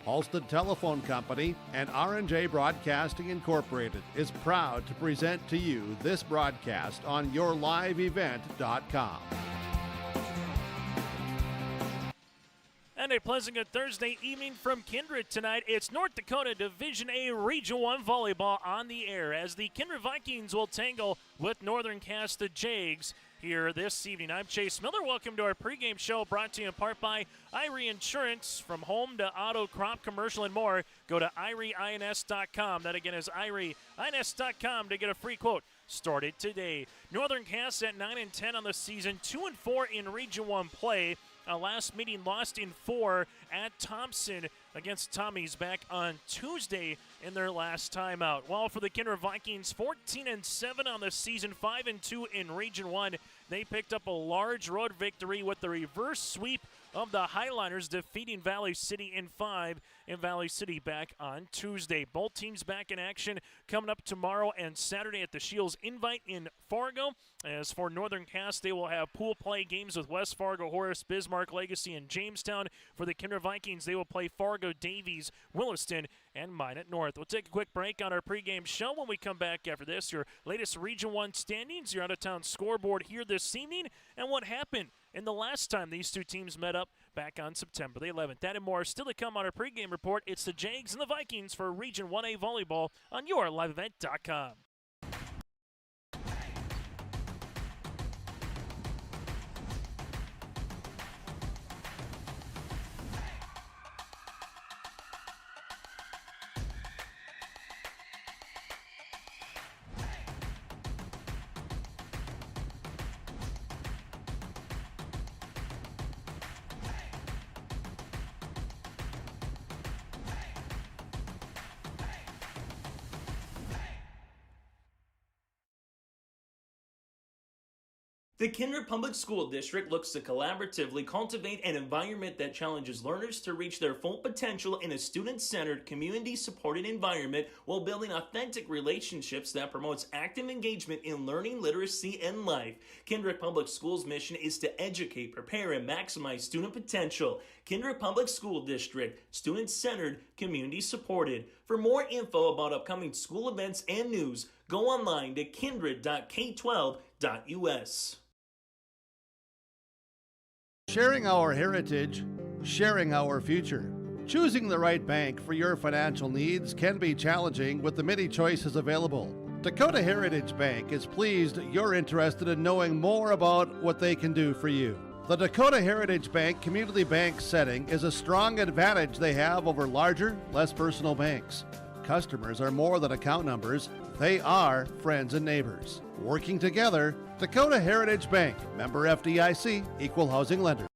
Halstead Telephone Company and R&J Broadcasting Incorporated is proud to present to you this broadcast on yourliveevent.com. And a pleasant good Thursday evening from Kindred tonight. It's North Dakota Division A Region 1 Volleyball on the air as the Kindred Vikings will tangle with Northern Cass the Jags here this evening. I'm Chase Miller. Welcome to our pregame show brought to you in part by Irie Insurance. From home to auto, crop, commercial, and more, go to IrieINS.com. That again is IrieINS.com to get a free quote. Started today. Northern Cass at 9-10 on the season, 2-4 in Region 1 play. Last meeting lost in 4 at Thompson against Tommies back on Tuesday in their last time out. While for the Kindred Vikings, 14-7 on the season, 5-2 in Region 1. They picked up a large road victory with the reverse sweep of the Highliners, defeating Valley City in 5 in Valley City back on Tuesday. Both teams back in action coming up tomorrow and Saturday at the Shields Invite in Fargo. As for Northern Cass, they will have pool play games with West Fargo, Horace, Bismarck, Legacy, and Jamestown. For the Kindred Vikings, they will play Fargo, Davies, Williston, and Minot North. We'll take a quick break on our pregame show. When we come back after this, your latest Region 1 standings, your out-of-town scoreboard here this evening, and what happened in the last time these two teams met up back on September the 11th. That and more still to come on our pregame report. It's the Jags and the Vikings for Region 1A Volleyball on yourliveevent.com. The Kindred Public School District looks to collaboratively cultivate an environment that challenges learners to reach their full potential in a student-centered, community-supported environment while building authentic relationships that promotes active engagement in learning, literacy, and life. Kindred Public Schools' mission is to educate, prepare, and maximize student potential. Kindred Public School District, student-centered, community-supported. For more info about upcoming school events and news, go online to kindred.k12.us. Sharing our heritage, sharing our future. Choosing the right bank for your financial needs can be challenging with the many choices available. Dakota Heritage Bank is pleased you're interested in knowing more about what they can do for you. The Dakota Heritage Bank community bank setting is a strong advantage they have over larger, less personal banks. Customers are more than account numbers, they are friends and neighbors. Working together, Dakota Heritage Bank, member FDIC, equal housing lender.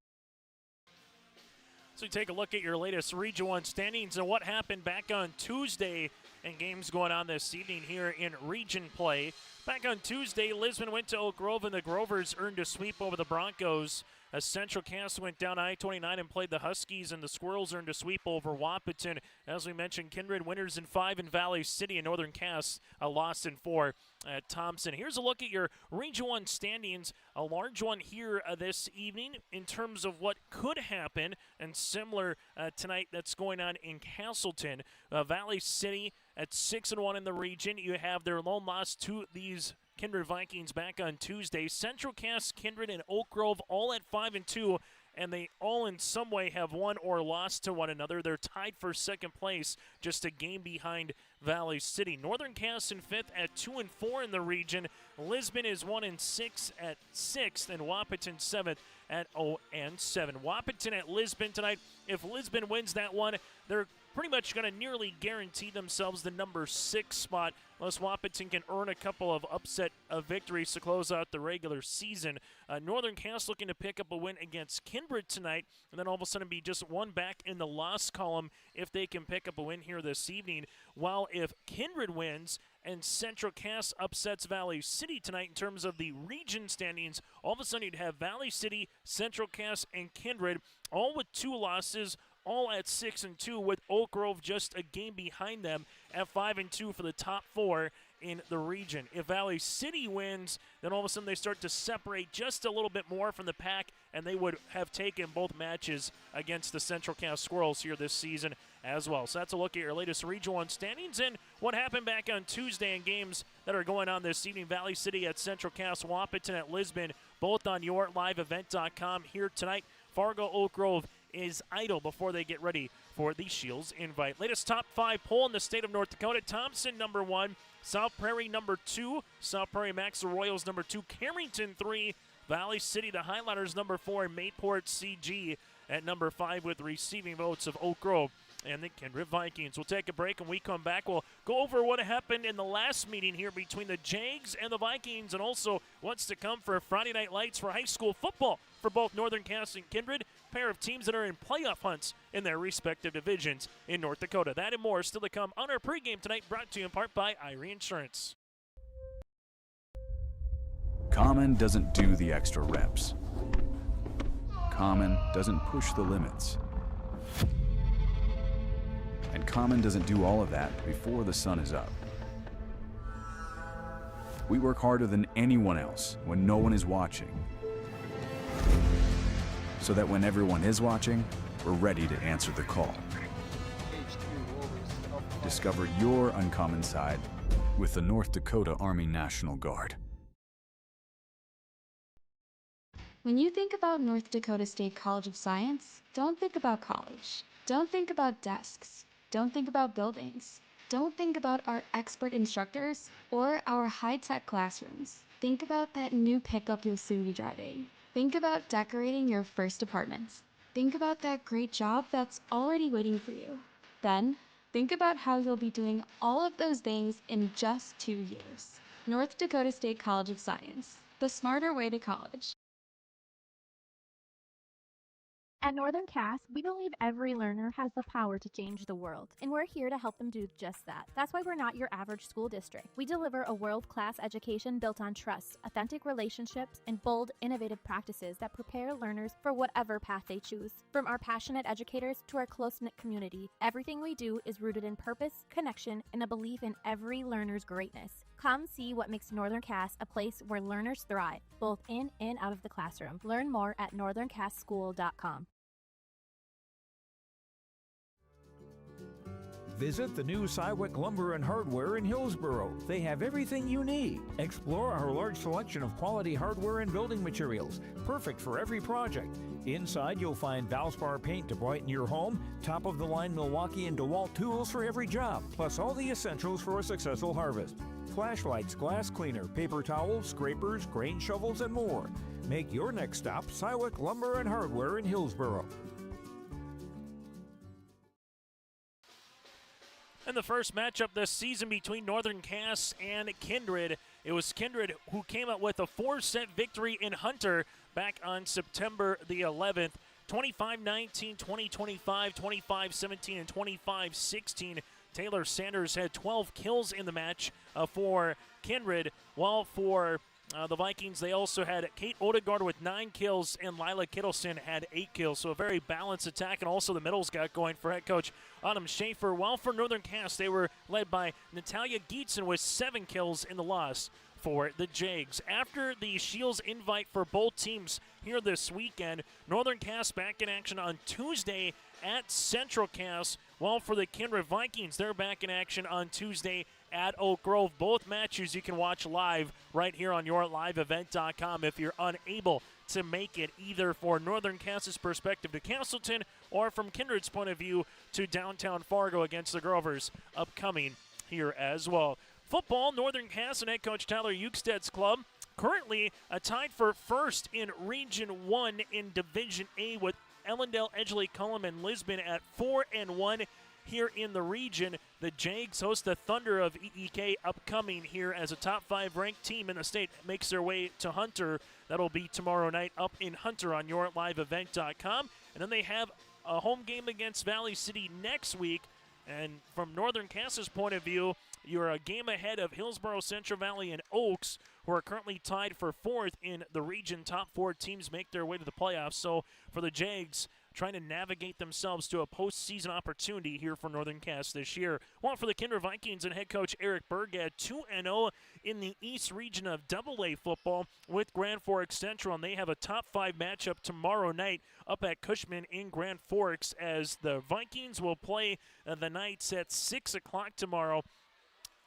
So we take a look at your latest Region 1 standings and what happened back on Tuesday and games going on this evening here in Region play. Back on Tuesday, Lisbon went to Oak Grove and the Grovers earned a sweep over the Broncos. As Central Cass went down I-29 and played the Huskies, and the Squirrels earned a sweep over Wahpeton. As we mentioned, Kindred winners in 5 in Valley City, and Northern Cass a loss in 4 at Thompson. Here's a look at your Region 1 standings, a large one here this evening in terms of what could happen, and similar tonight that's going on in Castleton. Valley City at 6-1 in the region. You have their lone loss to these Kindred Vikings back on Tuesday. Central Cass, Kindred, and Oak Grove all at 5-2, and they all in some way have won or lost to one another. They're tied for second place, just a game behind Valley City. Northern Cass in 5th at 2-4 in the region. Lisbon is 1-6 at 6th, and Wahpeton 7th at 0-7. Wahpeton at Lisbon tonight. If Lisbon wins that one, they're pretty much going to nearly guarantee themselves the number 6 spot, unless Wahpeton can earn a couple of upset victories to close out the regular season. Northern Cass looking to pick up a win against Kindred tonight, and then all of a sudden be just one back in the loss column if they can pick up a win here this evening. While if Kindred wins and Central Cass upsets Valley City tonight in terms of the region standings, all of a sudden you'd have Valley City, Central Cass, and Kindred all with 2 losses, all at 6-2, with Oak Grove just a game behind them at 5-2 for the top 4. in the region. If Valley City wins, then all of a sudden they start to separate just a little bit more from the pack, and they would have taken both matches against the Central Cass Squirrels here this season as well. So that's a look at your latest Region 1 standings and what happened back on Tuesday in games that are going on this evening. Valley City at Central Cass, Wahpeton at Lisbon, both on yourliveevent.com here tonight. Fargo Oak Grove is idle before they get ready for the Shields Invite. Latest top 5 poll in the state of North Dakota. Thompson number 1, South Prairie number 2, South Prairie Max Royals number 2, Carrington 3, Valley City the Highlanders number 4, and Mayport CG at number 5 with receiving votes of Oak Grove and the Kindred Vikings. We'll take a break, and we come back. We'll go over what happened in the last meeting here between the Jags and the Vikings, and also what's to come for Friday Night Lights for high school football for both Northern Cass and Kindred, pair of teams that are in playoff hunts in their respective divisions in North Dakota. That and more still to come on our pregame tonight, brought to you in part by Irie Insurance. Common doesn't do the extra reps. Common doesn't push the limits. And Common doesn't do all of that before the sun is up. We work harder than anyone else when no one is watching, so that when everyone is watching, we're ready to answer the call. Discover your uncommon side with the North Dakota Army National Guard. When you think about North Dakota State College of Science, don't think about college. Don't think about desks. Don't think about buildings. Don't think about our expert instructors or our high-tech classrooms. Think about that new pickup you'll soon be driving. Think about decorating your first apartments. Think about that great job that's already waiting for you. Then, think about how you'll be doing all of those things in just 2 years. North Dakota State College of Science, the smarter way to college. At Northern Cass, we believe every learner has the power to change the world, and we're here to help them do just that. That's why we're not your average school district. We deliver a world-class education built on trust, authentic relationships, and bold, innovative practices that prepare learners for whatever path they choose. From our passionate educators to our close-knit community, everything we do is rooted in purpose, connection, and a belief in every learner's greatness. Come see what makes Northern Cass a place where learners thrive, both in and out of the classroom. Learn more at northerncasschool.com. Visit the new Cywick Lumber and Hardware in Hillsboro. They have everything you need. Explore our large selection of quality hardware and building materials, perfect for every project. Inside, you'll find Valspar paint to brighten your home, top-of-the-line Milwaukee and DeWalt tools for every job, plus all the essentials for a successful harvest. Flashlights, glass cleaner, paper towels, scrapers, grain shovels, and more. Make your next stop Cywick Lumber and Hardware in Hillsboro. And the first matchup this season between Northern Cass and Kindred, it was Kindred who came out with a 4-set victory in Hunter back on September the 11th. 25-19, 20-25, 25-17, and 25-16. Taylor Sanders had 12 kills in the match for Kindred, while for the Vikings, they also had Kate Odegaard with 9 kills, and Lila Kittleson had 8 kills. So a very balanced attack, and also the middles got going for head coach Autumn Schaefer. While for Northern Cass, they were led by Natalia Gietzen with 7 kills in the loss for the Jags. After the Shields invite for both teams here this weekend, Northern Cass back in action on Tuesday at Central Cass, while for the Kindred Vikings, they're back in action on Tuesday at Oak Grove. Both matches you can watch live right here on yourliveevent.com if you're unable to make it, either for Northern Cass's perspective to Castleton or from Kindred's point of view to downtown Fargo against the Grovers upcoming here as well. Football, Northern Cass and head coach Tyler Euksted's club currently tied for first in Region 1 in Division A, with Ellendale, Edgeley, Cullum, and Lisbon at 4-1 here in the region. The Jags host the Thunder of EEK upcoming here as a top 5 ranked team in the state makes their way to Hunter. That'll be tomorrow night up in Hunter on yourliveevent.com. And then they have a home game against Valley City next week. And from Northern Cass's point of view, you're a game ahead of Hillsboro, Central Valley, and Oaks, who are currently tied for 4th in the region. Top 4 teams make their way to the playoffs. So for the Jags, trying to navigate themselves to a postseason opportunity here for Northern Cass this year. Well, for the Kindred Vikings and head coach Eric Bergad, 2-0 in the East region of AA football with Grand Forks Central, and they have a top 5 matchup tomorrow night up at Cushman in Grand Forks, as the Vikings will play the Knights at 6 o'clock tomorrow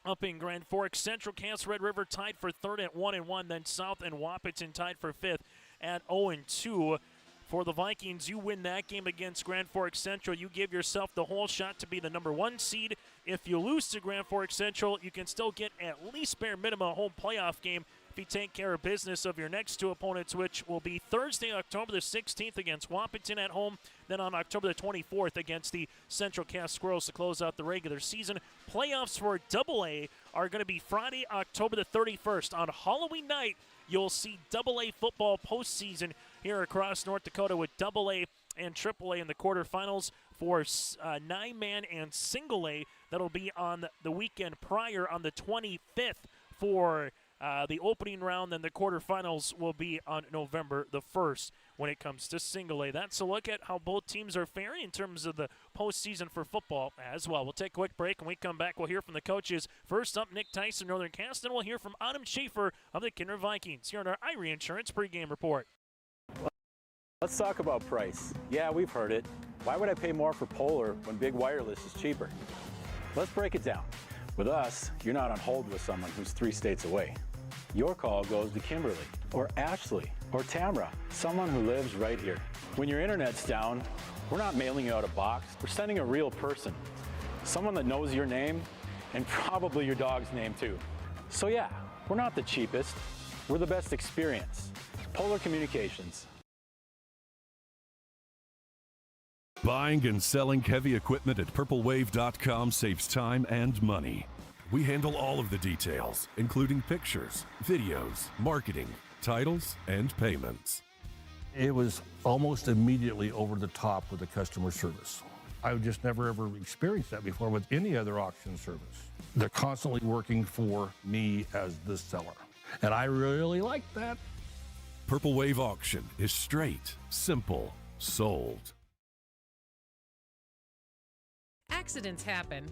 up in Grand Forks. Central Cass Red River tied for 3rd at 1-1, then South and Wahpeton tied for 5th at 0-2. For the Vikings, you win that game against Grand Forks Central, you give yourself the whole shot to be the number 1 seed. If you lose to Grand Forks Central, you can still get at least bare minimum a home playoff game if you take care of business of your next 2 opponents, which will be Thursday, October the 16th against Wahpeton at home, then on October the 24th against the Central Cass Squirrels to close out the regular season. Playoffs for AA are going to be Friday, October the 31st. On Halloween night, you'll see AA football postseason here across North Dakota with AA and AAA in the quarterfinals for 9-man and single A. That'll be on the weekend prior on the 25th for the opening round. Then the quarterfinals will be on November the 1st when it comes to single A. That's a look at how both teams are faring in terms of the postseason for football as well. We'll take a quick break. When we come back, we'll hear from the coaches. First up, Nick Tyson, Northern Cass. Then we'll hear from Adam Schaefer of the Kindred Vikings here on our Irie Insurance pregame report. Let's talk about price. Yeah, we've heard it. Why would I pay more for Polar when Big Wireless is cheaper? Let's break it down. With us, you're not on hold with someone who's 3 states away. Your call goes to Kimberly, or Ashley, or Tamra, someone who lives right here. When your internet's down, we're not mailing you out a box. We're sending a real person, someone that knows your name and probably your dog's name too. So yeah, we're not the cheapest. We're the best experience. Polar Communications. Buying and selling heavy equipment at purplewave.com saves time and money. We handle all of the details, including pictures, videos, marketing, titles, and payments. It was almost immediately over the top with the customer service. I've just never ever experienced that before with any other auction service. They're constantly working for me as the seller, and I really like that. Purple Wave Auction is straight, simple, sold. Accidents happen.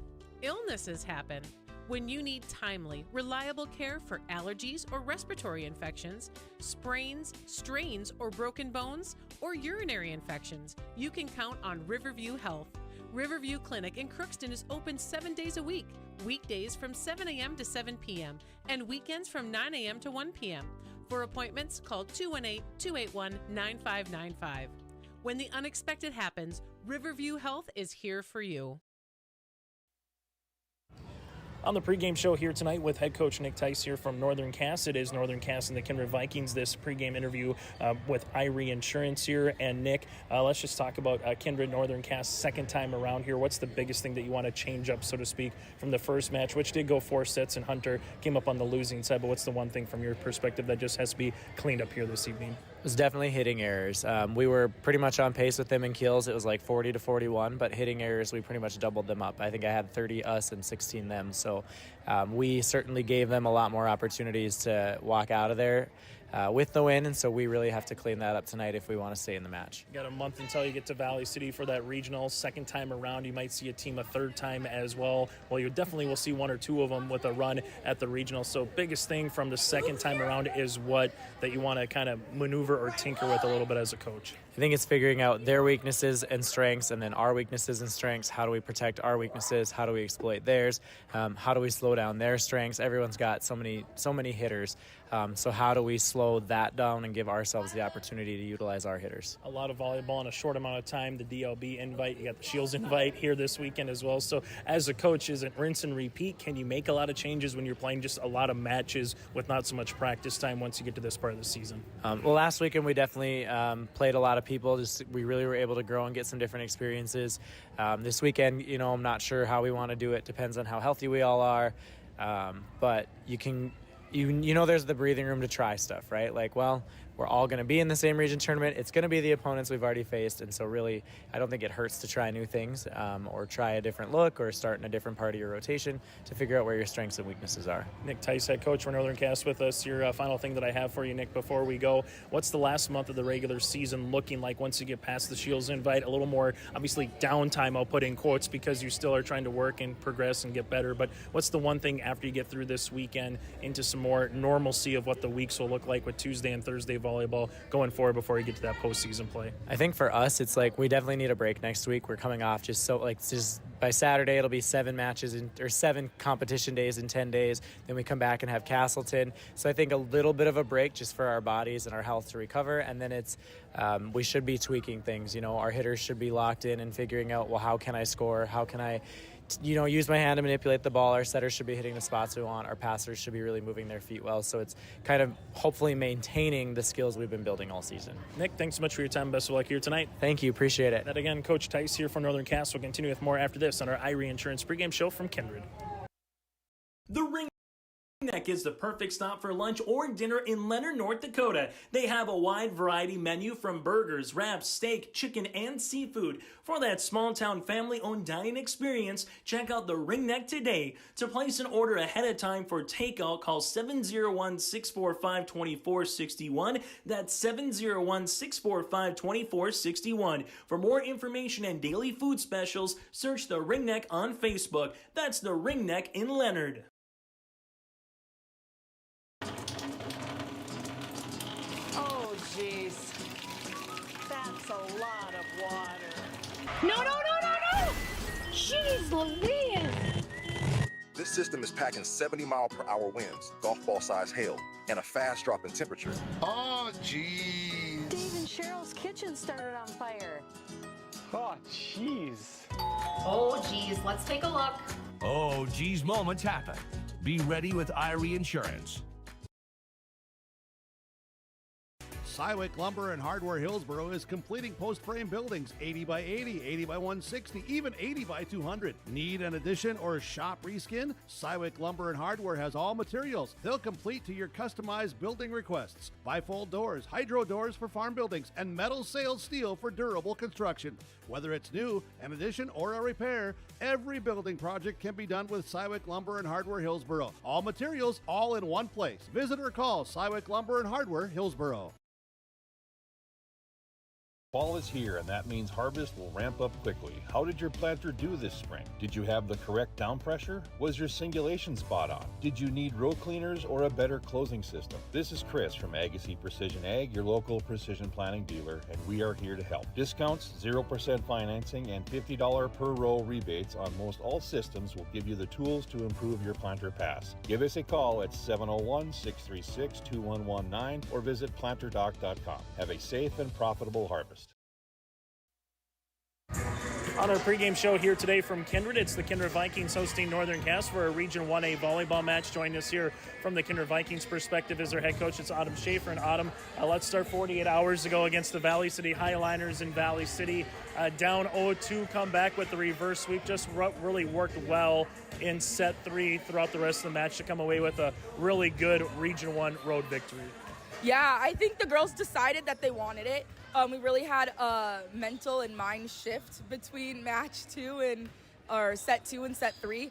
Illnesses happen. When you need timely, reliable care for allergies or respiratory infections, sprains, strains, or broken bones, or urinary infections, you can count on Riverview Health. Riverview Clinic in Crookston is open 7 days a week, weekdays from 7 a.m. to 7 p.m., and weekends from 9 a.m. to 1 p.m. For appointments, call 218-281-9595. When the unexpected happens, Riverview Health is here for you. On the pregame show here tonight with head coach Nick Tice here from Northern Cass. It is Northern Cass and the Kindred Vikings, this pregame interview with Irie Insurance here. And Nick, let's just talk about Kindred Northern Cass second time around here. What's the biggest thing that you want to change up, so to speak, from the first match, which did go 4 sets and Hunter came up on the losing side, but what's the one thing from your perspective that just has to be cleaned up here this evening? It was definitely hitting errors. We were pretty much on pace with them in kills. It was like 40 to 41, but hitting errors, we pretty much doubled them up. I think I had 30 us and 16 them. So we certainly gave them a lot more opportunities to walk out of there with the win, and so we really have to clean that up tonight if we want to stay in the match. You got a month until you get to Valley City for that regional. Second time around, you might see a team a third time as well. Well, you definitely will see 1 or 2 of them with a run at the regional. So biggest thing from the second time around is what that you want to kind of maneuver or tinker with a little bit as a coach. I think it's figuring out their weaknesses and strengths, and then our weaknesses and strengths. How do we protect our weaknesses? How do we exploit theirs? How do we slow down their strengths? Everyone's got so many hitters. So how do we slow that down and give ourselves the opportunity to utilize our hitters? A lot of volleyball in a short amount of time. The DLB invite, you got the Shields invite here this weekend as well. So as a coach, is it rinse and repeat? Can you make a lot of changes when you're playing just a lot of matches with not so much practice time once you get to this part of the season? Well, last weekend we definitely played a lot of people. We really were able to grow and get some different experiences. This weekend, I'm not sure how we want to do it. Depends on how healthy we all are. But there's the breathing room to try stuff, right? Like, well, we're all going to be in the same region tournament. It's going to be the opponents we've already faced, and so really I don't think it hurts to try new things or try a different look or start in a different part of your rotation to figure out where your strengths and weaknesses are. Nick Tice, head coach for Northern Cast, with us. Your final thing that I have for you, Nick, before we go, what's the last month of the regular season looking like once you get past the Shields invite? A little more, obviously, downtime, I'll put in quotes, because you still are trying to work and progress and get better, but what's the one thing after you get through this weekend into some more normalcy of what the weeks will look like with Tuesday and Thursday volleyball going forward before you get to that postseason play? I think for us, it's like we definitely need a break next week. We're coming off just by Saturday, it'll be 7 matches or 7 competition days in 10 days. Then we come back and have Castleton. So I think a little bit of a break just for our bodies and our health to recover. And then it's we should be tweaking things. Our hitters should be locked in and figuring out, well, how can I score? How can I use my hand to manipulate the ball? Our setters should be hitting the spots we want. Our passers should be really moving their feet well. So it's kind of hopefully maintaining the skills we've been building all season. Nick, thanks so much for your time. Best of luck here tonight. Thank you. Appreciate it. That again, Coach Tice here from Northern Cast. We'll continue with more after this on our Irie Insurance pregame show from Kindred. The Ring Neck is the perfect stop for lunch or dinner in Leonard, North Dakota. They have a wide variety menu from burgers, wraps, steak, chicken, and seafood. For that small-town family-owned dining experience, check out the Ring Neck today. To place an order ahead of time for takeout, call 701-645-2461. That's 701-645-2461. For more information and daily food specials, search the Ring Neck on Facebook. That's the Ring Neck in Leonard. Oh, jeez. That's a lot of water. No! Jeez Louise! This system is packing 70-mile-per-hour winds, golf ball-sized hail, and a fast drop in temperature. Oh, jeez. Dave and Cheryl's kitchen started on fire. Oh, jeez. Oh, geez, let's take a look. Oh, geez, moments happen. Be ready with Irie Insurance. Cywick Lumber and Hardware Hillsboro is completing post-frame buildings 80 by 80, 80 by 160, even 80 by 200. Need an addition or shop reskin? Cywick Lumber and Hardware has all materials. They'll complete to your customized building requests. Bifold doors, hydro doors for farm buildings, and metal sailed steel for durable construction. Whether it's new, an addition, or a repair, every building project can be done with Cywick Lumber and Hardware Hillsboro. All materials, all in one place. Visit or call Cywick Lumber and Hardware Hillsboro. Fall is here, and that means harvest will ramp up quickly. How did your planter do this spring? Did you have the correct down pressure? Was your singulation spot on? Did you need row cleaners or a better closing system? This is Chris from Agassiz Precision Ag, your local precision planting dealer, and we are here to help. Discounts, 0% financing, and $50 per row rebates on most all systems will give you the tools to improve your planter pass. Give us a call at 701-636-2119 or visit planterdoc.com. Have a safe and profitable harvest. On our pregame show here today from Kindred, it's the Kindred Vikings hosting Northern Cast for a Region 1A volleyball match. Joining us here from the Kindred Vikings perspective is their head coach. It's Autumn Schaefer. And Autumn, let's start 48 hours ago against the Valley City Highliners in Valley City. Down 0-2, come back with the reverse sweep. Just really worked well in set 3 throughout the rest of the match to come away with a really good Region 1 road victory. Yeah, I think the girls decided that they wanted it. We really had a mental and mind shift between match 2 or set 2 and set 3.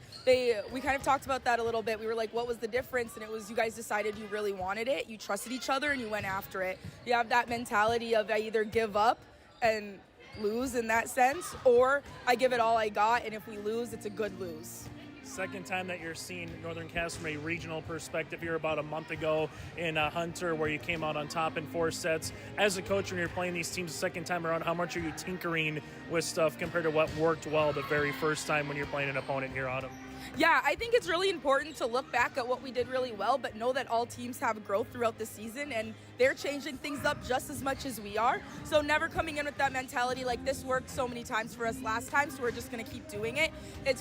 We kind of talked about that a little bit. We were like, what was the difference? And it was you guys decided you really wanted it, you trusted each other, and you went after it. You have that mentality of I either give up and lose in that sense, or I give it all I got, and if we lose, it's a good lose. Second time that you're seeing Northern Cast from a regional perspective here about a month ago in Hunter, where you came out on top in 4 sets. As a coach, when you're playing these teams the second time around, how much are you tinkering with stuff compared to what worked well the very first time when you're playing an opponent here on them? Yeah, I think it's really important to look back at what we did really well, but know that all teams have growth throughout the season, and they're changing things up just as much as we are. So never coming in with that mentality like this worked so many times for us last time, so we're just going to keep doing it.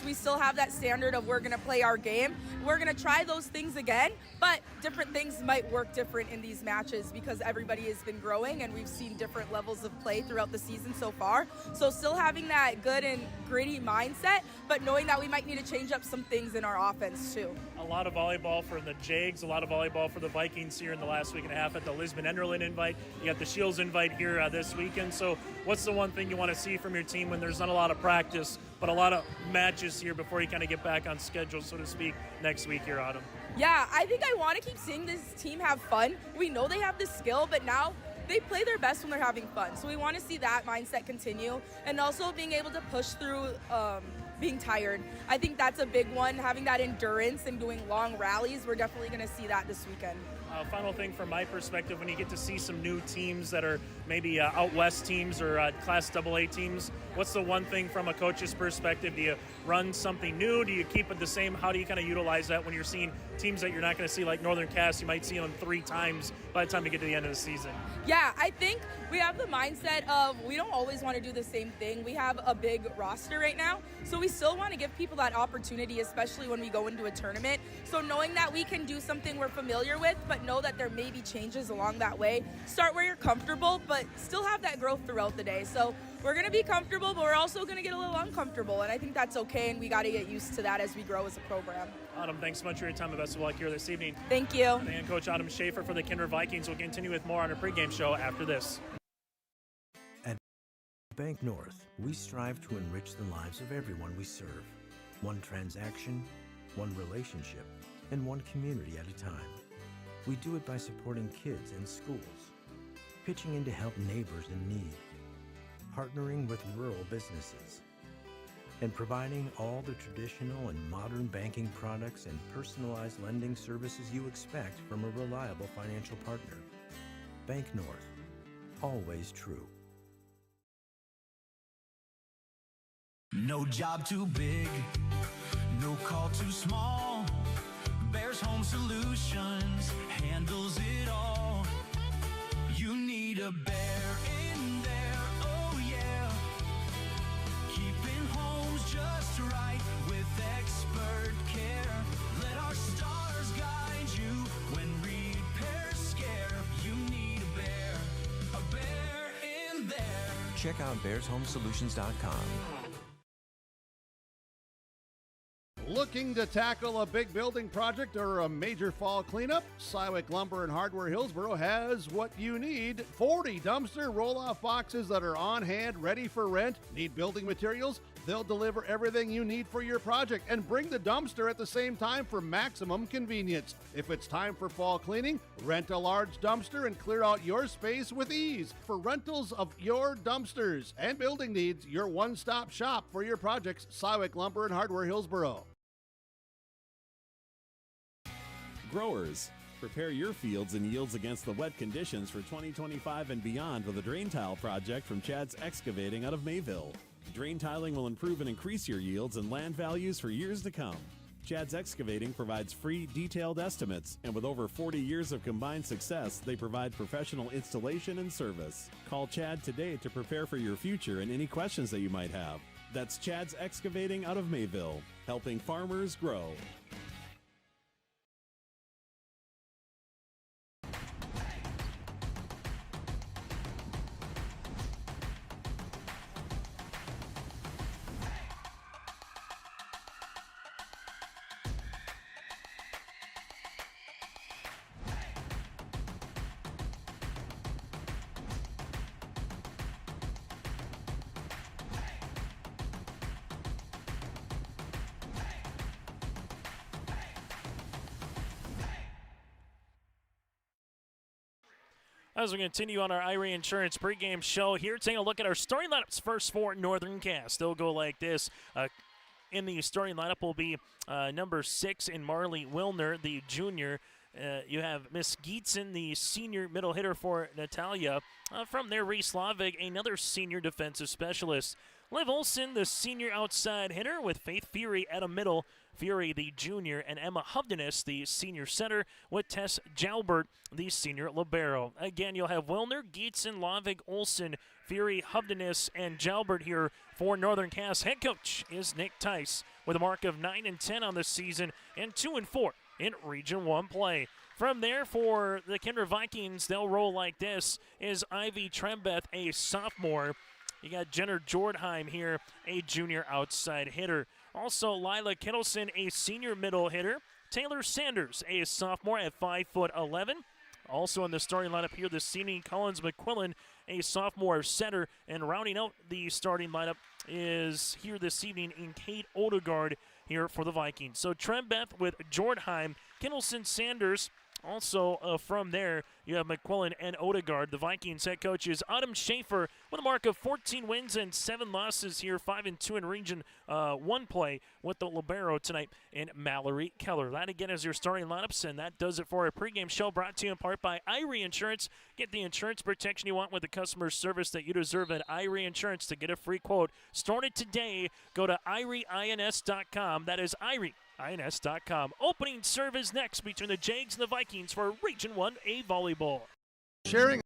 We still have that standard of we're going to play our game. We're going to try those things again, but different things might work different in these matches because everybody has been growing and we've seen different levels of play throughout the season so far. So still having that good and gritty mindset, but knowing that we might need to change up some things in our offense too. A lot of volleyball for the Jags, a lot of volleyball for the Vikings here in the last week and a half at the Lisbon Enderlin invite. You got the Shields invite here this weekend. So what's the one thing you want to see from your team when there's not a lot of practice, but a lot of matches here before you kind of get back on schedule, so to speak, next week here, Autumn? Yeah, I think I want to keep seeing this team have fun. We know they have the skill, but now they play their best when they're having fun. So we want to see that mindset continue, and also being able to push through being tired. I think that's a big one, having that endurance and doing long rallies. We're definitely going to see that this weekend. Final thing from my perspective, when you get to see some new teams that are maybe out west teams or Class AA teams, what's the one thing from a coach's perspective? Do you run something new? Do you keep it the same? How do you kind of utilize that when you're seeing teams that you're not going to see, like Northern Cass? You might see them 3 times by the time you get to the end of the season. Yeah, I think we have the mindset of we don't always want to do the same thing. We have a big roster right now, so we still want to give people that opportunity, especially when we go into a tournament. So knowing that we can do something we're familiar with, but know that there may be changes along that way. Start where you're comfortable, but still have that growth throughout the day. So we're going to be comfortable, but we're also going to get a little uncomfortable, and I think that's okay, and we got to get used to that as we grow as a program. Autumn, thanks so much for your time and best of luck here this evening. Thank you. And Coach Autumn Schaefer for the Kindred Vikings will continue with more on our pregame show after this. At Bank North, we strive to enrich the lives of everyone we serve. One transaction, one relationship, and one community at a time. We do it by supporting kids and schools, pitching in to help neighbors in need, partnering with rural businesses, and providing all the traditional and modern banking products and personalized lending services you expect from a reliable financial partner. Bank North, always true. No job too big, no call too small. Bears Home Solutions handles it all. You need a bear in there, oh yeah. Keeping homes just right with expert care. Let our stars guide you when repairs scare. You need a bear in there. Check out bearshomesolutions.com. Looking to tackle a big building project or a major fall cleanup? Sywick Lumber and Hardware Hillsboro has what you need. 40 dumpster roll-off boxes that are on hand, ready for rent. Need building materials? They'll deliver everything you need for your project and bring the dumpster at the same time for maximum convenience. If it's time for fall cleaning, rent a large dumpster and clear out your space with ease. For rentals of your dumpsters and building needs, your one-stop shop for your projects, Sywick Lumber and Hardware Hillsboro. Growers, prepare your fields and yields against the wet conditions for 2025 and beyond with a drain tile project from Chad's Excavating out of Mayville. Drain tiling will improve and increase your yields and land values for years to come. Chad's Excavating provides free, detailed estimates, and with over 40 years of combined success, they provide professional installation and service. Call Chad today to prepare for your future and any questions that you might have. That's Chad's Excavating out of Mayville, helping farmers grow. As we continue on our Irie Insurance pregame show here, taking a look at our starting lineups first for Northern Cass. They'll go like this. In the starting lineup will be number 6 in Marley Wilner, the junior. You have Miss Gietzen, the senior middle hitter for Natalia. From there, Reese Slavik, another senior defensive specialist. Liv Olson, the senior outside hitter, with Faith Fury at a middle. Fury, the junior, and Emma Hovdenis, the senior center, with Tess Jalbert, the senior libero. Again, you'll have Wilner, Gietzen, Lavig, Olson, Fury, Hovdenis, and Jalbert here for Northern Cass. Head coach is Nick Tice with a mark of 9-10 on the season and 2-4 in Region 1 play. From there, for the Kindred Vikings, they'll roll like this. Is Ivy Trembeth, a sophomore. You got Jenner Jordheim here, a junior outside hitter. Also, Lila Kittleson, a senior middle hitter. Taylor Sanders, a sophomore at 5'11". Also in the starting lineup here this evening, Collins McQuillan, a sophomore center. And rounding out the starting lineup is here this evening in Kate Odegaard here for the Vikings. So Trembeth with Jordheim, Kindleson, Sanders. Also from there, you have McQuillan and Odegaard. The Vikings head coach is Adam Schaefer with a mark of 14 wins and 7 losses here, 5-2 in Region 1 play with the libero tonight in Mallory Keller. That again is your starting lineups, and that does it for our pregame show brought to you in part by Irie Insurance. Get the insurance protection you want with the customer service that you deserve at Irie Insurance. To get a free quote started today, go to IrieINS.com. That is IrieINS.com. Opening serve is next between the Jags and the Vikings for Region 1A Volleyball. Sharing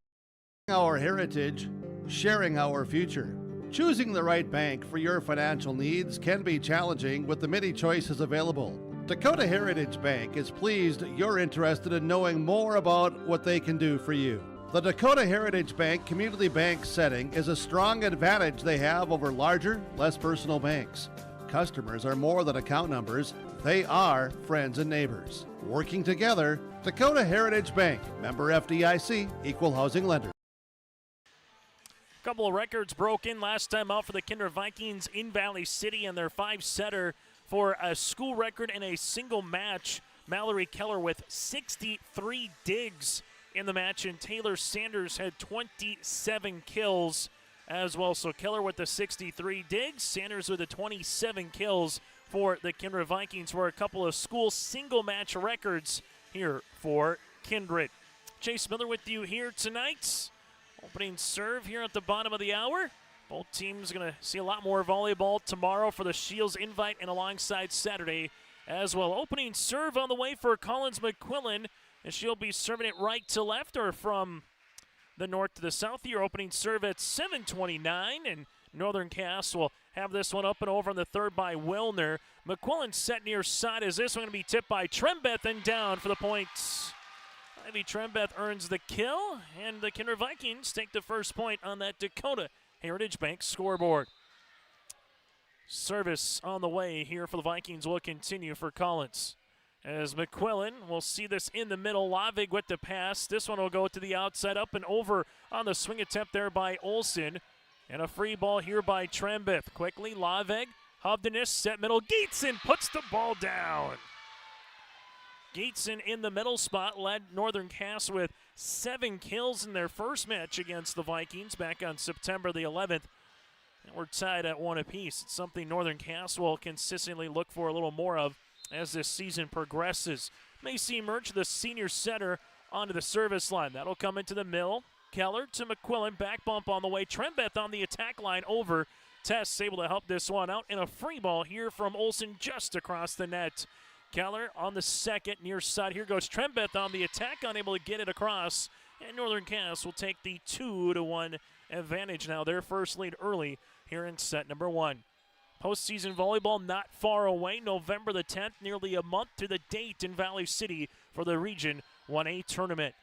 our heritage, sharing our future. Choosing the right bank for your financial needs can be challenging with the many choices available. Dakota Heritage Bank is pleased you're interested in knowing more about what they can do for you. The Dakota Heritage Bank community bank setting is a strong advantage they have over larger, less personal banks. Customers are more than account numbers. They are friends and neighbors. Working together, Dakota Heritage Bank, member FDIC, equal housing lender. Couple of records broken last time out for the Kindred Vikings in Valley City, and their 5-setter for a school record in a single match. Mallory Keller with 63 digs in the match, and Taylor Sanders had 27 kills as well. So Keller with the 63 digs, Sanders with the 27 kills for the Kindred Vikings for a couple of school single match records here for Kindred. Chase Miller with you here tonight. Opening serve here at the bottom of the hour. Both teams going to see a lot more volleyball tomorrow for the Shields invite and alongside Saturday as well. Opening serve on the way for Collins McQuillan, and she'll be serving it right to left or from the north to the south here. Opening serve at 7:29, and Northern Cass will have this one up and over on the third by Wilner. McQuillan set near side. Is this one going to be tipped by Trembeth and down for the points? Ivy Trembeth earns the kill, and the Kindred Vikings take the first point on that Dakota Heritage Bank scoreboard. Service on the way here for the Vikings will continue for Collins. As McQuillan will see this in the middle. Lavig with the pass. This one will go to the outside, up and over on the swing attempt there by Olsen. And a free ball here by Trembeth. Quickly, Lavig, Hovdenis, set middle. Gateson puts the ball down. Gateson in the middle spot led Northern Cass with 7 kills in their first match against the Vikings back on September the 11th. And we're tied at 1 apiece. It's something Northern Cass will consistently look for a little more of as this season progresses. Macy Murch, the senior setter, onto the service line. That'll come into the middle. Keller to McQuillan, back bump on the way. Trembeth on the attack line over. Tess able to help this one out, and a free ball here from Olsen just across the net. Keller on the second near side. Here goes Trembeth on the attack, unable to get it across. And Northern Cass will take the 2-1 advantage now. Their first lead early here in set number 1. Postseason volleyball not far away. November the 10th, nearly a month to the date in Valley City for the Region 1A tournament.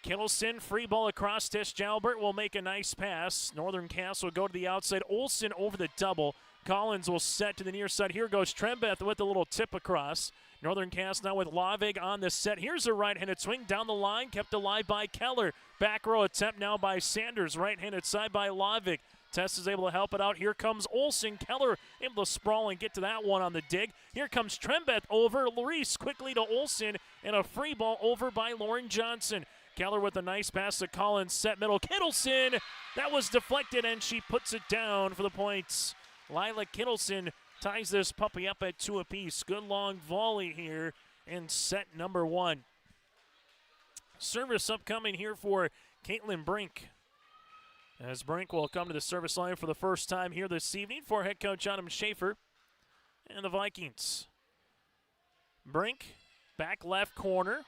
Kittleson, free ball across. Tish Jalbert will make a nice pass. Northern Cass will go to the outside. Olsen over the double. Collins will set to the near side. Here goes Trembeth with a little tip across. Northern Cass now with Lavig on the set. Here's a right-handed swing down the line, kept alive by Keller. Back row attempt now by Sanders. Right-handed side by Lavig. Tess is able to help it out. Here comes Olsen. Keller able to sprawl and get to that one on the dig. Here comes Trembeth over. Larice quickly to Olsen, and a free ball over by Lauren Johnson. Keller with a nice pass to Collins. Set middle. Kittleson. That was deflected, and she puts it down for the points. Lila Kittleson ties this puppy up at 2 apiece. Good long volley here in set number 1. Service upcoming here for Caitlin Brink. As Brink will come to the service line for the first time here this evening for head coach Adam Schaefer and the Vikings. Brink, back left corner.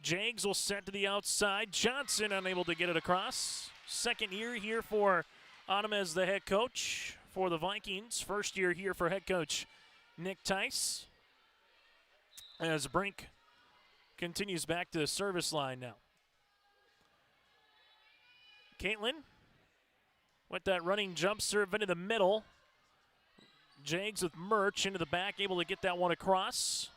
Jags will set to the outside. Johnson unable to get it across. Second year here for Adam as the head coach for the Vikings. First year here for head coach Nick Tice. As Brink continues back to the service line now. Caitlin with that running jump serve into the middle. Jags with Murch into the back, able to get that one across.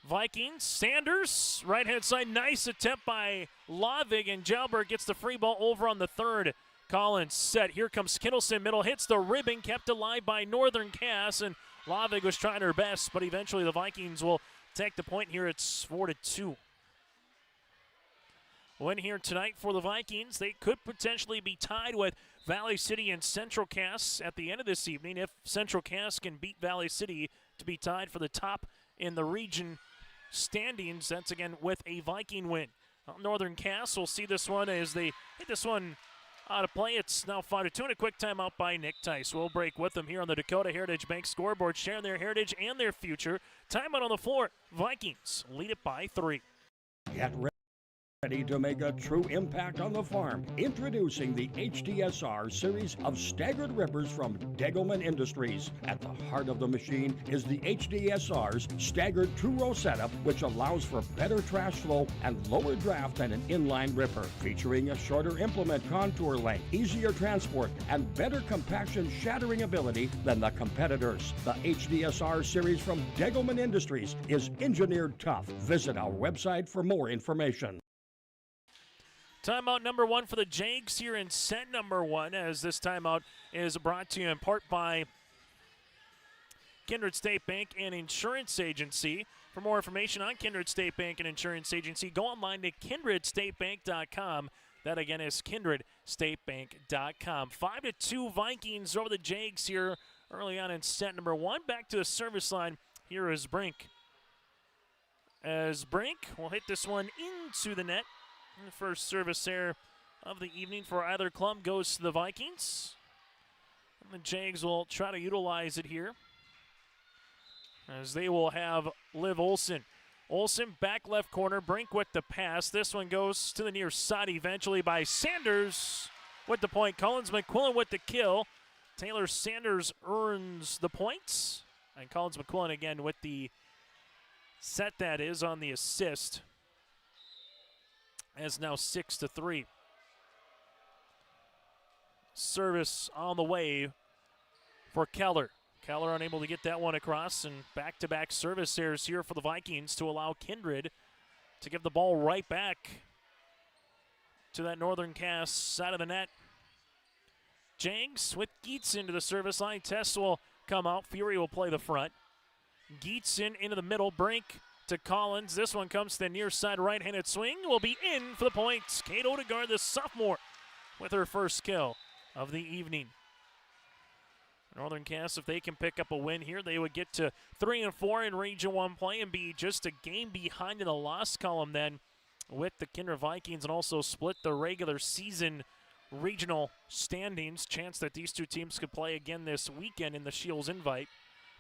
Vikings, Sanders, right-hand side, nice attempt by Lavig, and Jalberg gets the free ball over on the third. Collins set, here comes Kittleson, middle, hits the ribbon, kept alive by Northern Cass, and Lavig was trying her best, but eventually the Vikings will take the point here. It's 4-2. Win here tonight for the Vikings. They could potentially be tied with Valley City and Central Cass at the end of this evening if Central Cass can beat Valley City to be tied for the top in the region standings. That's again with a Viking win. Northern Cass will see this one as they hit this one out of play. It's now 5-2 and a quick timeout by Nick Tice. We'll break with them here on the Dakota Heritage Bank scoreboard, sharing their heritage and their future. Timeout on the floor. Vikings lead it by 3. Get ready to make a true impact on the farm. Introducing the HDSR series of staggered rippers from Degelman Industries. At the heart of the machine is the HDSR's staggered two-row setup, which allows for better trash flow and lower draft than an inline ripper. Featuring a shorter implement contour length, easier transport, and better compaction shattering ability than the competitors. The HDSR series from Degelman Industries is engineered tough. Visit our website for more information. Timeout number 1 for the Jags here in set number 1, as this timeout is brought to you in part by Kindred State Bank and Insurance Agency. For more information on Kindred State Bank and Insurance Agency, go online to kindredstatebank.com. That again is kindredstatebank.com. 5-2 Vikings over the Jags here early on in set number 1. Back to the service line. Here is Brink. As Brink will hit this one into the net. The first service there of the evening for either club goes to the Vikings. And the Jags will try to utilize it here, as they will have Liv Olsen. Olsen back left corner, Brink with the pass. This one goes to the near side eventually by Sanders with the point. Collins McQuillan with the kill. Taylor Sanders earns the points. And Collins McQuillan again with the set, that is, on the assist. As now 6-3. Service on the way for Keller. Keller unable to get that one across, and back-to-back service errors here for the Vikings to allow Kindred to give the ball right back to that Northern Cass side of the net. Jags with Geets into the service line. Tess will come out. Fury will play the front. Geets into the middle. Brink to Collins. This one comes to the near side right-handed swing. Will be in for the points. Kate Odegaard, the sophomore, with her first kill of the evening. Northern Cass, if they can pick up a win here, they would get to 3-4 in Region 1 play and be just a game behind in the loss column then with the Kindred Vikings, and also split the regular season regional standings. Chance that these two teams could play again this weekend in the Shields Invite.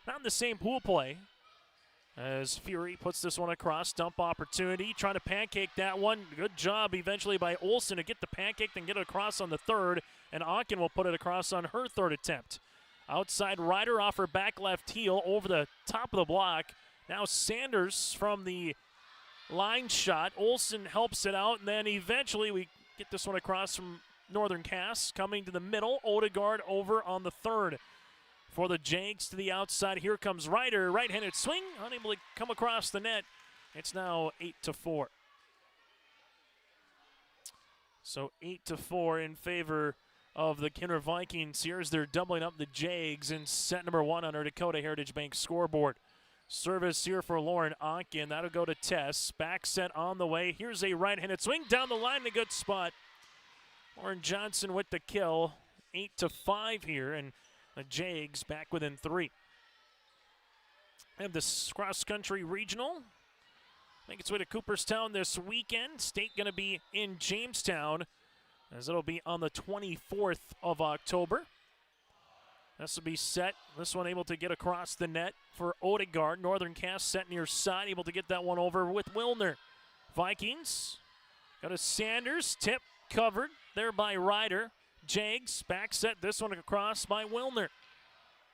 Not in the same pool play, as Fury puts this one across. Dump opportunity, trying to pancake that one. Good job eventually by Olsen to get the pancake and get it across on the third, and Aachen will put it across on her third attempt. Outside Ryder off her back left heel over the top of the block. Now Sanders from the line shot. Olsen helps it out, and then eventually we get this one across from Northern Cass. Coming to the middle, Odegaard over on the third. For the Jags to the outside, here comes Ryder. Right-handed swing, unable to come across the net. It's now 8-4. So 8-4 in favor of the Kindred Vikings here, as they're doubling up the Jags in set number 1 on our Dakota Heritage Bank scoreboard. Service here for Lauren Aachen. That'll go to Tess. Back set on the way. Here's a right-handed swing down the line in a good spot. Lauren Johnson with the kill. 8-5 here, and the Jags back within 3. We have this cross-country regional. Make its way to Cooperstown this weekend. State going to be in Jamestown, as it'll be on the 24th of October. This will be set. This one able to get across the net for Odegaard. Northern Cass set near side, able to get that one over with Wilner. Vikings got a Sanders. Tip covered there by Ryder. Jags back set, this one across by Wilner.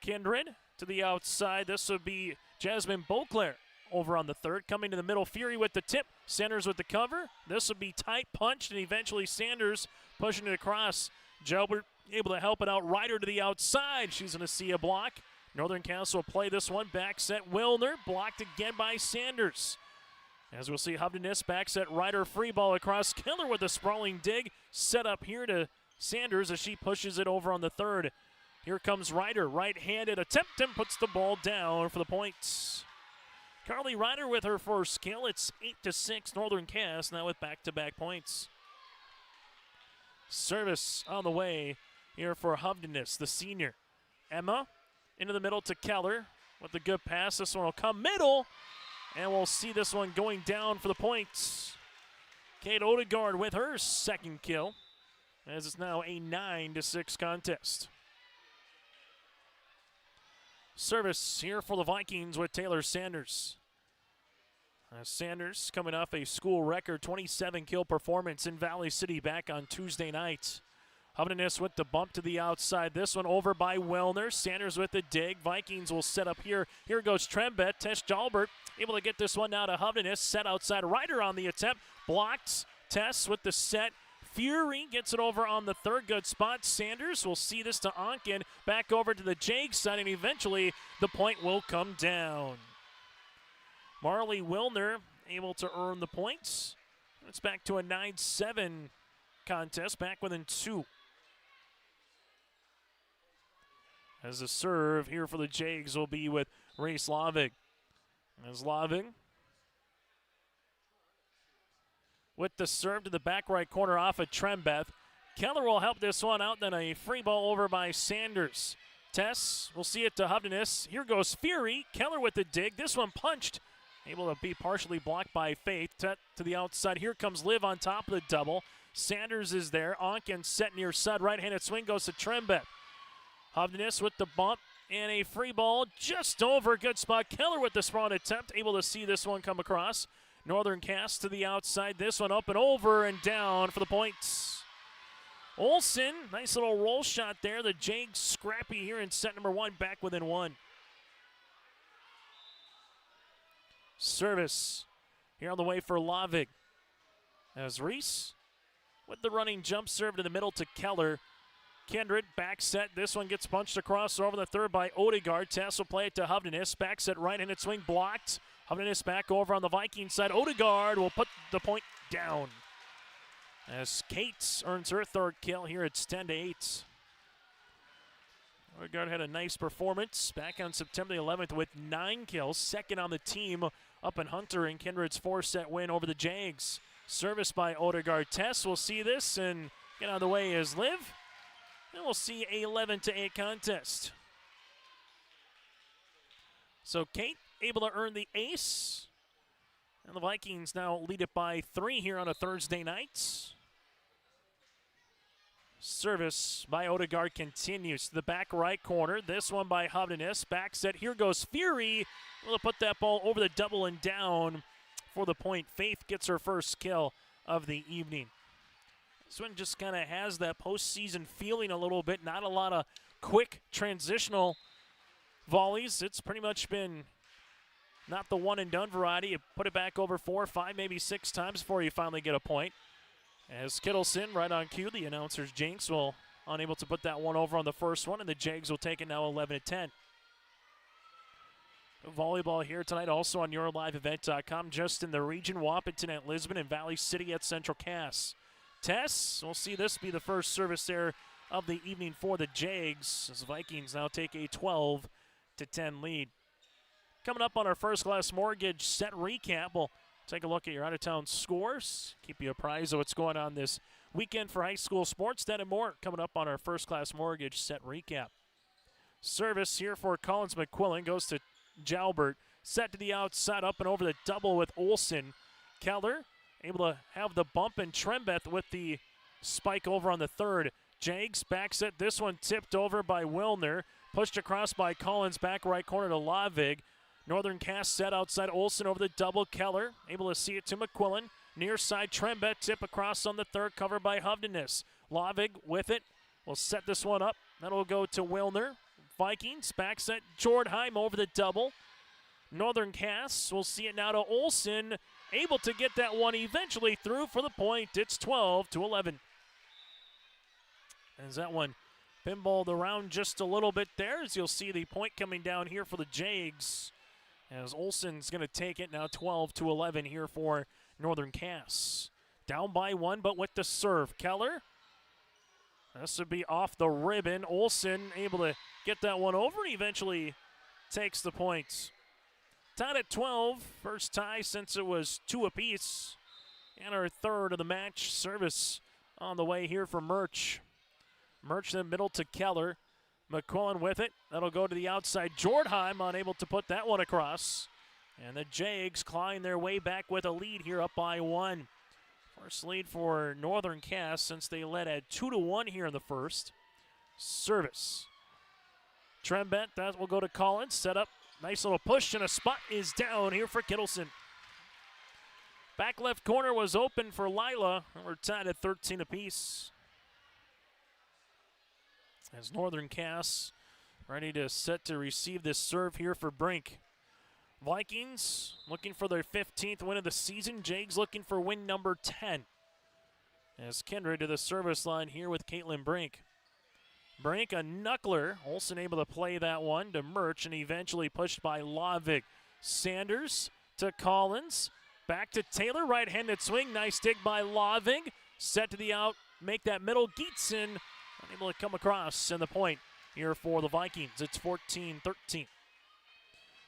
Kindred to the outside. This would be Jasmine Beauclair over on the third. Coming to the middle, Fury with the tip. Sanders with the cover. This would be tight punched, and eventually Sanders pushing it across. Jalbert able to help it out. Ryder to the outside. She's going to see a block. Northern Cass will play this one. Back set Wilner, blocked again by Sanders. As we'll see, Hovdenes back set Ryder, free ball across. Keller with a sprawling dig. Set up here to Sanders as she pushes it over on the third. Here comes Ryder, right-handed attempt, and puts the ball down for the points. Carly Ryder with her first kill. It's 8-6 Northern Cass now with back-to-back points. Service on the way here for Hovdenes, the senior. Emma into the middle to Keller with a good pass. This one will come middle, and we'll see this one going down for the points. Kate Odegaard with her second kill, as it's now a 9-6 contest. Service here for the Vikings with Taylor Sanders. Sanders coming off a school record 27 kill performance in Valley City back on Tuesday night. Hovdenes with the bump to the outside. This one over by Wellner. Sanders with the dig. Vikings will set up here. Here goes Trembet. Tess Jalbert able to get this one now to Hovdenes. Set outside. Ryder on the attempt. Blocked. Tess with the set. Fury gets it over on the third. Good spot. Sanders will see this to Onken. Back over to the Jags side, and eventually the point will come down. Marley Wilner able to earn the points. It's back to a 9-7 contest, back within 2. As the serve here for the Jags will be with Reese Lavig. As Lavig with the serve to the back right corner off of Trembeth. Keller will help this one out, then a free ball over by Sanders. Tess will see it to Hovdenes. Here goes Fury. Keller with the dig. This one punched. Able to be partially blocked by Faith. To the outside. Here comes Liv on top of the double. Sanders is there. Onken set near side. Right-handed swing goes to Trembeth. Hovdenes with the bump. And a free ball just over. Good spot. Keller with the sprawn attempt. Able to see this one come across. Northern Cass to the outside. This one up and over and down for the points. Olsen, nice little roll shot there. The Jags scrappy here in set number 1, back within 1. Service here on the way for Lavig. As Reese with the running jump serve to the middle to Keller. Kindred back set. This one gets punched across over the third by Odegaard. Tess will play it to Hovdenes. Back set right-handed swing blocked. Hovdenes back over on the Viking side. Odegaard will put the point down. As Kate earns her third kill here, it's 10-8. Odegaard had a nice performance back on September the 11th with 9 kills. Second on the team up in Hunter in Kindred's 4-set win over the Jags. Service by Odegaard. Tess will see this and get out of the way as Liv. And we'll see a 11-8 contest. So Kate able to earn the ace. And the Vikings now lead it by 3 here on a Thursday night. Service by Odegaard continues to the back right corner. This one by Hovdenes. Back set. Here goes Fury. We'll put that ball over the double and down for the point. Faith gets her first kill of the evening. This one just kind of has that postseason feeling a little bit. Not a lot of quick transitional volleys. It's pretty much been not the one and done variety. You put it back over 4, 5, maybe 6 times before you finally get a point. As Kittleson right on cue, the announcer's jinx will unable to put that one over on the first one, and the Jags will take it now 11-10. Volleyball here tonight, also on YourLiveEvent.com, just in the region. Wahpeton at Lisbon and Valley City at Central Cass. Tess, we'll see this be the first service there of the evening for the Jags, as the Vikings now take a 12-10 lead. Coming up on our First Class Mortgage set recap, we'll take a look at your out-of-town scores, keep you apprised of what's going on this weekend for high school sports. That and more coming up on our First Class Mortgage set recap. Service here for Collins McQuillan goes to Jalbert. Set to the outside, up and over the double with Olsen. Keller able to have the bump, and Trembeth with the spike over on the third. Jags back set. This one tipped over by Wilner. Pushed across by Collins, back right corner to Lavig. Northern Cass set outside. Olsen over the double. Keller able to see it to McQuillan. Near side, Trembeth tip across on the third, covered by Hovdenes. Lavig with it. Will set this one up. That'll go to Wilner. Vikings back set. Jordheim over the double. Northern Cass will see it now to Olsen. Able to get that one eventually through for the point. It's 12-11. As that one pinballed around just a little bit there, as you'll see the point coming down here for the Jags, as Olsen's going to take it now 12-11 here for Northern Cass. Down by 1, but with the serve. Keller. This would be off the ribbon. Olsen able to get that one over and eventually takes the points. Tied at 12. First tie since it was 2 apiece. And our third of the match. Service on the way here for Murch. Murch in the middle to Keller. McQuillan with it. That'll go to the outside. Jordheim unable to put that one across. And the Jags clawing their way back with a lead here, up by 1. First lead for Northern Cass since they led at 2-1 here in the first. Service. Trembent, that will go to Collins. Set up. Nice little push, and a spot is down here for Kittleson. Back left corner was open for Lila. We're tied at 13 apiece. As Northern Cass ready to set to receive this serve here for Brink. Vikings looking for their 15th win of the season. Jags looking for win number 10. As Kindred to the service line here with Caitlin Brink. Brink, a knuckler. Olsen able to play that one to Murch and eventually pushed by Lavig. Sanders to Collins. Back to Taylor. Right-handed swing. Nice dig by Lavig. Set to the out. Make that middle. Geetson unable to come across. And the point here for the Vikings. It's 14-13.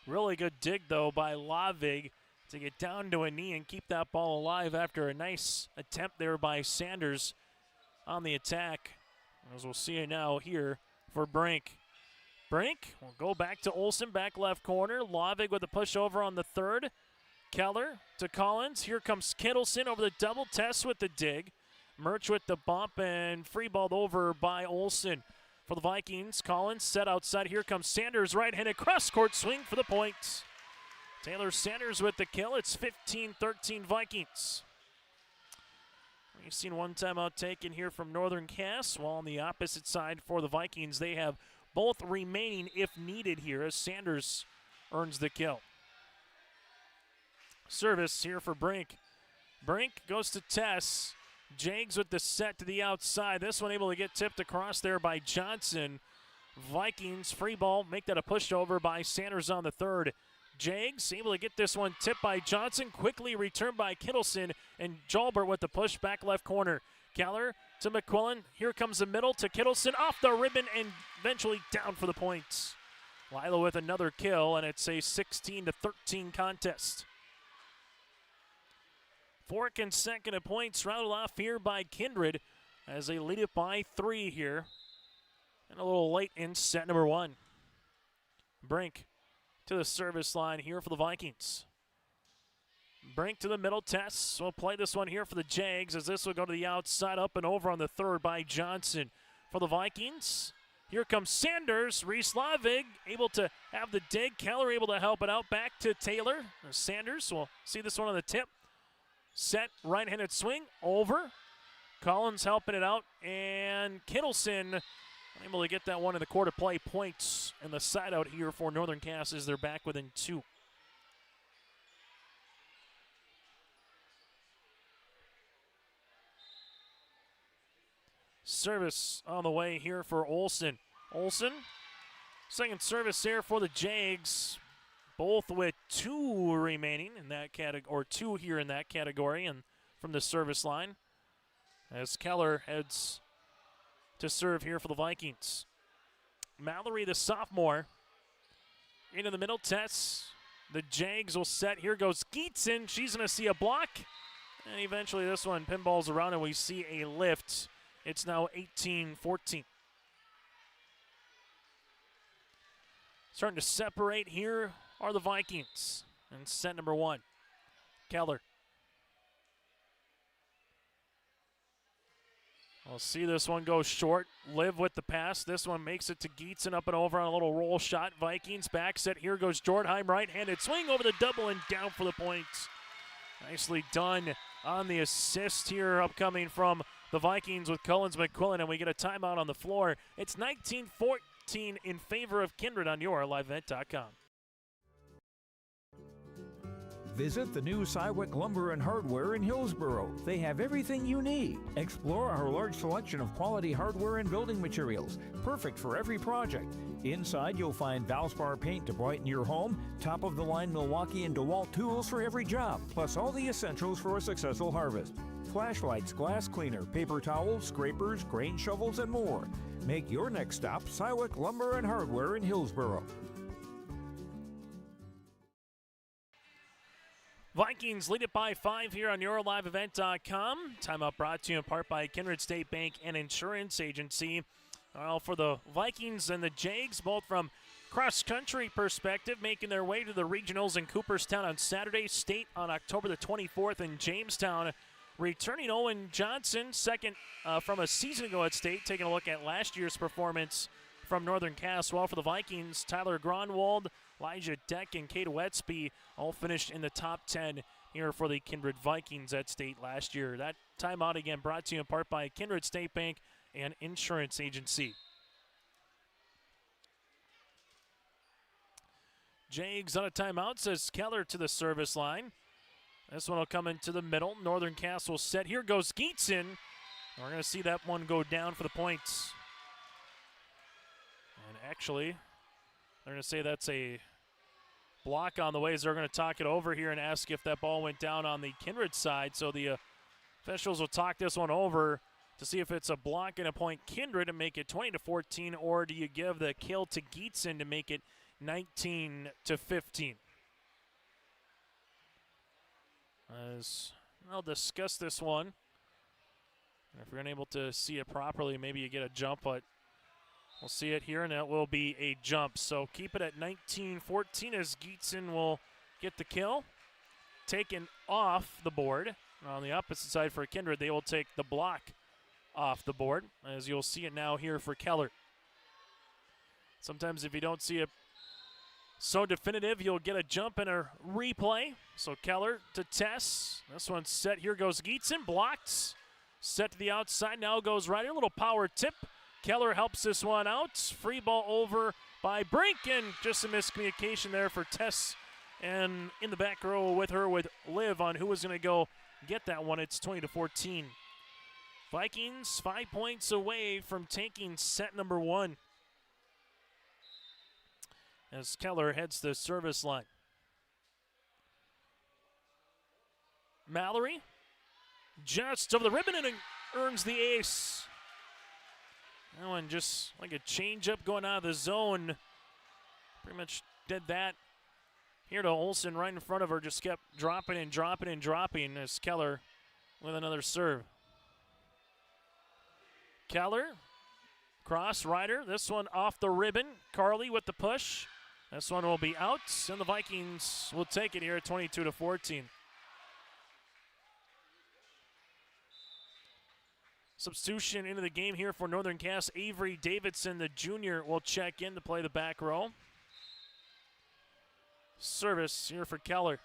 Really good dig, though, by Lavig to get down to a knee and keep that ball alive after a nice attempt there by Sanders on the attack. As we'll see it now here for Brink. Brink will go back to Olsen, back left corner. Lavig with a push over on the third. Keller to Collins. Here comes Kittleson over the double test with the dig. Murch with the bump and free balled over by Olsen. For the Vikings, Collins set outside. Here comes Sanders, right-handed cross-court swing for the point. Taylor Sanders with the kill. It's 15-13 Vikings. We've seen one timeout taken here from Northern Cass, while on the opposite side for the Vikings, they have both remaining if needed here as Sanders earns the kill. Service here for Brink. Brink goes to Tess. Jags with the set to the outside. This one able to get tipped across there by Johnson. Vikings free ball, make that a pushover by Sanders on the third. Jags able to get this one tipped by Johnson. Quickly returned by Kittleson, and Jalbert with the push back left corner. Keller to McQuillan. Here comes the middle to Kittleson. Off the ribbon and eventually down for the points. Lila with another kill, and it's a 16-13 contest. 4 consecutive points rounded off here by Kindred as they lead it by 3 here. And a little late in set number 1. Brink to the service line here for the Vikings. Brink to the middle. Tess will play this one here for the Jags as this will go to the outside, up and over on the third by Johnson. For the Vikings, here comes Sanders. Reese Lavig able to have the dig. Keller able to help it out. Back to Taylor. Sanders will see this one on the tip. Set, right-handed swing, over. Collins helping it out, and Kittleson able to get that one in the quarter play. Points and the side out here for Northern Cass as they're back within 2. Service on the way here for Olsen. Olsen, second service here for the Jags. Both with 2 remaining in that category, or 2 here in that category, and from the service line, as Keller heads to serve here for the Vikings. Mallory, the sophomore, into the middle. Tess. The Jags will set. Here goes Geetson. She's going to see a block, and eventually this one pinballs around, and we see a lift. It's now 18-14. Starting to separate here are the Vikings in set number 1. Keller. We'll see this one go short. Live with the pass. This one makes it to Geetson, up and over on a little roll shot. Vikings back set. Here goes Jordheim, right-handed swing over the double and down for the points. Nicely done on the assist here upcoming from the Vikings with Collins McQuillan, and we get a timeout on the floor. It's 19-14 in favor of Kindred on your liveevent.com. Visit the new Cywick Lumber and Hardware in Hillsboro. They have everything you need. Explore our large selection of quality hardware and building materials, perfect for every project. Inside, you'll find Valspar paint to brighten your home, top-of-the-line Milwaukee and DeWalt tools for every job, plus all the essentials for a successful harvest. Flashlights, glass cleaner, paper towels, scrapers, grain shovels, and more. Make your next stop Cywick Lumber and Hardware in Hillsboro. Vikings lead it by 5 here on EuroLiveEvent.com. Timeout brought to you in part by Kindred State Bank and Insurance Agency. Well, for the Vikings and the Jags, both from cross-country perspective, making their way to the regionals in Cooperstown on Saturday. State on October the 24th in Jamestown. Returning Owen Johnson, second from a season ago at State, taking a look at last year's performance from Northern Cass. Well, for the Vikings, Tyler Gronwald, Elijah Deck, and Kate Wetsby all finished in the top 10 here for the Kindred Vikings at State last year. That timeout again brought to you in part by Kindred State Bank and Insurance Agency. Jags on a timeout, says Keller to the service line. This one will come into the middle. Northern Cass will set. Here goes Geetson. We're going to see that one go down for the points. And actually, they're going to say that's a block on the way, as they're going to talk it over here and ask if that ball went down on the Kindred side. So the officials will talk this one over to see if it's a block and a point Kindred to make it 20-14, or do you give the kill to Geetson to make it 19-15? As I'll discuss this one. If you're unable to see it properly, maybe you get a jump, but we'll see it here, and that will be a jump. So keep it at 19-14 as Geetson will get the kill. Taken off the board. On the opposite side for Kindred, they will take the block off the board, as you'll see it now here for Keller. Sometimes if you don't see it so definitive, you'll get a jump and a replay. So Keller to Tess. This one's set. Here goes Geetson. Blocked. Set to the outside. Now goes right. A little power tip. Keller helps this one out. Free ball over by Brink, and just a miscommunication there for Tess. And in the back row with her with Liv on who was going to go get that one. It's 20-14. Vikings 5 points away from taking set number 1. As Keller heads the service line. Mallory just over the ribbon and earns the ace. That one just like a changeup going out of the zone. Pretty much did that. Here to Olsen right in front of her, just kept dropping and dropping and dropping as Keller with another serve. Keller, cross rider, this one off the ribbon. Carly with the push. This one will be out, and the Vikings will take it here at 22-14. Substitution into the game here for Northern Cass. Avery Davidson, the junior, will check in to play the back row. Service here for Keller.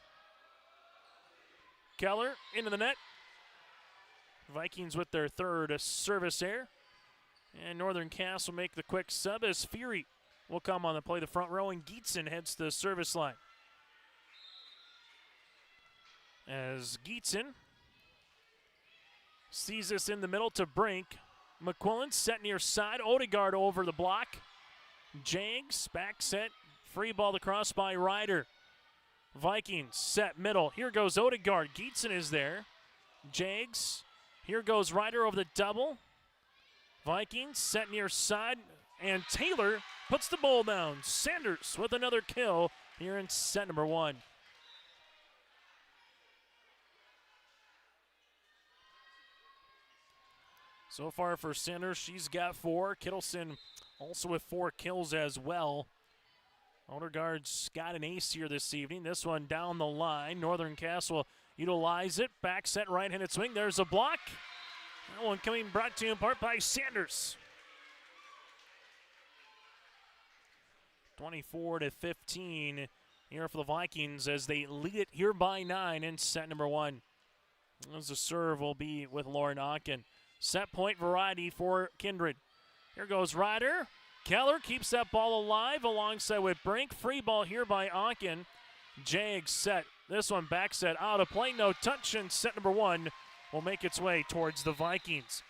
Keller into the net. Vikings with their third service error. And Northern Cass will make the quick sub as Fury will come on and play the front row, and Geetson heads to the service line. As Geetson sees this in the middle to Brink. McQuillan set near side. Odegaard over the block. Jags back set. Free ball across by Ryder. Vikings set middle. Here goes Odegaard. Geetson is there. Jags. Here goes Ryder over the double. Vikings set near side. And Taylor puts the ball down. Sanders with another kill here in set number 1. So far for Sanders, she's got 4. Kittleson also with 4 kills as well. Odegaard's got an ace here this evening. This one down the line. Northern Cass will utilize it. Back set right-handed swing. There's a block. That one coming brought to you in part by Sanders. 24-15 here for the Vikings as they lead it here by 9 in set number 1. As the serve will be with Lauren Ocken. Set point variety for Kindred. Here goes Ryder. Keller keeps that ball alive alongside with Brink. Free ball here by Ocken. Jags set This one back set out of play, no touch, and set number 1 will make its way towards the Vikings.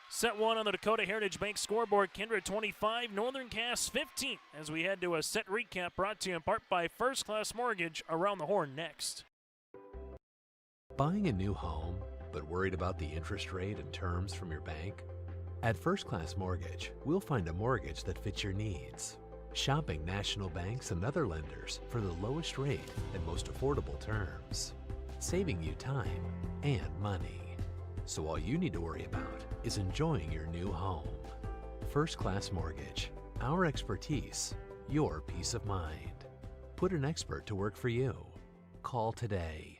Set 1 on the Dakota Heritage Bank scoreboard, Kindred 25, Northern Cass 15, as we head to a set recap brought to you in part by First Class Mortgage. Around the Horn next. Buying a new home, but worried about the interest rate and terms from your bank? At First Class Mortgage, we'll find a mortgage that fits your needs. Shopping national banks and other lenders for the lowest rate and most affordable terms, saving you time and money. So all you need to worry about is enjoying your new home. First Class Mortgage, our expertise, your peace of mind. Put an expert to work for you. Call today.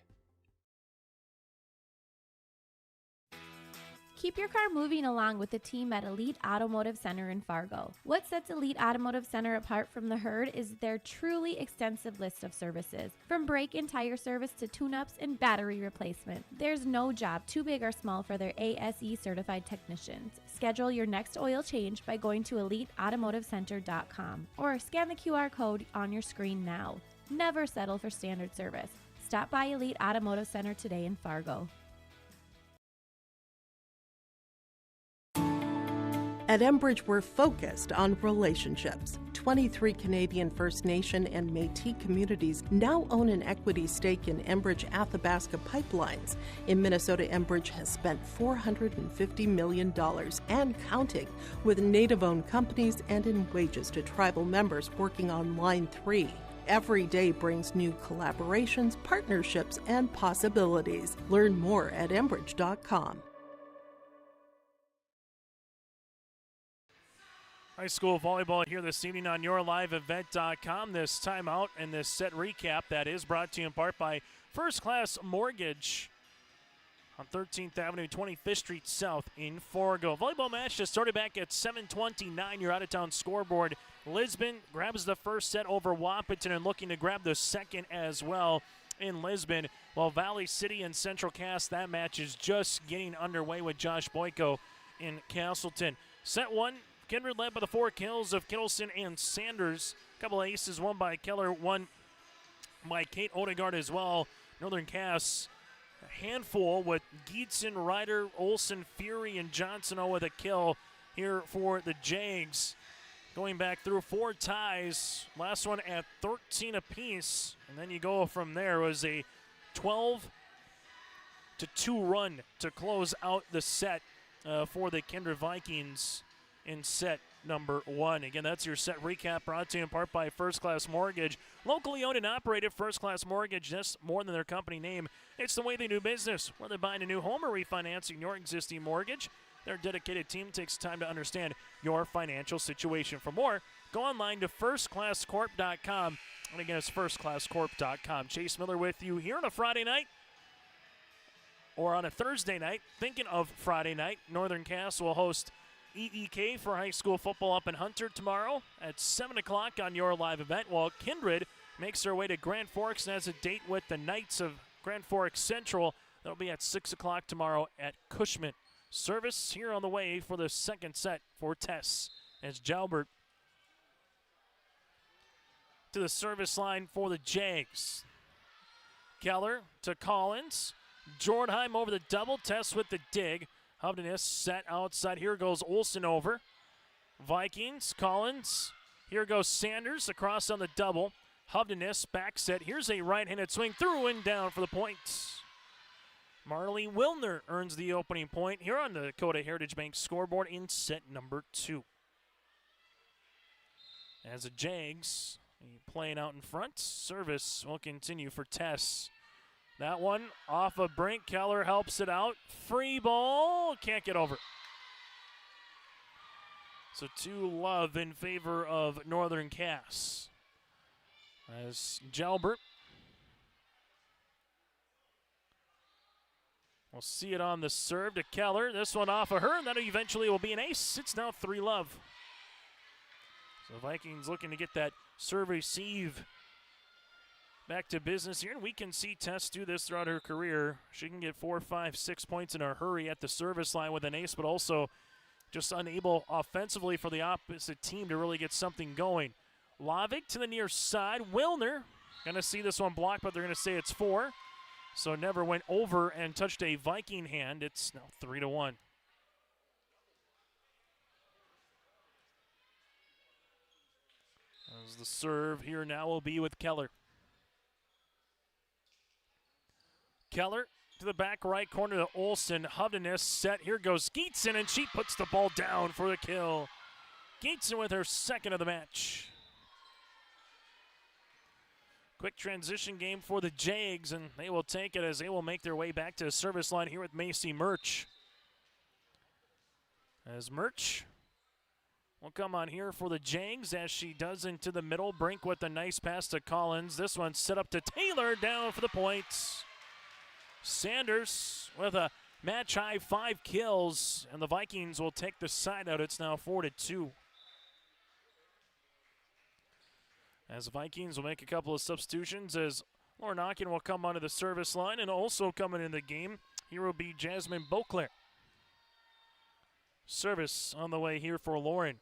Keep your car moving along with the team at Elite Automotive Center in Fargo. What sets Elite Automotive Center apart from the herd is their truly extensive list of services. From brake and tire service to tune-ups and battery replacement, there's no job too big or small for their ASE certified technicians. Schedule your next oil change by going to EliteAutomotiveCenter.com or scan the QR code on your screen now. Never settle for standard service. Stop by Elite Automotive Center today in Fargo. At Enbridge, we're focused on relationships. 23 Canadian First Nation and Métis communities now own an equity stake in Enbridge Athabasca Pipelines. In Minnesota, Enbridge has spent $450 million and counting with Native-owned companies and in wages to tribal members working on Line 3. Every day brings new collaborations, partnerships, and possibilities. Learn more at Enbridge.com. High school volleyball here this evening on YourLiveEvent.com. This timeout and this set recap that is brought to you in part by First Class Mortgage on 13th Avenue, 25th Street South in Fargo. Volleyball match just started back at 7:29. Your out-of-town scoreboard. Lisbon grabs the first set over Wahpeton and looking to grab the second as well in Lisbon. While Valley City and Central Cass, that match is just getting underway with Josh Boyko in Castleton. Set 1. Kindred led by the 4 kills of Kittleson and Sanders. A couple of aces, one by Keller, one by Kate Odegaard as well. Northern Cass, a handful with Geetson, Ryder, Olson, Fury, and Johnson with a kill here for the Jags. Going back through 4 ties. Last one at 13 apiece. And then you go from there. It was a 12-2 run to close out the set for the Kindred Vikings in set number 1. Again, that's your set recap brought to you in part by First Class Mortgage. Locally owned and operated, First Class Mortgage, just more than their company name. It's the way they do business. Whether buying a new home or refinancing your existing mortgage, their dedicated team takes time to understand your financial situation. For more, go online to firstclasscorp.com. And again, it's firstclasscorp.com. Chase Miller with you here on a Friday night or on a Thursday night. Thinking of Friday night, Northern Cass will host EEK for high school football up in Hunter tomorrow at 7 o'clock on Your Live Event, while Kindred makes their way to Grand Forks and has a date with the Knights of Grand Forks Central. That'll be at 6 o'clock tomorrow at Cushman. Service here on the way for the second set for Tess as Jalbert to the service line for the Jags. Keller to Collins. Jordheim over the double. Tess with the dig. Hovdenis set outside. Here goes Olsen over. Vikings, Collins. Here goes Sanders across on the double. Hovdenis back set. Here's a right-handed swing through and down for the points. Marley Wilner earns the opening point here on the Dakota Heritage Bank scoreboard in set number 2. As the Jags playing out in front, service will continue for Tess. That one off a Brink. Keller helps it out. Free ball. Can't get over. So 2-love in favor of Northern Cass. As Jalbert. We'll see it on the serve to Keller. This one off of her, and that eventually will be an ace. It's now 3-love. So Vikings looking to get that serve receive back to business here, and we can see Tess do this throughout her career. She can get 4, 5, 6 points in a hurry at the service line with an ace, but also just unable offensively for the opposite team to really get something going. Lovick to the near side. Wilner Going to see this one blocked, but they're going to say it's 4. So never went over and touched a Viking hand. It's now 3-1. As the serve here now will be with Keller. Keller to the back right corner to Olsen. Hovdenes set. Here goes Geetson, and she puts the ball down for the kill. Geetson with her second of the match. Quick transition game for the Jags, and they will take it as they will make their way back to the service line here with Macy Murch. As Murch will come on here for the Jags as she does into the middle. Brink with a nice pass to Collins. This one set up to Taylor, down for the points. Sanders with a match-high 5 kills, and the Vikings will take the side out. It's now 4-2. As the Vikings will make a couple of substitutions as Lauren Ocken will come onto the service line, and also coming in the game, here will be Jasmine Beauclair. Service on the way here for Lauren.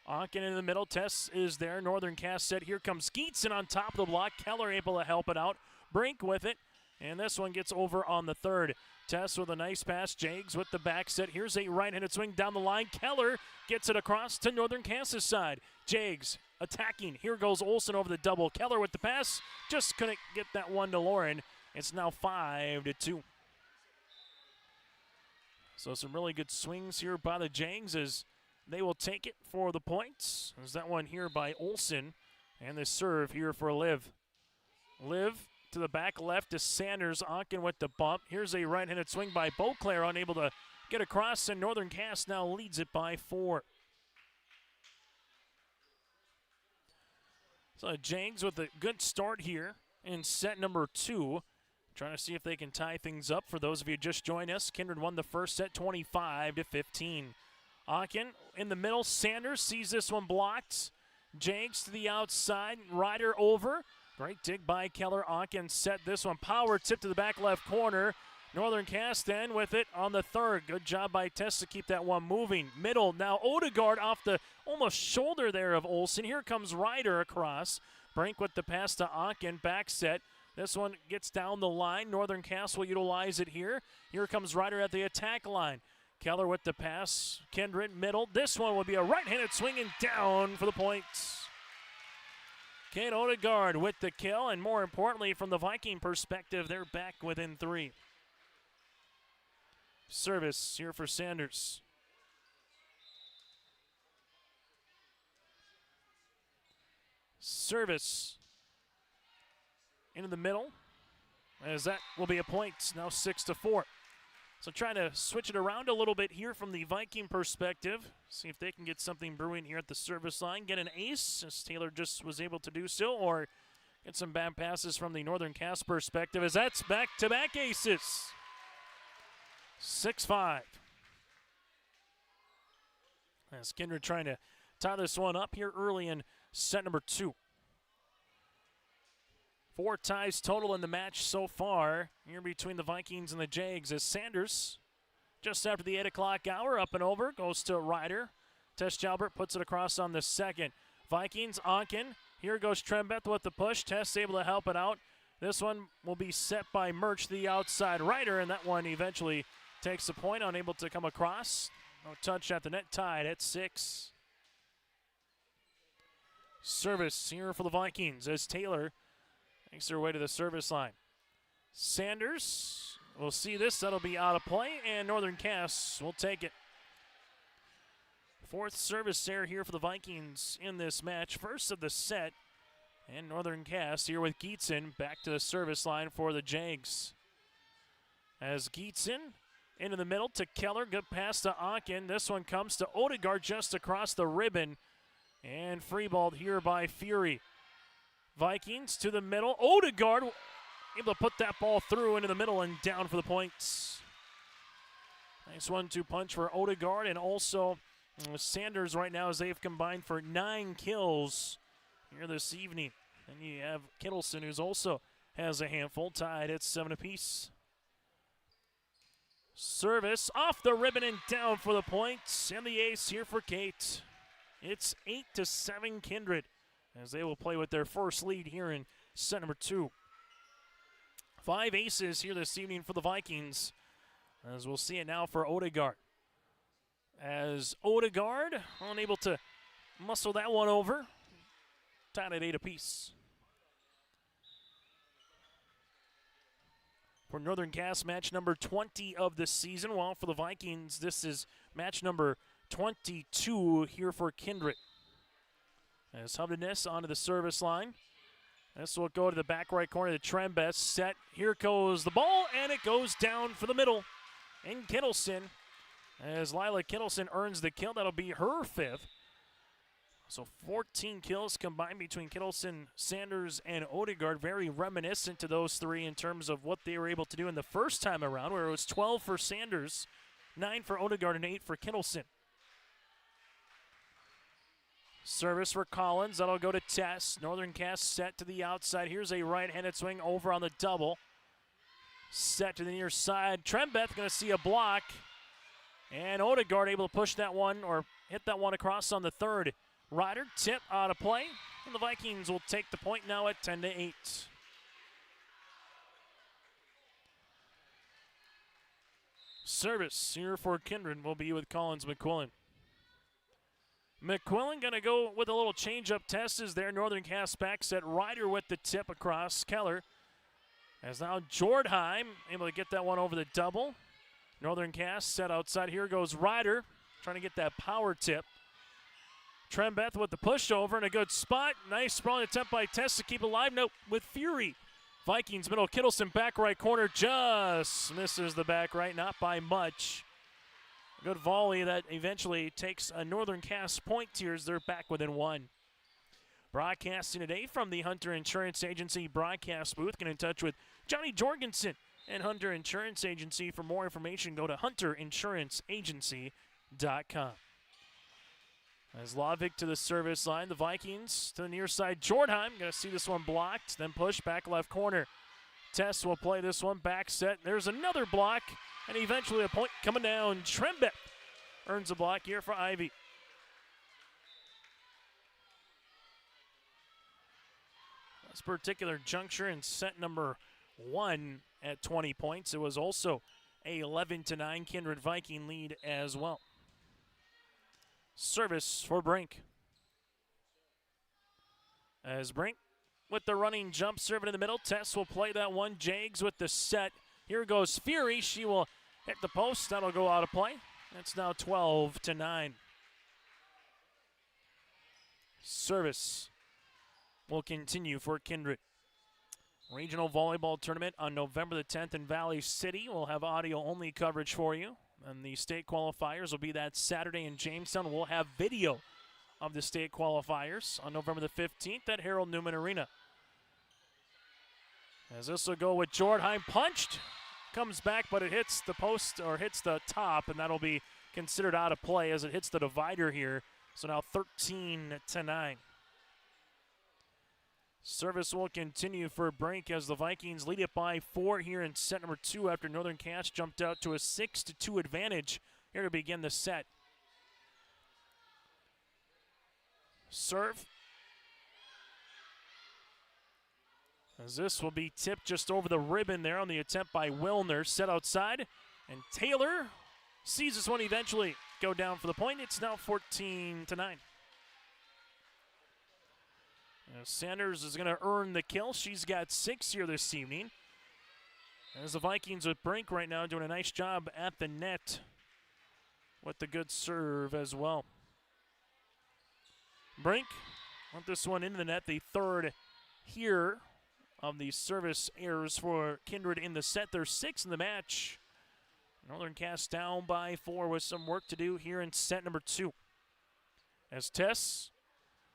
Ocken in the middle. Tess is there. Northern Cass set. Here comes Geetson on top of the block. Keller able to help it out. Brink with it. And this one gets over on the third. Tess with a nice pass. Jags with the back set. Here's a right-handed swing down the line. Keller gets it across to Northern Cass's side. Jags attacking. Here goes Olsen over the double. Keller with the pass. Just couldn't get that one to Lauren. It's now 5-2. So some really good swings here by the Jags as they will take it for the points. There's that one here by Olsen. And the serve here for Liv. Liv to the back left to Sanders. Ocken with the bump. Here's a right-handed swing by Beauclair, unable to get across, and Northern Cass now leads it by 4. So Jags with a good start here in set number 2. Trying to see if they can tie things up. For those of you who just joined us, Kindred won the first set 25-15. Ocken in the middle. Sanders sees this one blocked. Jags to the outside. Ryder over. Great dig by Keller. Ocken set this one. Power tip to the back left corner. Northern Cass then with it on the third. Good job by Tess to keep that one moving. Middle now Odegaard off the almost shoulder there of Olsen. Here comes Ryder across. Brink with the pass to Ocken. Back set. This one gets down the line. Northern Cass will utilize it here. Here comes Ryder at the attack line. Keller with the pass. Kindred middle. This one will be a right-handed swing and down for the points. Kate Odegaard with the kill, and more importantly, from the Viking perspective, they're back within 3. Service here for Sanders. Service into the middle, as that will be a point. Now 6-4. So trying to switch it around a little bit here from the Viking perspective. See if they can get something brewing here at the service line. Get an ace, as Taylor just was able to do so, or get some bad passes from the Northern Cass perspective, as that's back-to-back aces. 6-5. As Kindred trying to tie this one up here early in set number 2. 4 ties total in the match so far here between the Vikings and the Jags, as Sanders, just after the 8 o'clock hour, up and over, goes to Ryder. Tess Jalbert puts it across on the second. Vikings, Ocken. Here goes Trembeth with the push. Tess able to help it out. This one will be set by Murch, the outside Ryder, and that one eventually takes the point, unable to come across. No touch at the net, tied at 6. Service here for the Vikings as Taylor makes their way to the service line. Sanders will see this. That'll be out of play, and Northern Cass will take it. 4th service error here for the Vikings in this match. First of the set, and Northern Cass here with Geetson back to the service line for the Jags. As Geetson into the middle to Keller. Good pass to Ocken. This one comes to Odegaard just across the ribbon, and freeballed here by Fury. Vikings to the middle. Odegaard able to put that ball through into the middle and down for the points. Nice 1-2 punch for Odegaard, and also Sanders right now as they've combined for 9 kills here this evening. And you have Kittleson, who's also has a handful, tied at 7 apiece. Service off the ribbon and down for the points, and the ace here for Kate. It's 8-7 Kindred, as they will play with their first lead here in set number 2. 5 aces here this evening for the Vikings, as we'll see it now for Odegaard. As Odegaard unable to muscle that one over, tied at 8 apiece. For Northern Cass, match number 20 of the season, while for the Vikings, this is match number 22 here for Kindred. As Hovness onto the service line. This will go to the back right corner to Trembest. Set. Here goes the ball, and it goes down for the middle. And Kittleson, as Lila Kittleson earns the kill. That'll be her 5th. So 14 kills combined between Kittleson, Sanders, and Odegaard. Very reminiscent to those 3 in terms of what they were able to do in the first time around, where it was 12 for Sanders, 9 for Odegaard, and 8 for Kittleson. Service for Collins. That'll go to Tess. Northern Cass set to the outside. Here's a right-handed swing over on the double. Set to the near side. Trembeth going to see a block. And Odegaard able to push that one or hit that one across on the 3rd. Ryder tip out of play. And the Vikings will take the point now at 10-8. Service here for Kindred will be with Collins McQuillan. McQuillan going to go with a little change-up test is there. Northern Cass back set. Ryder with the tip across Keller. As now Jordheim able to get that one over the double. Northern Cass set outside. Here goes Ryder trying to get that power tip. Trembeth with the pushover in a good spot. Nice sprawling attempt by Tess to keep it alive. Nope, with Fury. Vikings middle. Kittleson back right corner just misses the back right, not by much. Good volley that eventually takes a Northern Cass point tiers. They're back within 1. Broadcasting today from the Hunter Insurance Agency broadcast booth. Get in touch with Johnny Jorgensen and Hunter Insurance Agency. For more information, go to hunterinsuranceagency.com. As Lavic to the service line, the Vikings to the near side. Jordheim going to see this one blocked, then push back left corner. Tess will play this one back set. There's another block. And eventually a point coming down. Trembeth earns a block here for Ivy. This particular juncture in set number 1 at 20 points. It was also a 11-9 Kindred Viking lead as well. Service for Brink. As Brink with the running jump serve in the middle. Tess will play that one. Jags with the set. Here goes Fury. She will hit the post. That'll go out of play. It's now 12-9. Service will continue for Kindred. Regional volleyball tournament on November the 10th in Valley City. We'll have audio-only coverage for you. And the state qualifiers will be that Saturday in Jamestown. We'll have video of the state qualifiers on November the 15th at Harold Newman Arena. As this will go with Jordheim punched. Comes back, but it hits the post or hits the top, and that'll be considered out of play as it hits the divider here. So now 13-9. Service will continue for Brink as the Vikings lead it by 4 here in set number 2 after Northern Cass jumped out to a 6-2 advantage here to begin the set. Serve. As this will be tipped just over the ribbon there on the attempt by Wilner. Set outside, and Taylor sees this one eventually go down for the point. It's now 14-9. Sanders is going to earn the kill. She's got 6 here this evening. As the Vikings with Brink right now doing a nice job at the net with the good serve as well. Brink want this one into the net, the 3rd here of the service errors for Kindred in the set. They're 6 in the match. Northern Cass down by 4 with some work to do here in set number 2. As Tess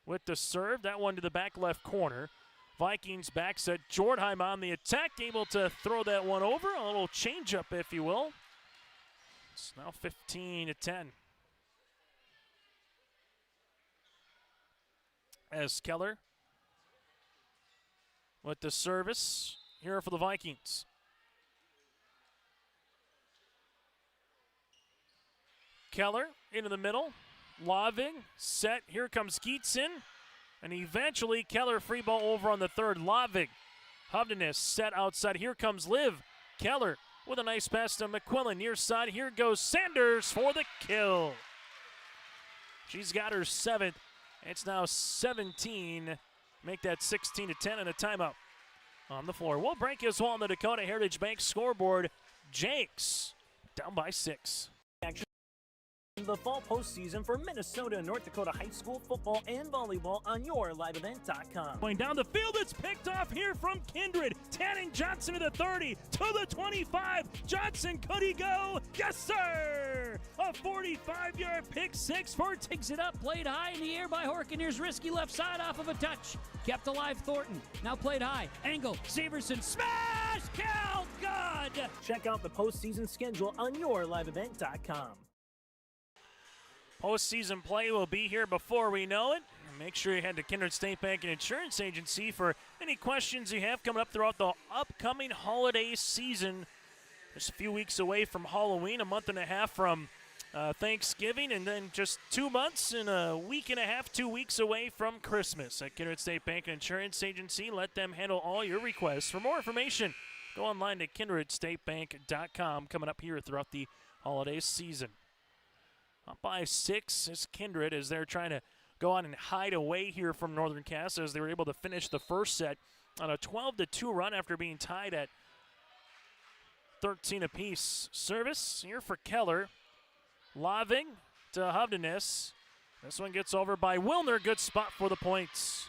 with the serve, that one to the back left corner. Vikings back set. Jordheim on the attack, able to throw that one over. A little changeup, if you will. It's now 15-10. As Keller with the service here for the Vikings. Keller into the middle. Loving, set. Here comes Geetson. And eventually, Keller free ball over on the third. Lavig. Hovdenes set outside. Here comes Liv. Keller with a nice pass to McQuillan. Near side. Here goes Sanders for the kill. She's got her 7th. It's now 17. Make that 16-10 and a timeout on the floor. We'll break as well on the Dakota Heritage Bank scoreboard. Jakes down by 6. The fall postseason for Minnesota and North Dakota high school football and volleyball on yourliveevent.com. Going down the field, it's picked off here from Kindred. Tanning Johnson to the 30, to the 25. Johnson, could he go? Yes, sir! A 45-yard pick six for Takes it up, played high in the air by Horkin. Here's risky left side off of a touch. Kept alive Thornton. Now played high. Angle, Severson, smash! Count, good! Check out the postseason schedule on yourliveevent.com. Postseason play will be here before we know it. Make sure you head to Kindred State Bank and Insurance Agency for any questions you have coming up throughout the upcoming holiday season. Just a few weeks away from Halloween, a month and a half from Thanksgiving, and then just 2 months and a week and a half, 2 weeks away from Christmas. At Kindred State Bank and Insurance Agency, let them handle all your requests. For more information, go online to kindredstatebank.com coming up here throughout the holiday season. Up by 6 is Kindred as they're trying to go on and hide away here from Northern Cass as they were able to finish the first set on a 12-2 run after being tied at 13 apiece. Service here for Keller. Laving to Hovdenes. This one gets over by Wilner. Good spot for the points.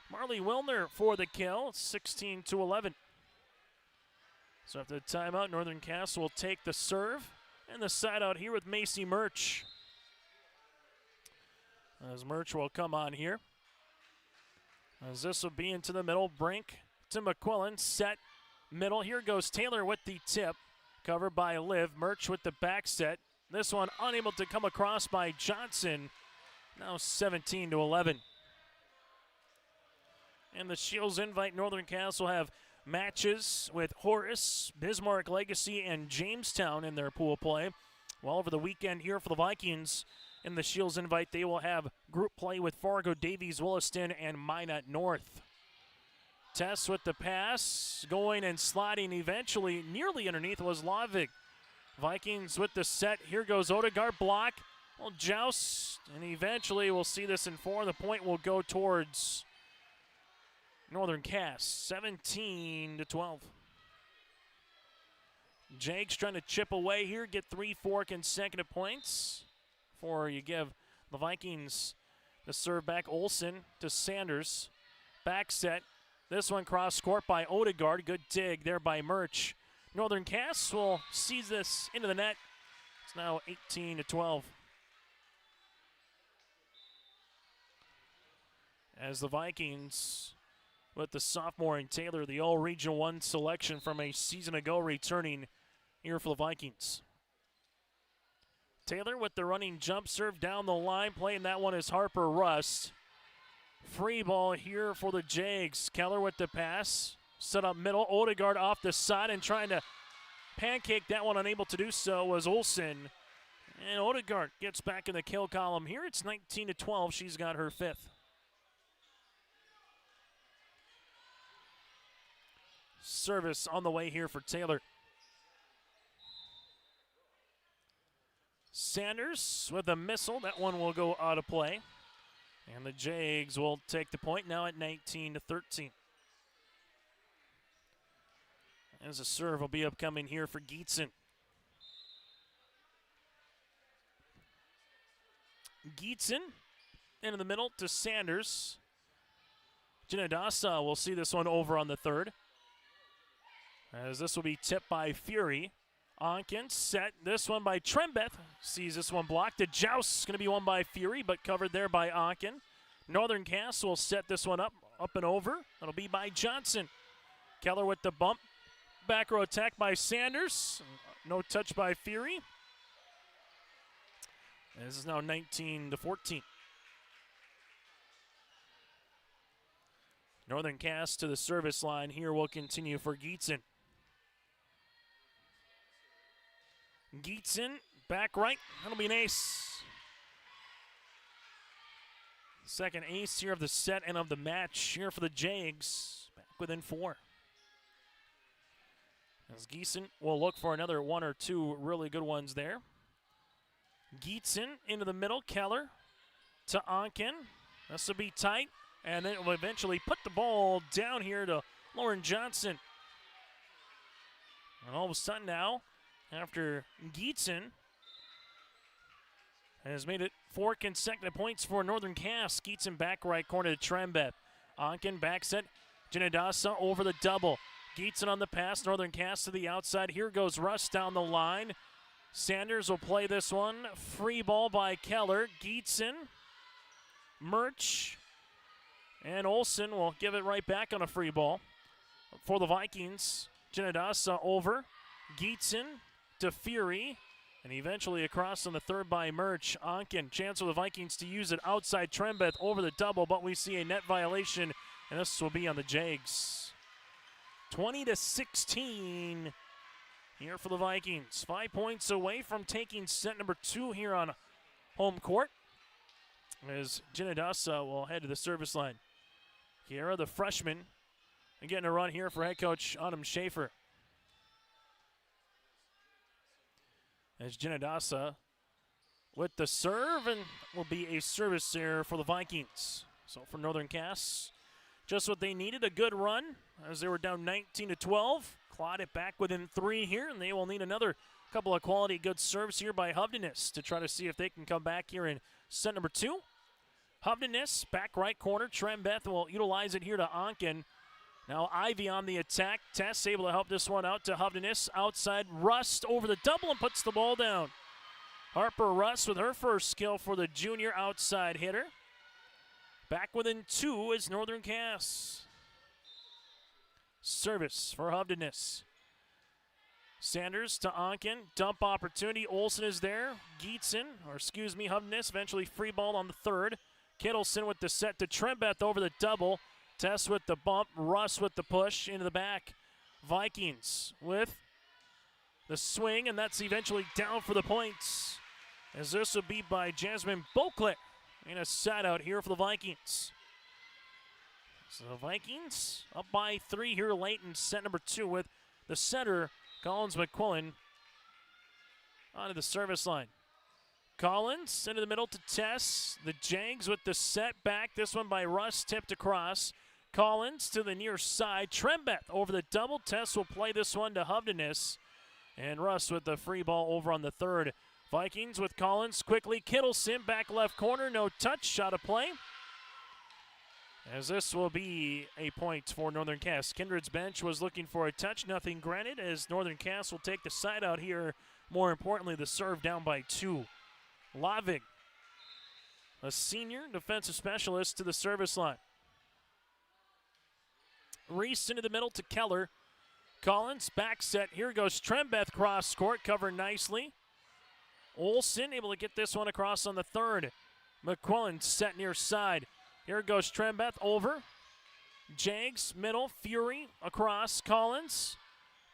Marley Wilner for the kill. 16-11. So after the timeout, Northern Cass will take the serve. And the side out here with Macy Murch. As Murch will come on here. As this will be into the middle. Brink to McQuillan. Set middle. Here goes Taylor with the tip. Covered by Liv. Murch with the back set. This one unable to come across by Johnson. Now 17-11. And the Shields invite Northern Cass will have matches with Horace, Bismarck Legacy, and Jamestown in their pool play. Well, over the weekend here for the Vikings in the Shields invite, they will have group play with Fargo, Davies, Williston, and Minot North. Tess with the pass, going and sliding eventually nearly underneath was Lavig. Vikings with the set. Here goes Odegaard, block. Well, joust, and eventually we'll see this in 4. The point will go towards Northern Cass, 17-12. Jakes trying to chip away here, get 3-4 consecutive points before you give the Vikings the serve back. Olsen to Sanders. Back set. This one cross court by Odegaard. Good dig there by Murch. Northern Cass will seize this into the net. It's now 18-12. As the Vikings, with the sophomore and Taylor, the All-Region 1 selection from a season ago, returning here for the Vikings. Taylor with the running jump serve down the line. Playing that one is Harper Rust. Free ball here for the Jags. Keller with the pass. Set up middle. Odegaard off the side and trying to pancake that one. Unable to do so was Olsen. And Odegaard gets back in the kill column here. It's 19-12. She's got her 5th. Service on the way here for Taylor. Sanders with a missile. That one will go out of play. And the Jags will take the point now at 19-13. As a serve will be upcoming here for Geetson. Geetson into the middle to Sanders. Jinadasa will see this one over on the 3rd. As this will be tipped by Fury. Onken set this one by Trembeth. Sees this one blocked. The joust is going to be won by Fury, but covered there by Onken. Northern Cass will set this one up and over. That'll be by Johnson. Keller with the bump. Back row attack by Sanders. No touch by Fury. And this is now 19-14. Northern Cass to the service line here will continue for Geetson. Geetson back right. That'll be an ace. Second ace here of the set and of the match here for the Jags. Back within 4. As Geeson will look for another 1 or 2 really good ones there. Geeson into the middle. Keller to Onken. This will be tight. And then it will eventually put the ball down here to Lauren Johnson. And all of a sudden now, after Geeson has made it 4 consecutive points for Northern Cass. Geeson back right corner to Trembeth. Onken back set. Jinadasa over the double. Geeson on the pass. Northern Cass to the outside. Here goes Russ down the line. Sanders will play this one. Free ball by Keller. Geeson. Murch. And Olsen will give it right back on a free ball. For the Vikings, Jinadasa over. Geeson to Fury. And eventually across on the third by Murch. Onken, chance for the Vikings to use it outside Trembeth over the double, but we see a net violation, and this will be on the Jags. 20-16 here for the Vikings. 5 points away from taking set number 2 here on home court, as Jinadasa will head to the service line. Kiera, the freshman, getting a run here for head coach Autumn Schaefer. As Jinadasa with the serve, and will be a service error for the Vikings. So for Northern Cass, just what they needed, a good run as they were down 19-12. Clawed it back within 3 here, and they will need another couple of quality good serves here by Hovdenes to try to see if they can come back here in set number 2. Hovdenes, back right corner. Trembeth will utilize it here to Onken. Now Ivy on the attack. Tess able to help this one out to Hovdenes. Outside, Rust over the double and puts the ball down. Harper Rust with her first kill for the junior outside hitter. Back within 2 is Northern Cass. Service for Hovdenes. Sanders to Onken. Dump opportunity. Olsen is there. Hovdenes eventually free ball on the third. Kittleson with the set to Trembeth over the double. Tess with the bump, Russ with the push into the back. Vikings with the swing, and that's eventually down for the points, as this will be by Jasmine Beauclerc. And a set out here for the Vikings. So the Vikings up by 3 here late in set number 2 with the setter, Collins McQuillan, onto the service line. Collins into the middle to Tess. The Jags with the set back. This one by Russ, tipped across. Collins to the near side. Trembeth over the double. Tess will play this one to Hovdenes. And Russ with the free ball over on the third. Vikings with Collins quickly. Kittleson back left corner. No touch. Shot of play. As this will be a point for Northern Cass. Kindred's bench was looking for a touch. Nothing granted, as Northern Cass will take the side out here. More importantly, the serve down by 2. Lavig, a senior defensive specialist, to the service line. Reese into the middle to Keller. Collins back set. Here goes Trembeth cross court, covered nicely. Olsen able to get this one across on the third. McQuillan set near side. Here goes Trembeth over. Jags middle. Fury across. Collins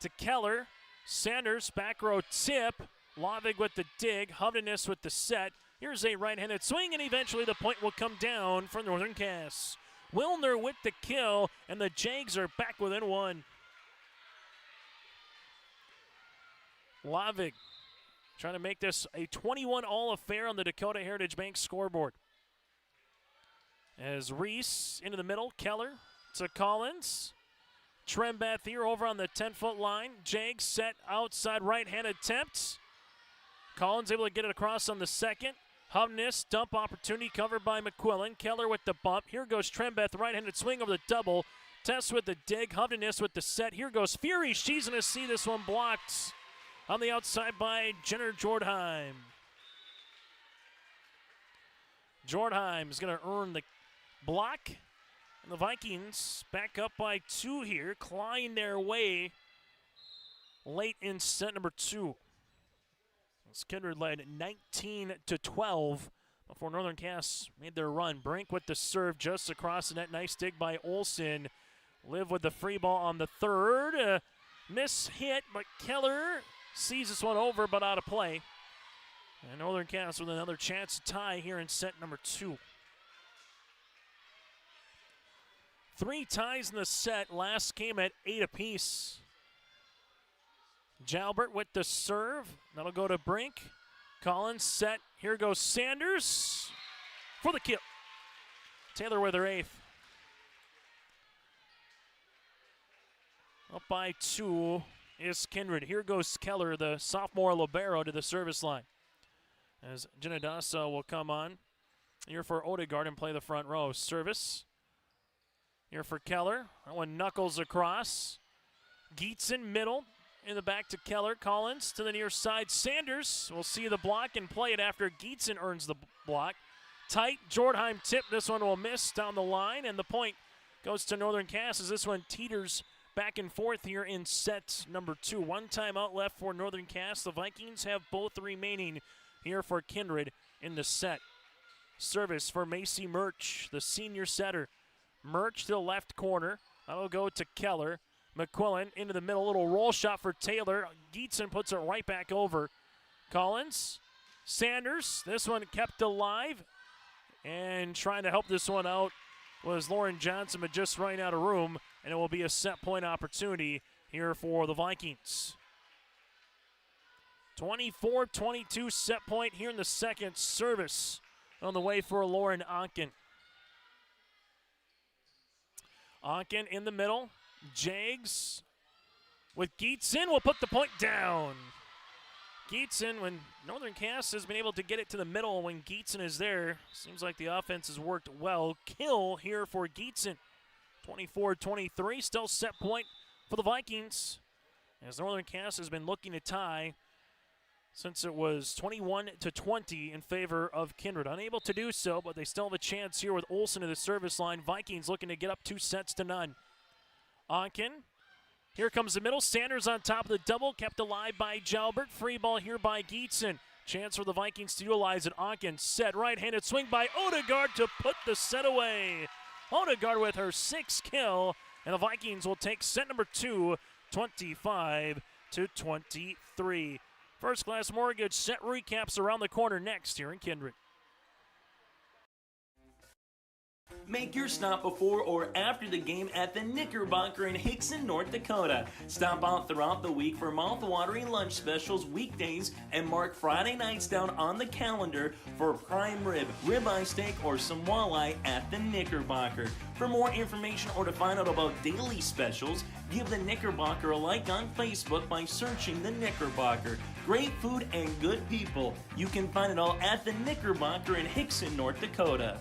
to Keller. Sanders back row tip. Lavig with the dig. Hovdenes with the set. Here's a right-handed swing, and eventually the point will come down for Northern Cass. Wilner with the kill, and the Jags are back within 1. Lavig trying to make this a 21-all affair on the Dakota Heritage Bank scoreboard. As Reese into the middle, Keller to Collins. Trembeth here over on the 10-foot line. Jags set outside right-handed attempt. Collins able to get it across on the second. Hovdenes, dump opportunity covered by McQuillan. Keller with the bump. Here goes Trembeth, right-handed swing over the double. Tess with the dig. Hovdenes with the set. Here goes Fury. She's going to see this one blocked on the outside by Jenner Jordheim. Jordheim is going to earn the block. And the Vikings back up by 2 here, clawing their way late in set number 2. Kindred led 19-12 before Northern Cass made their run. Brink with the serve just across the net. Nice dig by Olsen. Liv with the free ball on the third. Miss hit, but Keller sees this one over, but out of play. And Northern Cass with another chance to tie here in set number 2. 3 ties in the set. Last game at 8 apiece. Jalbert with the serve. That'll go to Brink. Collins set. Here goes Sanders for the kill. Taylor with her 8th. Up by 2 is Kindred. Here goes Keller, the sophomore libero, to the service line. As Genadasa will come on. Here for Odegaard and play the front row. Service. Here for Keller. That one knuckles across. Gietzen middle. In the back to Keller. Collins to the near side. Sanders will see the block and play it after Gietzen earns the block. Tight. Jordheim tip. This one will miss down the line. And the point goes to Northern Cass as this one teeters back and forth here in set number 2. 1 timeout left for Northern Cass. The Vikings have both remaining here for Kindred in the set. Service for Macy Murch, the senior setter. Murch to the left corner. That'll go to Keller. McQuillan into the middle, little roll shot for Taylor. Gietzen puts it right back over. Collins, Sanders, this one kept alive. And trying to help this one out was Lauren Johnson, but just running out of room. And it will be a set point opportunity here for the Vikings. 24-22 set point here in the second. Service on the way for Lauren Onken. Onken in the middle. Jags with Gietzen will put the point down. Gietzen, when Northern Cass has been able to get it to the middle when Gietzen is there, seems like the offense has worked well. Kill here for Gietzen. 24-23, still set point for the Vikings. As Northern Cass has been looking to tie since it was 21-20 in favor of Kindred. Unable to do so, but they still have a chance here with Olsen to the service line. Vikings looking to get up 2-0. Onken. Here comes the middle. Sanders on top of the double. Kept alive by Jalbert. Free ball here by Gietzen. Chance for the Vikings to utilize it. Onken set. Right-handed swing by Odegaard to put the set away. Odegaard with her 6th kill. And the Vikings will take set number 2, 25-23. First Class Mortgage set recaps around the corner next here in Kindred. Make your stop before or after the game at the Knickerbocker in Hickson, North Dakota. Stop out throughout the week for mouth-watering lunch specials weekdays and mark Friday nights down on the calendar for prime rib, ribeye steak, or some walleye at the Knickerbocker. For more information or to find out about daily specials, give the Knickerbocker a like on Facebook by searching the Knickerbocker. Great food and good people. You can find it all at the Knickerbocker in Hickson, North Dakota.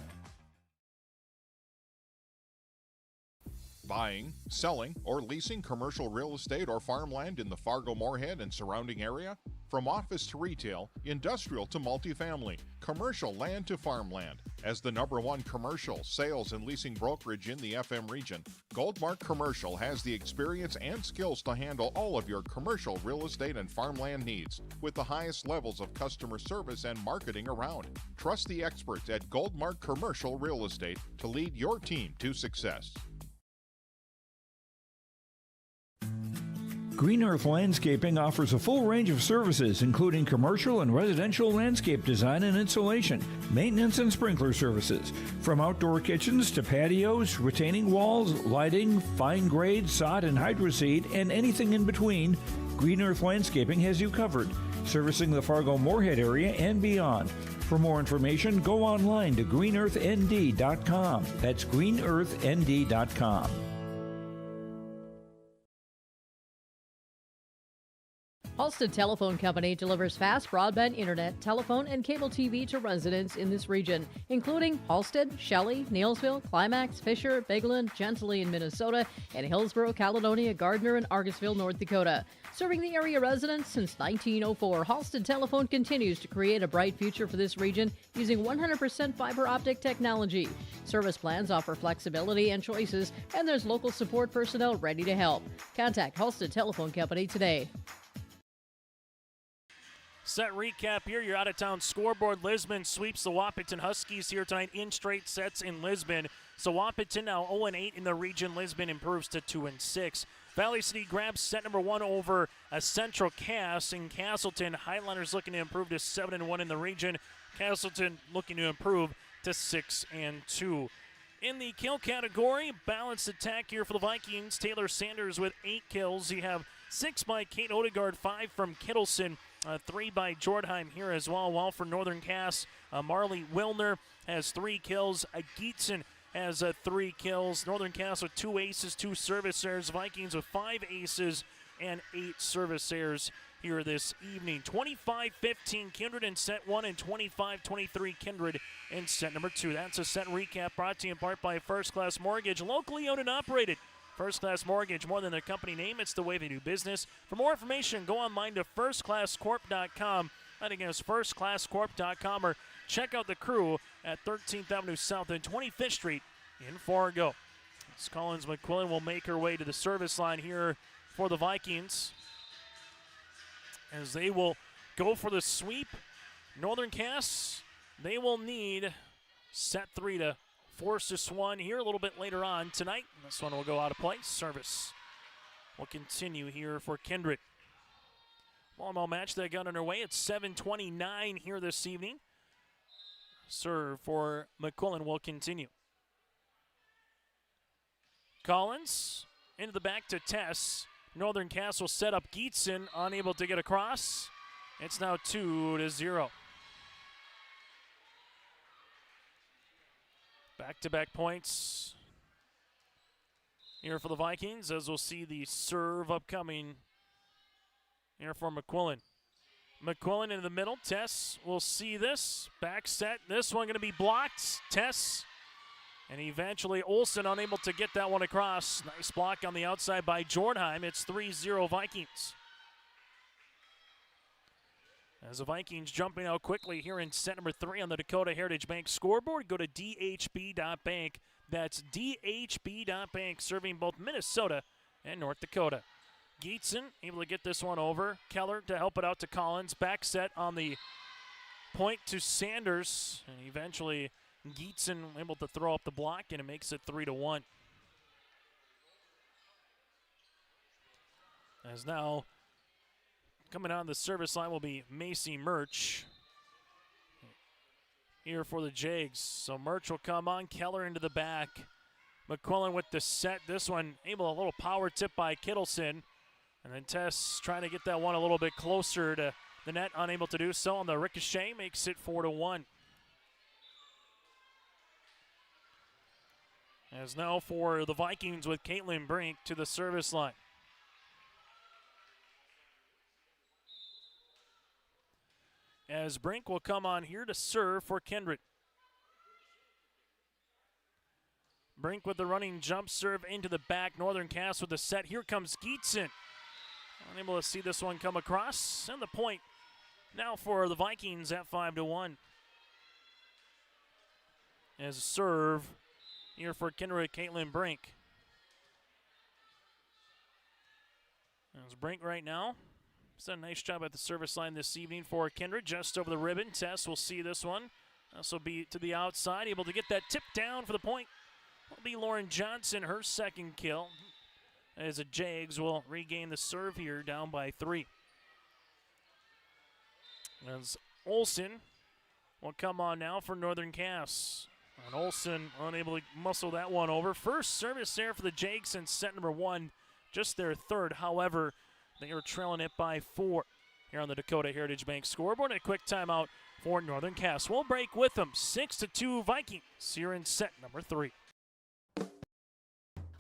Buying, selling, or leasing commercial real estate or farmland in the Fargo-Moorhead and surrounding area? From office to retail, industrial to multifamily, commercial land to farmland. As the #1 commercial, sales, and leasing brokerage in the FM region, Goldmark Commercial has the experience and skills to handle all of your commercial real estate and farmland needs with the highest levels of customer service and marketing around. Trust the experts at Goldmark Commercial Real Estate to lead your team to success. Green Earth Landscaping offers a full range of services, including commercial and residential landscape design and installation, maintenance and sprinkler services. From outdoor kitchens to patios, retaining walls, lighting, fine grade, sod and hydroseed, and anything in between, Green Earth Landscaping has you covered, servicing the Fargo-Moorhead area and beyond. For more information, go online to greenearthnd.com. That's greenearthnd.com. Halstead Telephone Company delivers fast broadband internet, telephone, and cable TV to residents in this region, including Halstead, Shelley, Neelsville, Climax, Fisher, Bigland, Gentilly in Minnesota, and Hillsborough, Caledonia, Gardner, and Argosville, North Dakota. Serving the area residents since 1904, Halstead Telephone continues to create a bright future for this region using 100% fiber optic technology. Service plans offer flexibility and choices, and there's local support personnel ready to help. Contact Halstead Telephone Company today. Set recap here, your out-of-town scoreboard. Lisbon sweeps the Wahpeton Huskies here tonight in straight sets in Lisbon. So Wahpeton now 0-8 in the region. Lisbon improves to 2-6. Valley City grabs set number 1 over a Central Cass in Castleton. Highlanders looking to improve to 7-1 in the region. Castleton looking to improve to 6-2. In the kill category, balanced attack here for the Vikings. Taylor Sanders with 8 kills. You have 6 by Kate Odegaard, 5 from Kittleson, 3 by Jordheim here as well. While for Northern Cass, Marley Wilner has 3 kills. Geetson has 3 kills. Northern Cass with 2 aces, 2 service errors. Vikings with 5 aces and 8 service errors here this evening. 25-15 Kindred in set 1 and 25-23 Kindred in set number 2. That's a set recap brought to you in part by First Class Mortgage, locally owned and operated. First Class Mortgage, more than their company name, it's the way they do business. For more information, go online to firstclasscorp.com. That again is firstclasscorp.com, or check out the crew at 13th Avenue South and 25th Street in Fargo. As Collins McQuillan will make her way to the service line here for the Vikings, as they will go for the sweep. Northern Cass, they will need set 3 to force this one here a little bit later on tonight. This one will go out of play. Service will continue here for Kindred. Volleyball match that got underway. It's 7:29 here this evening. Serve for McQuillan will continue. Collins into the back to Tess. Northern Cass will set up Geetson, unable to get across. It's now 2-0. Back-to-back points here for the Vikings, as we'll see the serve upcoming here for McQuillan. McQuillan in the middle. Tess will see this. Back set. This one going to be blocked. Tess. And eventually Olsen unable to get that one across. Nice block on the outside by Jordheim. It's 3-0 Vikings. As the Vikings jumping out quickly here in set number 3 on the Dakota Heritage Bank scoreboard, go to dhb.bank. That's dhb.bank, serving both Minnesota and North Dakota. Geetson able to get this one over. Keller to help it out to Collins. Back set on the point to Sanders. And eventually Geetson able to throw up the block, and it makes it 3-1. As now coming on the service line will be Macy Murch here for the Jags. So Murch will come on. Keller into the back. McQuillan with the set. This one able a little power tip by Kittleson. And then Tess trying to get that one a little bit closer to the net, unable to do so on the ricochet, makes it 4-1. As now for the Vikings with Caitlin Brink to the service line. As Brink will come on here to serve for Kindred. Brink with the running jump serve into the back. Northern Cass with the set. Here comes Geetson. Unable to see this one come across. And the point now for the Vikings at 5-1. As a serve here for Kindred, Caitlin Brink. As Brink right now. He's done a nice job at the service line this evening for Kindred. Just over the ribbon. Tess will see this one. This will be to the outside. Able to get that tip down for the point. Will be Lauren Johnson, her second kill. As the Jags will regain the serve here, down by 3. As Olsen will come on now for Northern Cass. And Olsen unable to muscle that one over. First service there for the Jags since set number 1. Just their third. However, they are trailing it by 4 here on the Dakota Heritage Bank scoreboard. A quick timeout for Northern Cass. We'll break with them. 6-2 Vikings here in set number 3.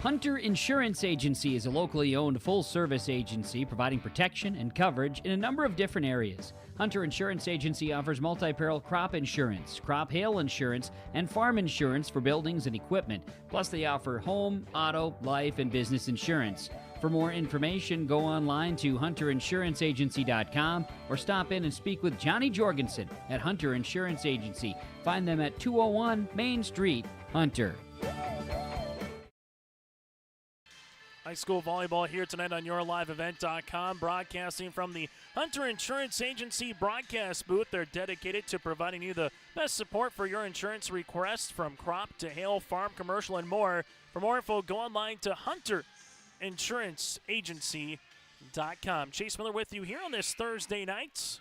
Hunter Insurance Agency is a locally owned full-service agency providing protection and coverage in a number of different areas. Hunter Insurance Agency offers multi-peril crop insurance, crop hail insurance, and farm insurance for buildings and equipment. Plus, they offer home, auto, life, and business insurance. For more information, go online to hunterinsuranceagency.com or stop in and speak with Johnny Jorgensen at Hunter Insurance Agency. Find them at 201 Main Street, Hunter. High school volleyball here tonight on YourLiveEvent.com, broadcasting from the Hunter Insurance Agency broadcast booth. They're dedicated to providing you the best support for your insurance requests, from crop to hail, farm, commercial, and more. For more info, go online to hunterinsuranceagency.com. Chase Miller with you here on this Thursday night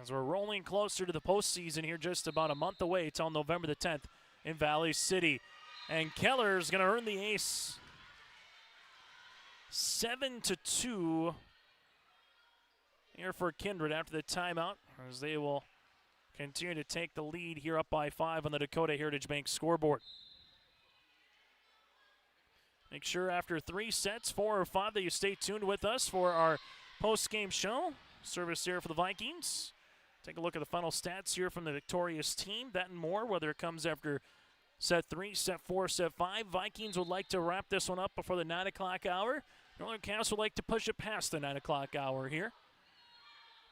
as we're rolling closer to the postseason here, just about a month away till November the 10th in Valley City. And Keller's going to earn the ace. 7-2 here for Kindred after the timeout, as they will continue to take the lead here up by 5 on the Dakota Heritage Bank scoreboard. Make sure after 3 sets, 4 or 5, that you stay tuned with us for our post-game show. Service here for the Vikings. Take a look at the final stats here from the victorious team. That and more, whether it comes after set 3, set 4, set 5. Vikings would like to wrap this one up before the 9 o'clock hour. Northern Cass would like to push it past the 9 o'clock hour here.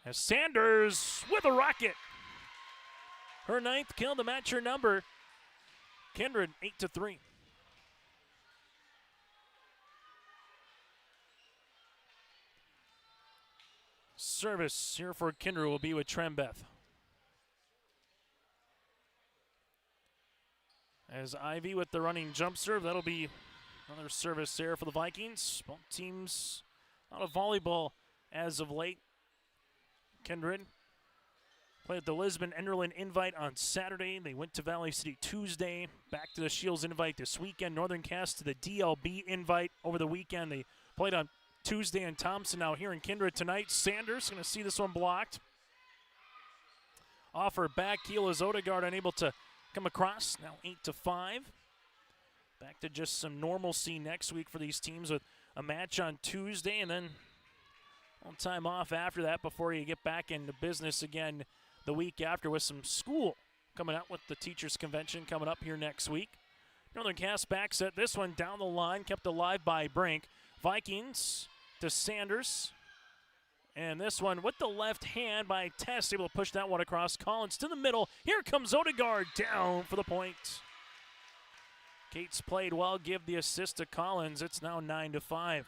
As Sanders with a rocket. Her 9th kill to match her number. Kindred 8-3. Service here for Kindred will be with Trembeth. As Ivy with the running jump serve, that'll be another service there for the Vikings. Both teams out of volleyball as of late. Kindred played the Lisbon Enderlin Invite on Saturday. They went to Valley City Tuesday. Back to the Shields Invite this weekend. Northern Cass to the DLB Invite over the weekend. They played on Tuesday in Thompson. Now here in Kindred tonight. Sanders going to see this one blocked. Offer back heel is Odegaard unable to come across. Now 8-5. Back to just some normalcy next week for these teams with a match on Tuesday and then one time off after that before you get back into business again the week after with some school coming out with the teachers convention coming up here next week. Northern Cass back set this one down the line, kept alive by Brink. Vikings to Sanders. And this one with the left hand by Tess, able to push that one across. Collins to the middle. Here comes Odegaard down for the point. Cates played well, give the assist to Collins. It's now 9-5.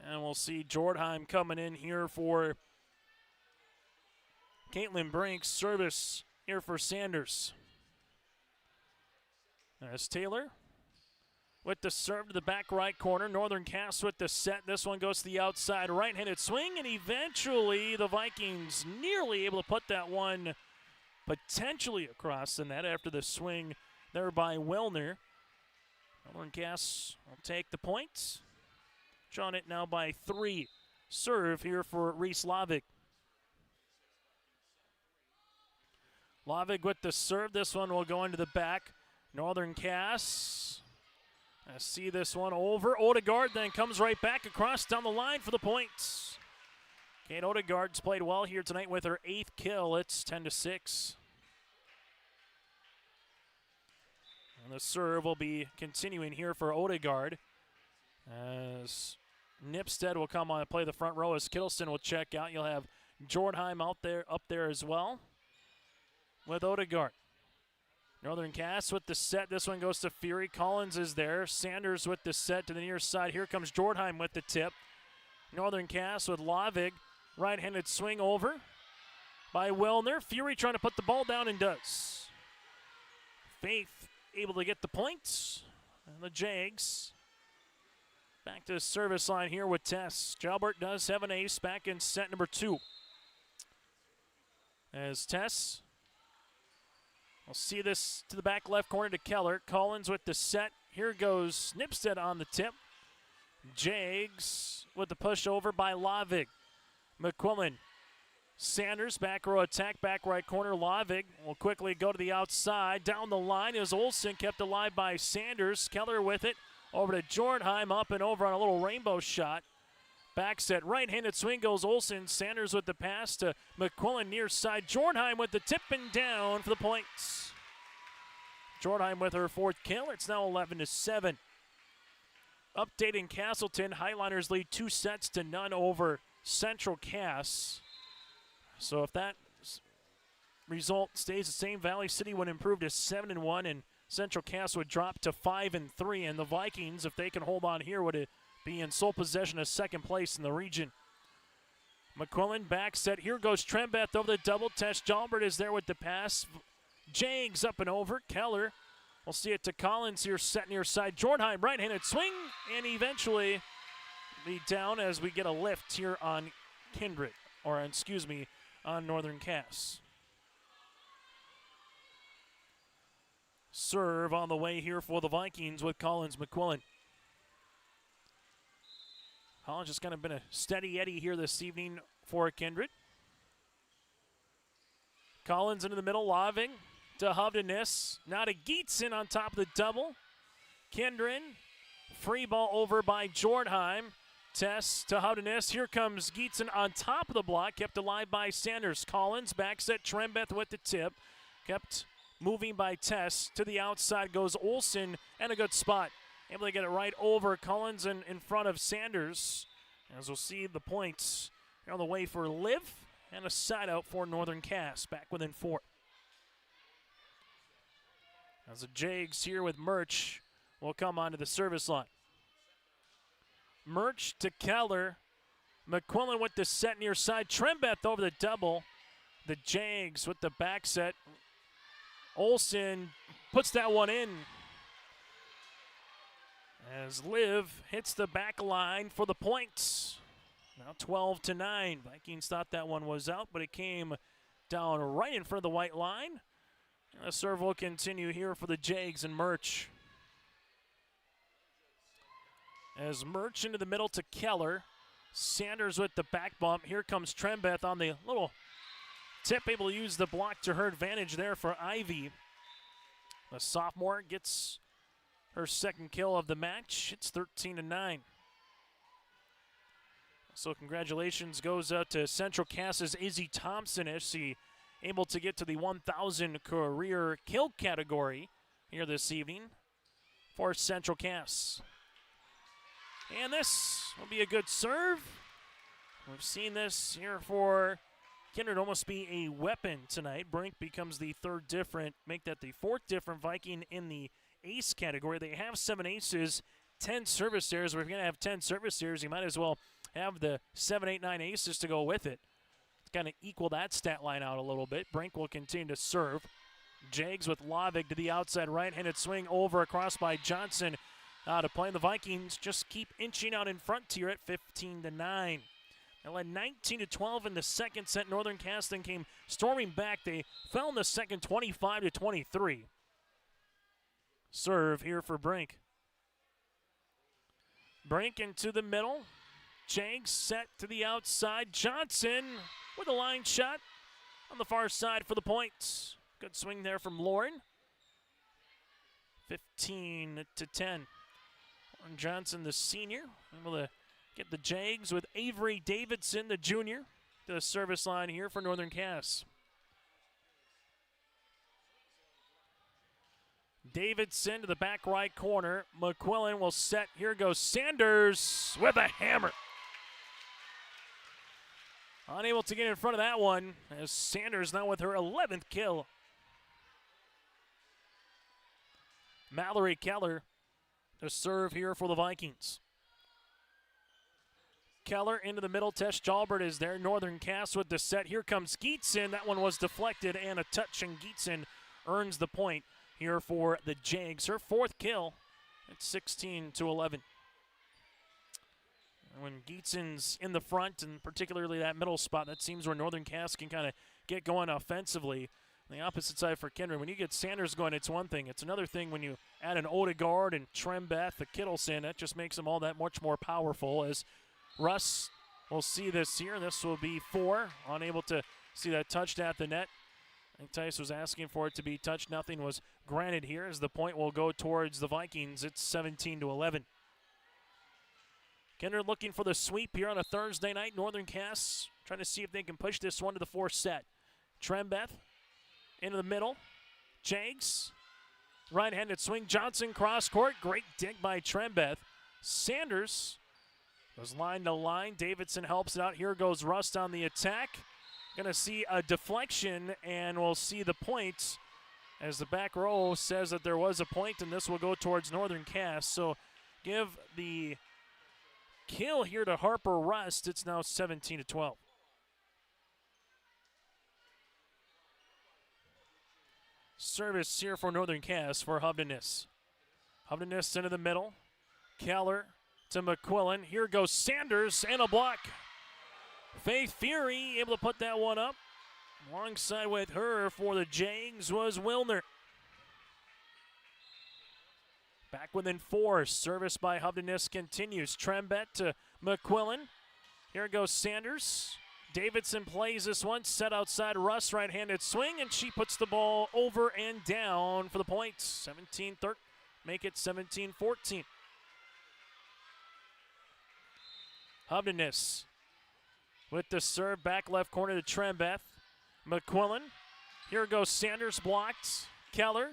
And we'll see Jordheim coming in here for Caitlin Brink. Service here for Sanders. As Taylor with the serve to the back right corner. Northern Cass with the set. This one goes to the outside right-handed swing, and eventually the Vikings nearly able to put that one potentially across the net after the swing there by Wellner. Northern Cass will take the points. Drawn it now by 3. Serve here for Reese Lavig. Lavig with the serve. This one will go into the back. Northern Cass. I see this one over. Odegaard then comes right back across down the line for the points. Kate Odegaard's played well here tonight with her 8th kill. It's 10-6. And the serve will be continuing here for Odegaard as Nipstead will come on and play the front row as Kittleson will check out. You'll have Jordheim up there as well with Odegaard. Northern Cass with the set. This one goes to Fury. Collins is there. Sanders with the set to the near side. Here comes Jordheim with the tip. Northern Cass with Lavig. Right-handed swing over by Wellner. Fury trying to put the ball down and does. Faith able to get the points. And the Jags back to the service line here with Tess. Jalbert does have an ace back in set number 2. As Tess will see this to the back left corner to Keller. Collins with the set. Here goes Nipstead on the tip. Jags with the push over by Lavig. McQuillan. Sanders, back row attack, back right corner. Lavig will quickly go to the outside. Down the line is Olsen, kept alive by Sanders. Keller with it. Over to Jordheim, up and over on a little rainbow shot. Back set, right-handed swing goes Olsen. Sanders with the pass to McQuillan near side. Jordheim with the tip and down for the points. Jordheim with her 4th kill. It's now 11-7. Updating Castleton. Highliners lead 2-0 over Central Cass. So if that result stays the same, Valley City would improve to 7-1, and Central Cass would drop to 5-3. And the Vikings, if they can hold on here, would be in sole possession of 2nd place in the region. McQuillan back set. Here goes Trembeth over the double. Tess Jalbert is there with the pass. Jags up and over. Keller will see it to Collins here, set near side. Jordheim, right-handed swing, and eventually be down as we get a lift here on Kindred, or excuse me, on Northern Cass. serve on the way here for the Vikings with Collins McQuillan. Collins just kind of been a steady Eddie here this evening for Kindred. Collins into the middle, lobbing to Hovdenis. Now to Gietzen on top of the double. Kindred, free ball over by Jordheim. Tess to Hovdenis. Here comes Gietzen on top of the block, kept alive by Sanders. Collins back set Trembeth with the tip. Kept moving by Tess. To the outside goes Olsen, and a good spot. Able to get it right over Collins and in front of Sanders. As we'll see the points on the way for Liv, and a side out for Northern Cass, back within 4. As the Jags here with Murch will come onto the service line. Murch to Keller. McQuillan with the set near side. Trembeth over the double. The Jags with the back set. Olsen puts that one in. As Liv hits the back line for the points. Now 12-9. Vikings thought that one was out, but it came down right in front of the white line. And the serve will continue here for the Jags and Murch. As Murch into the middle to Keller. Sanders with the back bump. Here comes Trembeth on the little tip, able to use the block to her advantage there for Ivy. The sophomore gets her second kill of the match. It's 13-9. So congratulations goes out to Central Cass's Izzy Thompson as she able to get to the 1,000 career kill category here this evening for Central Cass. And this will be a good serve. We've seen this here for Kindred almost be a weapon tonight. Brink becomes the third different, make that the fourth different Viking in the ace category. They have 7 aces, 10 service errors. If you're going to have 10 service errors, you might as well have the 7, 8, 9 aces to go with it. Kind of equal that stat line out a little bit. Brink will continue to serve. Jags with Lavig to the outside, right-handed swing over across by Johnson. To play. The Vikings just keep inching out in front here at 15-9. They led 19-12 in the second set. Northern Cass then came storming back. They fell in the second 25-23. Serve here for Brink. Brink into the middle. Jags set to the outside. Johnson with a line shot on the far side for the points. Good swing there from Lauren. 15-10. Lauren Johnson, the senior, able to get the Jags with Avery Davidson, the junior, to the service line here for Northern Cass. Davidson to the back right corner. McQuillan will set. Here goes Sanders with a hammer. Unable to get in front of that one as Sanders now with her 11th kill. Mallory Keller to serve here for the Vikings. Keller into the middle. Tesh Jalbert is there. Northern Cass with the set. Here comes Gietzen. That one was deflected and a touch, and Gietzen earns the point here for the Jags. Her 4th kill. It's 16-11. When Gietzen's in the front, and particularly that middle spot, that seems where Northern Cass can kind of get going offensively. On the opposite side for Kindred, when you get Sanders going, it's one thing. It's another thing when you add an Odegaard and Trembeth, the Kittleson. That just makes them all that much more powerful. As Russ will see this here. This will be 4. Unable to see that touched at the net. I think Tice was asking for it to be touched. Nothing was granted here as the point will go towards the Vikings. It's 17-11. Kindred looking for the sweep here on a Thursday night. Northern Cass trying to see if they can push this one to the 4th set. Trembeth into the middle. Jags. Right-handed swing. Johnson cross court. Great dig by Trembeth. Sanders goes line to line. Davidson helps it out. Here goes Rust on the attack. Going to see a deflection, and we'll see the point as the back row says that there was a point, and this will go towards Northern Cass. So give the kill here to Harper Rust. It's now 17-12. Service here for Northern Cass for Hovdenis. Hovdenis into the middle. Keller to McQuillan. Here goes Sanders and a block. Faith Fury able to put that one up. Alongside with her for the Jags was Wilner. back within 4. Service by Hovdenes continues. Trembet to McQuillan. Here goes Sanders. Davidson plays this one, set outside Russ, right-handed swing, and she puts the ball over and down for the points. 17-13, make it 17-14. Hovdenes with the serve, back left corner to Trembeth. McQuillan. Here goes Sanders, blocked. Keller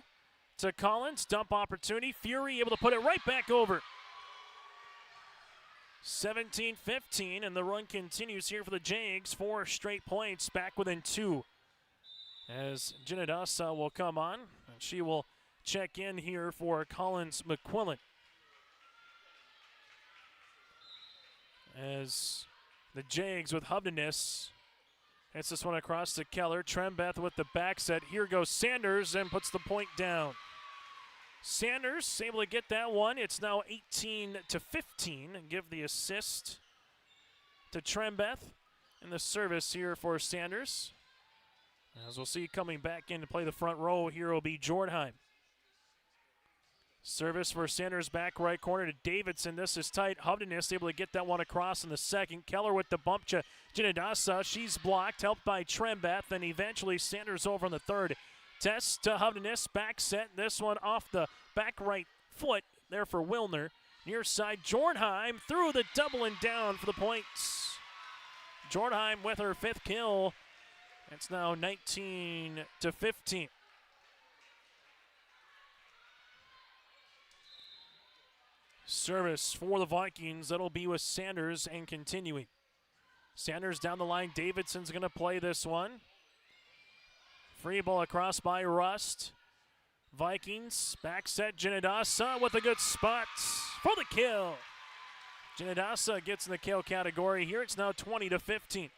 to Collins, dump opportunity. Fury able to put it right back over. 17-15, and the run continues here for the Jags. 4 straight points, back within 2. As Jinadasa will come on, and she will check in here for Collins McQuillan. As the Jags with Hovdenes hits this one across to Keller. Trembeth with the back set. Here goes Sanders and puts the point down. Sanders able to get that one. It's now 18-15, and give the assist to Trembeth in the service here for Sanders. As we'll see coming back in to play the front row here will be Jordheim. Service for Sanders, back right corner to Davidson. This is tight. Hovdenes able to get that one across in the second. Keller with the bump to Jinadasa. She's blocked, helped by Trembeth, and eventually Sanders over on the third. Test to Hovdenes, back set. This one off the back right foot there for Wilner. Near side, Jordheim through the double and down for the points. Jordheim with her 5th kill. It's now 19-15. Service for the Vikings. That'll be with Sanders and continuing. Sanders down the line. Davidson's going to play this one. Free ball across by Rust. Vikings back set. Jinadasa with a good spot for the kill. Jinadasa gets in the kill category here. It's now 20-15.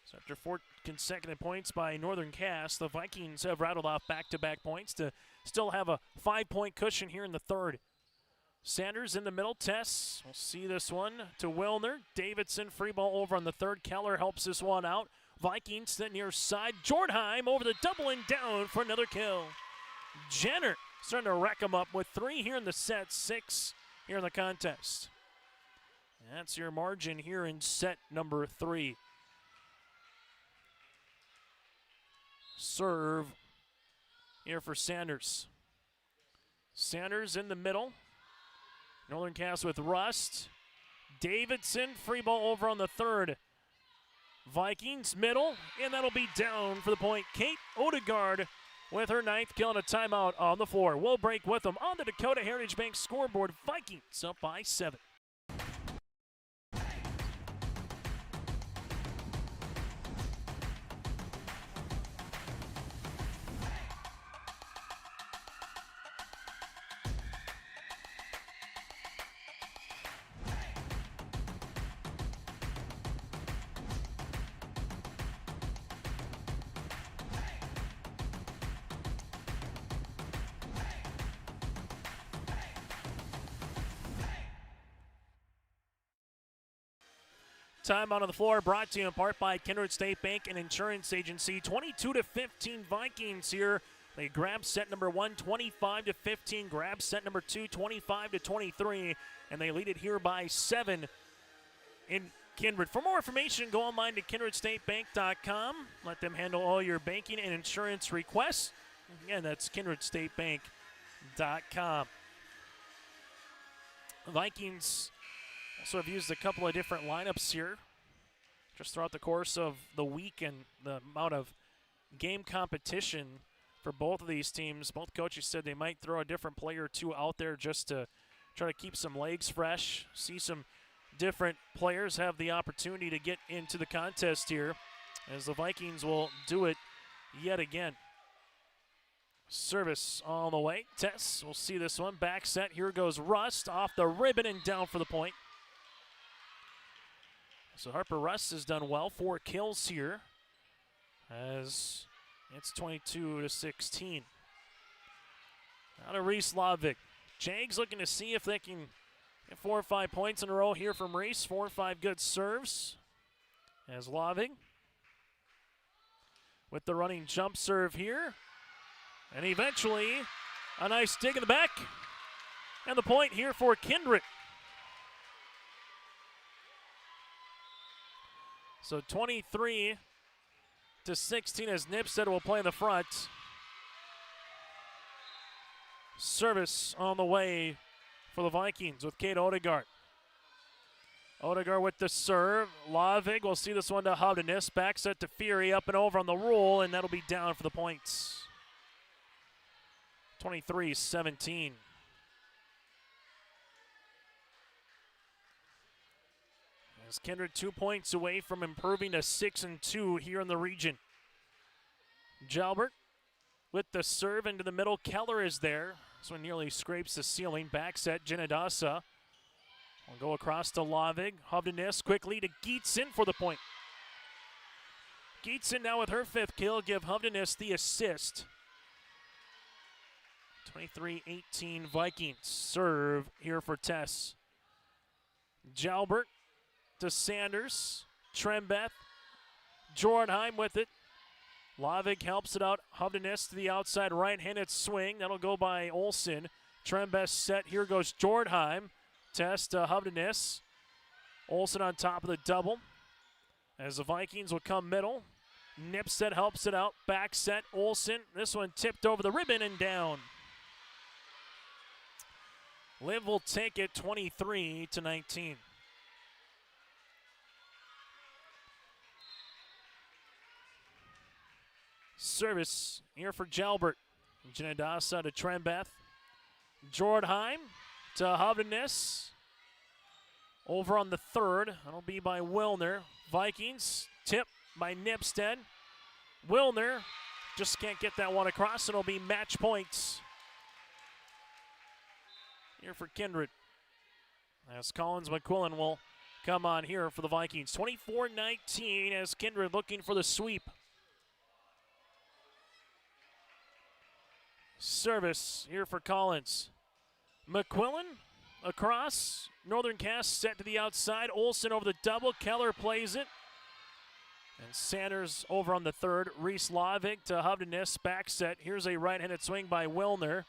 So after 4 consecutive points by Northern Cass, the Vikings have rattled off back-to-back points to still have a 5-point cushion here in the third. Sanders in the middle. Tess, we'll see this one to Wilner. Davidson free ball over on the third. Keller helps this one out. Vikings to the near side. Jordheim over the double and down for another kill. Jenner starting to rack them up with 3 here in the set, 6 here in the contest. That's your margin here in set number 3. Serve here for Sanders. Sanders in the middle. Northern Cass with Rust. Davidson, free ball over on the third. Vikings middle, and that'll be down for the point. Kate Odegaard with her 9th kill and a timeout on the floor. We'll break with them on the Dakota Heritage Bank scoreboard. Vikings up by 7. Time out on the floor brought to you in part by Kindred State Bank and Insurance Agency. 22-15 Vikings here. They grab set number 1, 25-15. Grab set number 2, 25-23. And they lead it here by 7 in Kindred. For more information, go online to kindredstatebank.com. Let them handle all your banking and insurance requests. Again, that's kindredstatebank.com. Vikings also have used a couple of different lineups here just throughout the course of the week and the amount of game competition for both of these teams. Both coaches said they might throw a different player or two out there just to try to keep some legs fresh, see some different players have the opportunity to get into the contest here, as the Vikings will do it yet again. Service all the way. Tess, we'll see this one. Back set. Here goes Rust off the ribbon and down for the point. So Harper Rust has done well. 4 kills here as it's 22-16. Now to Reese Lavik. Jags looking to see if they can get 4 or 5 points in a row here from Reese. 4 or 5 good serves as Lavik with the running jump serve here. And eventually A nice dig in the back. And the point here for Kindred. So 23-16 as Nipstead will play in the front. Service on the way for the Vikings with Kate Odegaard. Odegaard with the serve. Lavig will see this one to Howdenis. Back set to Fury, up and over on the roll, and that'll be down for the points. 23-17. As Kindred 2 points away from improving to 6-2 here in the region. Jalbert with the serve into the middle. Keller is there. This one nearly scrapes the ceiling. Back set, Genadasa. We'll go across to Lavig. Hovdenis quickly to Geetson for the point. Geetson now with her 5th kill, give Hovdenis the assist. 23-18 Vikings. Serve here for Tess. Jalbert to Sanders. Trembeth. Jornheim with it. Lavig helps it out. Hovdenis to the outside right-handed swing. That'll go by Olsen. Trembeth set. Here goes Jornheim. Test Hovdenis. Olsen on top of the double. As the Vikings will come middle. Nipstead helps it out. Back set. Olsen. This one tipped over the ribbon and down. Liv will take it 23-19. Service here for Jalbert. Genadasa to Trembeth. Jordheim to Hovdenis. Over on the 3rd. That'll be by Wilner. Vikings tip by Nipstead. Wilner just can't get that one across. It'll be match points here for Kindred. As Collins McQuillan will come on here for the Vikings. 24-19 as Kindred looking for the sweep. Service here for Collins. McQuillan across. Northern Cast set to the outside. Olsen over the double. Keller plays it. And Sanders over on the 3rd. Reese Lavig to Hovdenis. Back set. Here's a right-handed swing by Wilner.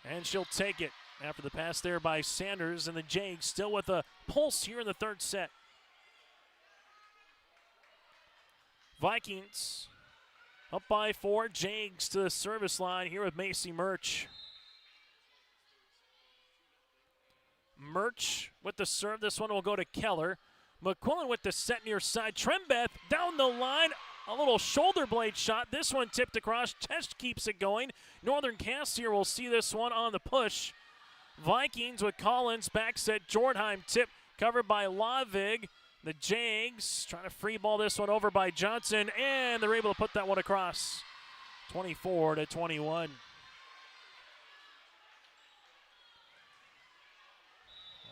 And she'll take it after the pass there by Sanders. And the Jags still with a pulse here in the 3rd set. Vikings up by 4. Jags to the service line here with Macy Murch. Murch with the serve. This one will go to Keller. McQuillan with the set near side. Trembeth down the line. A little shoulder blade shot. This one tipped across. Test keeps it going. Northern Cast here will see this one on the push. Vikings with Collins. Back set. Jordheim tip covered by Lavig. The Jags trying to free ball this one over by Johnson, and they're able to put that one across. 24-21. We'll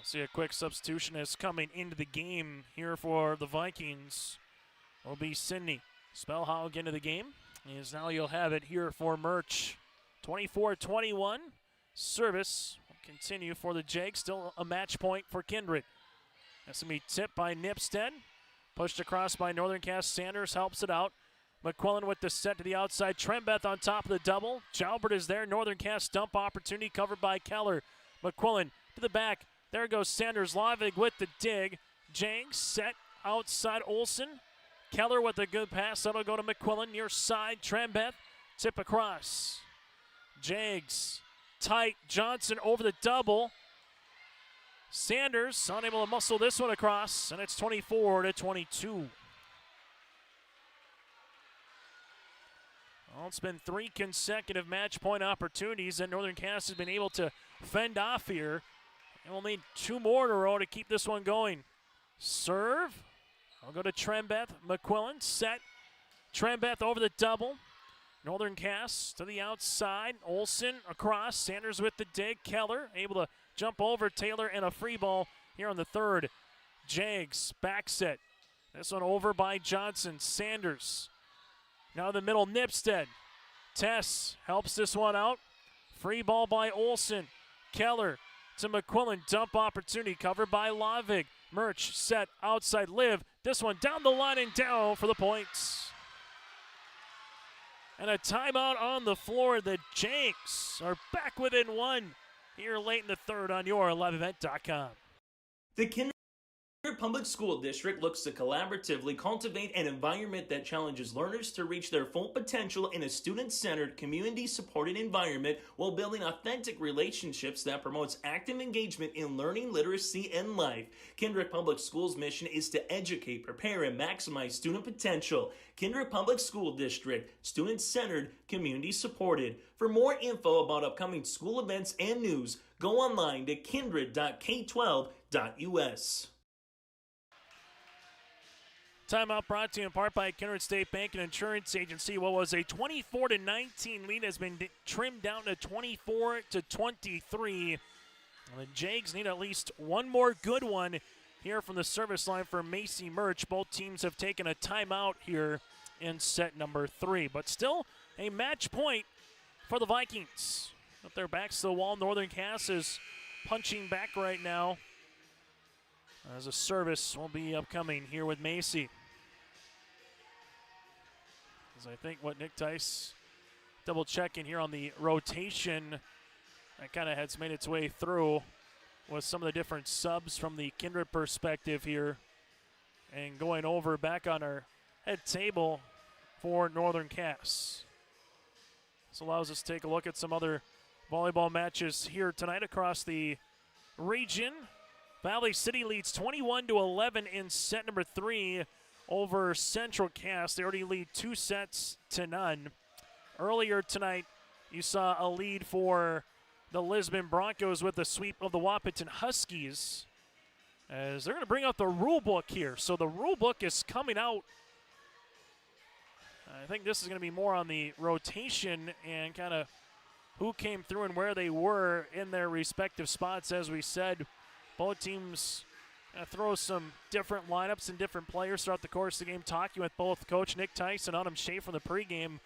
see a quick substitution is coming into the game here for the Vikings. Will be Sidney Spellhaug into the game. As now you'll have it here for Murch. 24-21. Service will continue for the Jags. Still a match point for Kindred. That's going to be tipped by Nipstead. Pushed across by Northern Cast. Sanders helps it out. McQuillan with the set to the outside. Trembeth on top of the double. Jalbert is there. Northern Cast dump opportunity covered by Keller. McQuillan to the back. There goes Sanders. Lavig with the dig. Jags set outside Olsen. Keller with a good pass. That'll go to McQuillan near side. Trembeth tip across. Jags tight. Johnson over the double. Sanders unable to muscle this one across, and it's 24-22. Well, it's been 3 consecutive match point opportunities that Northern Cast has been able to fend off here. And we'll need 2 more in a row to keep this one going. Serve. I'll go to Trembeth. McQuillan set. Trembeth over the double. Northern Cast to the outside. Olsen across. Sanders with the dig. Keller able to jump over Taylor and a free ball here on the 3rd. Jags back set. This one over by Johnson. Sanders. Now the middle, Nipstead. Tess helps this one out. Free ball by Olsen. Keller to McQuillan. Dump opportunity covered by Lavig. Murch set outside Liv. This one down the line and down for the points. And a timeout on the floor. The Jags are back within one here late in the third on your liveevent.com. The Kindred Public School District looks to collaboratively cultivate an environment that challenges learners to reach their full potential in a student-centered, community-supported environment while building authentic relationships that promotes active engagement in learning, literacy, and life. Kindred Public Schools' mission is to educate, prepare, and maximize student potential. Kindred Public School District, student-centered, community-supported. For more info about upcoming school events and news, go online to kindred.k12.us. Timeout brought to you in part by Kindred State Bank and Insurance Agency. What was a 24-19 lead has been trimmed down to 24-23. The Jags need at least one more good one here from the service line for Macy Murch. Both teams have taken a timeout here in set number 3, but still a match point for the Vikings. With their backs to the wall, Northern Cass is punching back right now, as a service will be upcoming here with Macy. As I think what Nick Tice double checking here on the rotation that kind of has made its way through with some of the different subs from the Kindred perspective here, and going over back on our head table for Northern Cass. This allows us to take a look at some other volleyball matches here tonight across the region. Valley City leads 21-11 in set number 3 over Central Cass. They already lead 2-0. Earlier tonight, you saw a lead for the Lisbon Broncos with the sweep of the Wahpeton Huskies, as they're going to bring out the rule book here. So the rule book is coming out. I think this is going to be more on the rotation and kind of who came through and where they were in their respective spots. As we said, both teams throw some different lineups and different players throughout the course of the game. Talking with both Coach Nick Tice and Autumn Shea from the pregame.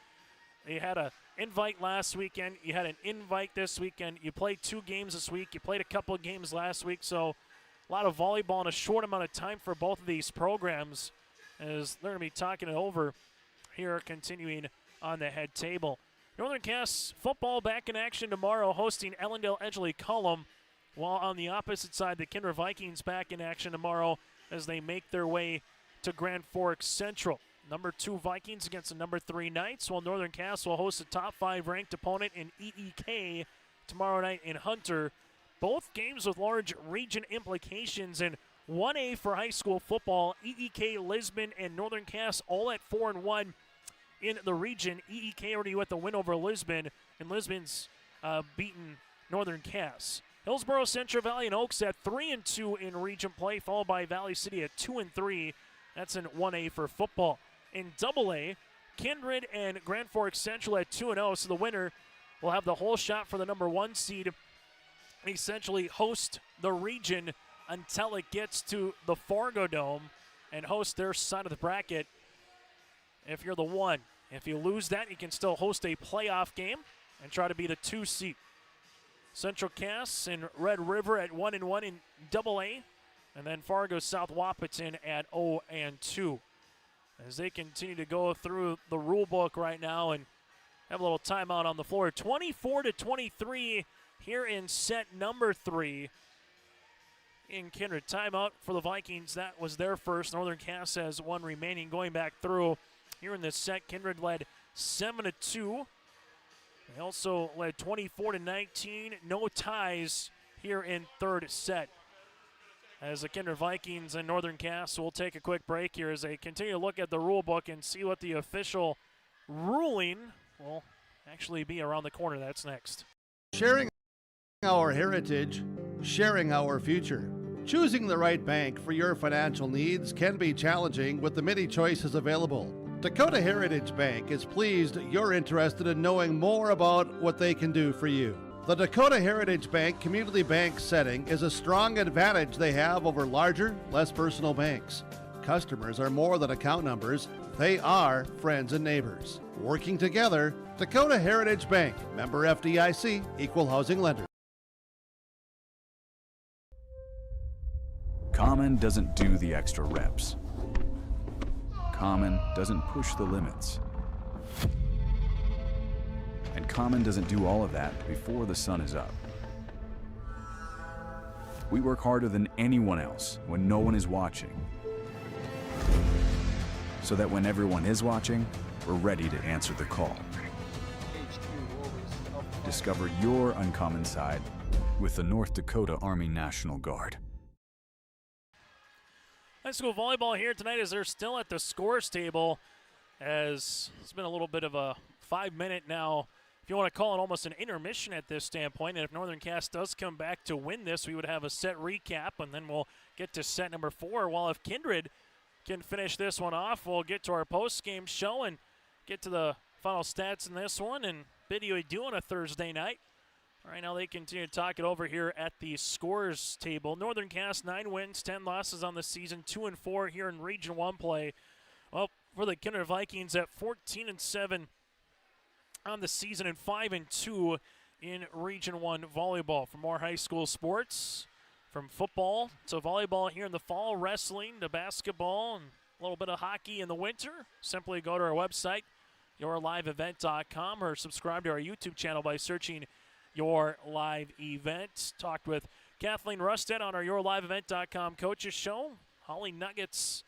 You had an invite last weekend. You had an invite this weekend. You played 2 games this week. You played a couple of games last week. So a lot of volleyball in a short amount of time for both of these programs, as they're going to be talking it over here, continuing on the head table. Northern Cass football back in action tomorrow, hosting Ellendale Edgeley Cullum. While on the opposite side, the Kindred Vikings back in action tomorrow as they make their way to Grand Forks Central. Number 2 Vikings against the number 3 Knights, while Northern Cass will host a top 5 ranked opponent in EEK tomorrow night in Hunter. Both games with large region implications, and 1A for high school football. EEK, Lisbon, and Northern Cass all at 4-1 in the region. EEK already with the win over Lisbon, and Lisbon's beaten Northern Cass. Hillsborough, Central Valley, and Oaks at 3-2 in region play, followed by Valley City at 2-3. That's in 1A for football. In AA, Kindred and Grand Forks Central at 2-0, so the winner will have the whole shot for the number 1 seed, essentially host the region until it gets to the Fargo Dome and host their side of the bracket if you're the 1. If you lose that, you can still host a playoff game and try to be the 2 seed. Central Cass and Red River at 1-1 in AA, and then Fargo South Wahpeton at 0-2. As they continue to go through the rule book right now and have a little timeout on the floor. 24-23 here in set number 3 in Kindred. Timeout for the Vikings. That was their first. Northern Cass has 1 remaining. Going back through here in this set, Kindred led 7-2. They also led 24-19. No ties here in third set. As the Kindred Vikings and Northern Cass will take a quick break here as they continue to look at the rule book and see what the official ruling will actually be around the corner. That's next. Sharing our heritage, sharing our future. Choosing the right bank for your financial needs can be challenging with the many choices available. Dakota Heritage Bank is pleased you're interested in knowing more about what they can do for you. The Dakota Heritage Bank community bank setting is a strong advantage they have over larger, less personal banks. Customers are more than account numbers, they are friends and neighbors. Working together, Dakota Heritage Bank, member FDIC, equal housing lender. Common doesn't do the extra reps. Common doesn't push the limits. And Common doesn't do all of that before the sun is up. We work harder than anyone else when no one is watching, so that when everyone is watching, we're ready to answer the call. Discover your uncommon side with the North Dakota Army National Guard. High school volleyball here tonight as they're still at the scores table, as it's been a little bit of a 5-minute now, if you want to call it almost an intermission at this standpoint. And if Northern Cass does come back to win this, we would have a set recap, and then we'll get to set number 4. While if Kindred can finish this one off, we'll get to our post-game show and get to the final stats in this one and bid you adieu on a Thursday night. All right, now they continue to talk it over here at the scores table. Northern Cass 9 wins, 10 losses on the season, 2-4 here in Region 1 play. Well, for the Kindred Vikings at 14-7 on the season and 5-2 in Region 1 volleyball. For more high school sports, from football to volleyball here in the fall, wrestling to basketball, and a little bit of hockey in the winter, simply go to our website, yourliveevent.com, or subscribe to our YouTube channel by searching Your Live Event. Talked with Kathleen Rusted on our yourliveevent.com coaches show. Holly Nuggets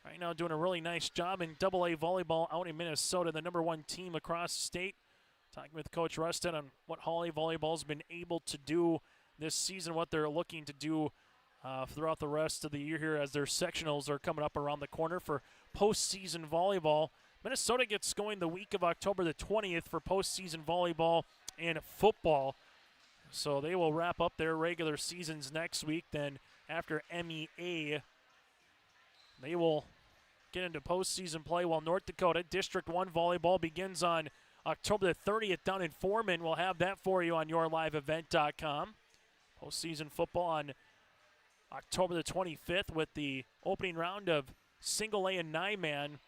right now doing a really nice job in AA volleyball out in Minnesota, the #1 team across the state. Talking with Coach Rusted on what Holly volleyball's been able to do this season, what they're looking to do throughout the rest of the year here as their sectionals are coming up around the corner for postseason volleyball. Minnesota gets going the week of October the 20th for postseason volleyball and football. So they will wrap up their regular seasons next week. Then after MEA, they will get into postseason play, while North Dakota District 1 volleyball begins on October the 30th down in Foreman. We'll have that for you on yourliveevent.com. Postseason football on October the 25th with the opening round of single A and 9-man.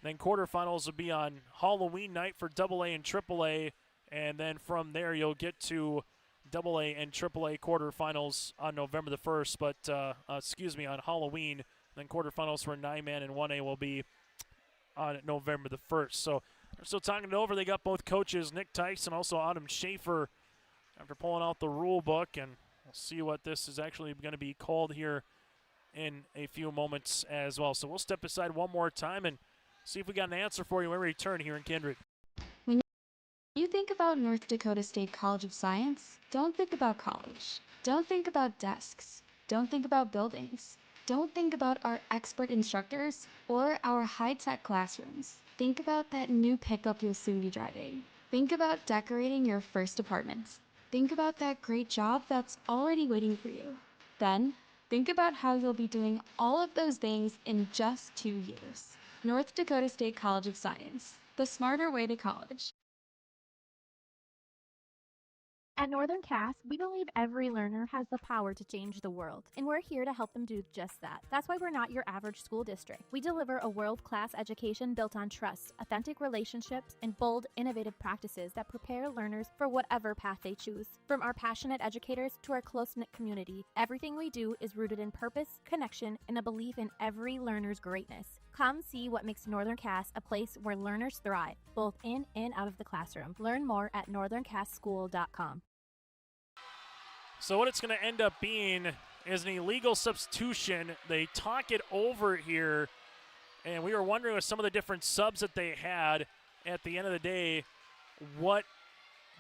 Then quarterfinals will be on Halloween night for AA and AAA. And then from there you'll get to AA and AAA quarterfinals on November the 1st. But, on Halloween. Then quarterfinals for 9-man and 1A will be on November the 1st. So they're still talking it over. They got both coaches, Nick Tice and also Autumn Schaefer, after pulling out the rule book. And we'll see what this is actually going to be called here in a few moments as well. So we'll step aside one more time and see if we got an answer for you when we return here in Kindred. When you think about North Dakota State College of Science, don't think about college. Don't think about desks. Don't think about buildings. Don't think about our expert instructors or our high-tech classrooms. Think about that new pickup you'll soon be driving. Think about decorating your first apartments. Think about that great job that's already waiting for you. Then, think about how you'll be doing all of those things in just 2 years. North Dakota State College of Science, the smarter way to college. At Northern Cass, we believe every learner has the power to change the world, and we're here to help them do just that. That's why we're not your average school district. We deliver a world-class education built on trust, authentic relationships, and bold, innovative practices that prepare learners for whatever path they choose. From our passionate educators to our close-knit community, everything we do is rooted in purpose, connection, and a belief in every learner's greatness. Come see what makes Northern Cass a place where learners thrive, both in and out of the classroom. Learn more at northerncasschool.com. So what it's going to end up being is an illegal substitution. They talk it over here, and we were wondering with some of the different subs that they had at the end of the day what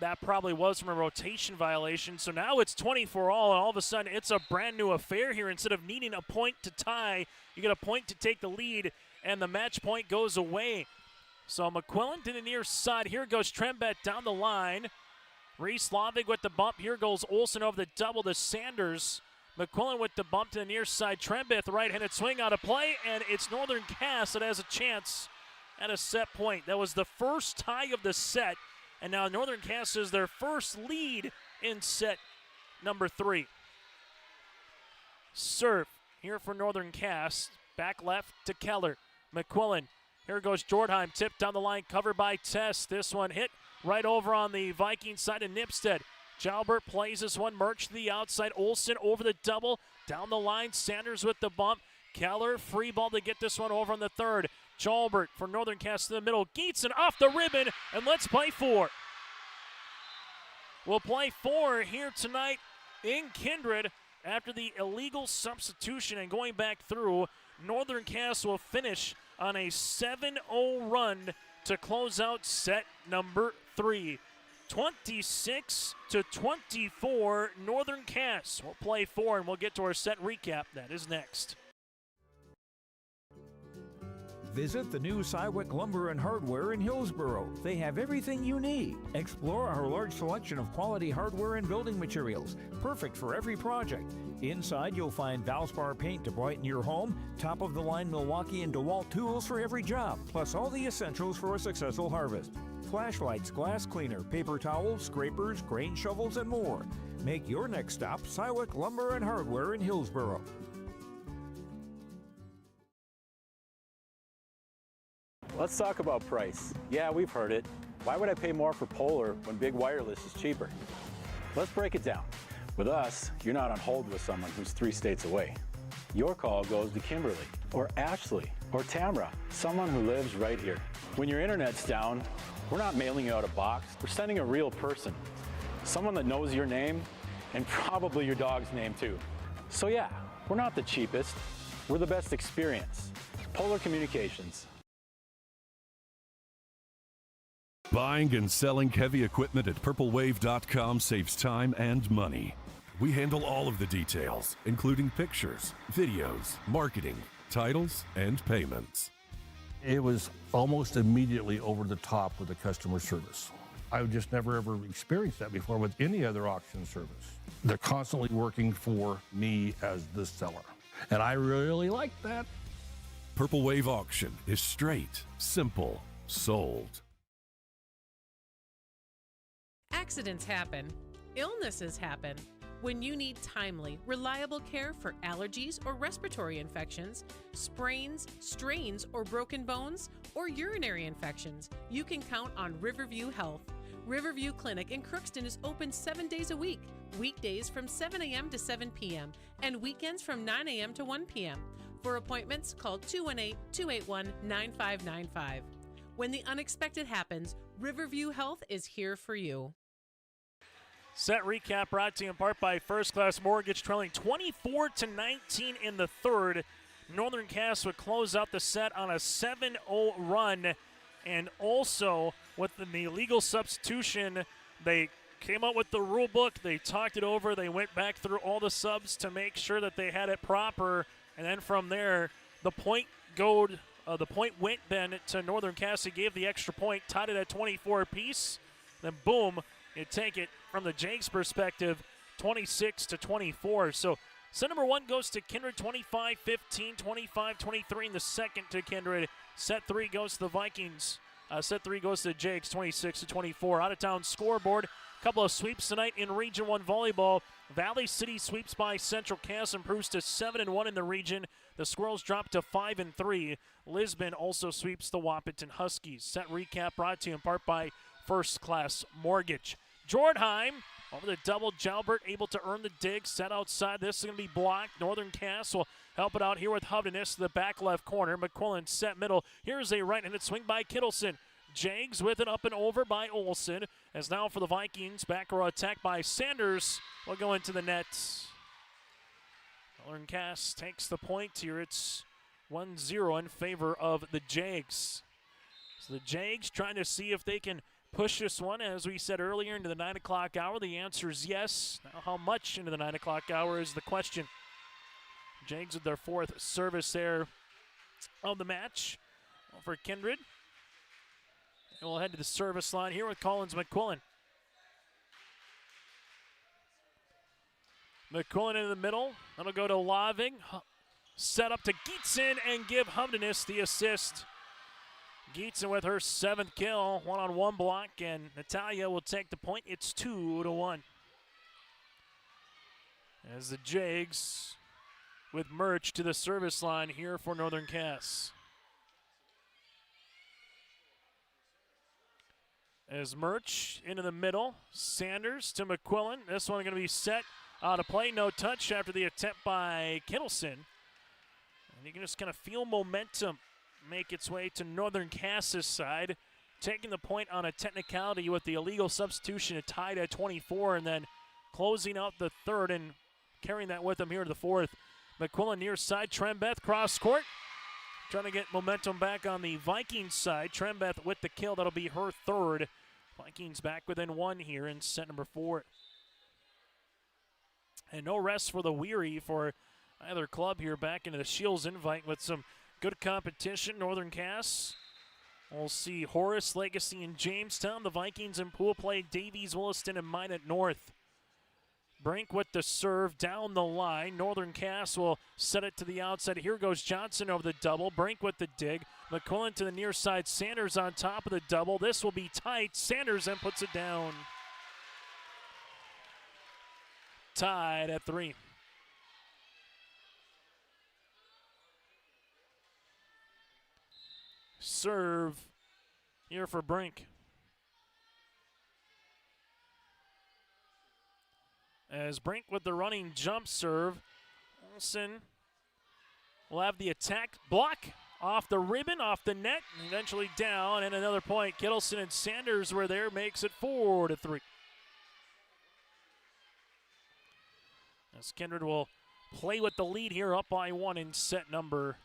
that probably was from a rotation violation. So now it's 20-all, and all of a sudden it's a brand new affair here. Instead of needing a point to tie, you get a point to take the lead, and the match point goes away. So McQuillan to the near side. Here goes Trembett down the line. Reese Slavik with the bump. Here goes Olsen over the double to Sanders. McQuillan with the bump to the near side. Trembett right-handed swing out of play, and it's Northern Cass that has a chance at a set point. That was the first tie of the set, and now Northern Cass is their first lead in set number 3. Serve here for Northern Cass. Back left to Keller. McQuillan. Here goes Jordheim. Tipped down the line, covered by Tess. This one hit right over on the Viking side of Nipstead. Jalbert plays this one. Murch to the outside. Olsen over the double. Down the line. Sanders with the bump. Keller, free ball to get this one over on the third. Jalbert for Northern Cass in the middle. Geetson off the ribbon, and let's play 4. will play 4 here tonight in Kindred after the illegal substitution. And going back through, Northern Cass will finish on a 7-0 run to close out set number 3. 26-24, Northern Cass will play 4, and we'll get to our set recap. That is next. Visit the new Cywick Lumber and Hardware in Hillsboro. They have everything you need. Explore our large selection of quality hardware and building materials, perfect for every project. Inside, you'll find Valspar paint to brighten your home, top-of-the-line Milwaukee and DeWalt tools for every job, plus all the essentials for a successful harvest. Flashlights, glass cleaner, paper towels, scrapers, grain shovels, and more. Make your next stop Cywick Lumber and Hardware in Hillsboro. Let's talk about price. Yeah, we've heard it. Why would I pay more for Polar when Big Wireless is cheaper? Let's break it down. With us, you're not on hold with someone who's 3 states away. Your call goes to Kimberly, or Ashley, or Tamra, someone who lives right here. When your internet's down, we're not mailing you out a box. We're sending a real person, someone that knows your name and probably your dog's name too. So yeah, we're not the cheapest. We're the best experience. Polar Communications. Buying and selling heavy equipment at purplewave.com saves time and money. We handle all of the details, including pictures, videos, marketing, titles, and payments. It was almost immediately over the top with the customer service. I've just never ever experienced that before with any other auction service. They're constantly working for me as the seller, and I really like that. Purple Wave Auction is straight, simple, sold. Accidents happen. Illnesses happen. When you need timely, reliable care for allergies or respiratory infections, sprains, strains, or broken bones, or urinary infections, you can count on Riverview Health. Riverview Clinic in Crookston is open 7 days a week, weekdays from 7 a.m. to 7 p.m., and weekends from 9 a.m. to 1 p.m. For appointments, call 218-281-9595. When the unexpected happens, Riverview Health is here for you. Set recap brought to you in part by First Class Mortgage, trailing 24-19 in the third. Northern Cass would close out the set on a 7-0 run. And also, with the illegal substitution, they came up with the rule book. They talked it over. They went back through all the subs to make sure that they had it proper. And then from there, the point went then to Northern Cass. He gave the extra point, tied it at 24 apiece. Then boom, you take it from the Jags' perspective, 26-24. So set number 1 goes to Kindred, 25-15, 25-23 in the second to Kindred. Set 3 goes to the Vikings. Set 3 goes to the Jags, 26-24. Out-of-town scoreboard. Couple of sweeps tonight in Region 1 volleyball. Valley City sweeps by Central Cass, improves to 7-1 in the region. The Squirrels drop to 5-3. Lisbon also sweeps the Wahpeton Huskies. Set recap brought to you in part by First Class Mortgage. Jordheim over the double. Jalbert able to earn the dig. Set outside. This is going to be blocked. Northern Cass will help it out here with Hovdenes to the back left corner. McQuillan set middle. Here's a right-handed swing by Kittleson. Jags with it up and over by Olsen. As now for the Vikings, back row attack by Sanders will go into the net. Northern Cass takes the point here. It's 1-0 in favor of the Jags. So the Jags trying to see if they can push this one, as we said earlier, into the 9 o'clock hour. The answer is yes. Now how much into the 9 o'clock hour is the question. Jags with their 4th service there of the match for Kindred. And we'll head to the service line here with Collins McQuillan. McQuillan in the middle. That'll go to Laving. Set up to Geetson and give Hovdenes the assist. Geetson with her 7th kill, 1-on-1 block, and Natalia will take the point. It's 2-1. As the Jags with Murch to the service line here for Northern Cass. As Murch into the middle, Sanders to McQuillan. This one going to be set out of play, no touch after the attempt by Kittleson. And you can just kind of feel momentum make its way to Northern Cass's side. taking the point on a technicality with the illegal substitution. It tied at 24, and then closing out the third and carrying that with them here to the fourth. McQuillan near side, Trembeth cross court. Trying to get momentum back on the Vikings side. Trembeth with the kill. That'll be her third. Vikings back within one here in set number 4. And no rest for the weary for either club here, back into the Shields invite with some good competition. Northern Cass. We'll see Horace, Legacy, and Jamestown. The Vikings in pool play, Davies, Williston, and Minot North. Brink with the serve down the line. Northern Cass will set it to the outside. Here goes Johnson over the double. Brink with the dig. McQuillan to the near side. Sanders on top of the double. This will be tight. Sanders then puts it down. Tied at 3. Serve here for Brink. As Brink with the running jump serve. Olsen will have the attack block off the ribbon, off the net, and eventually down. And another point. Kittleson and Sanders were there, makes it 4-3. As Kindred will play with the lead here, up by 1 in set number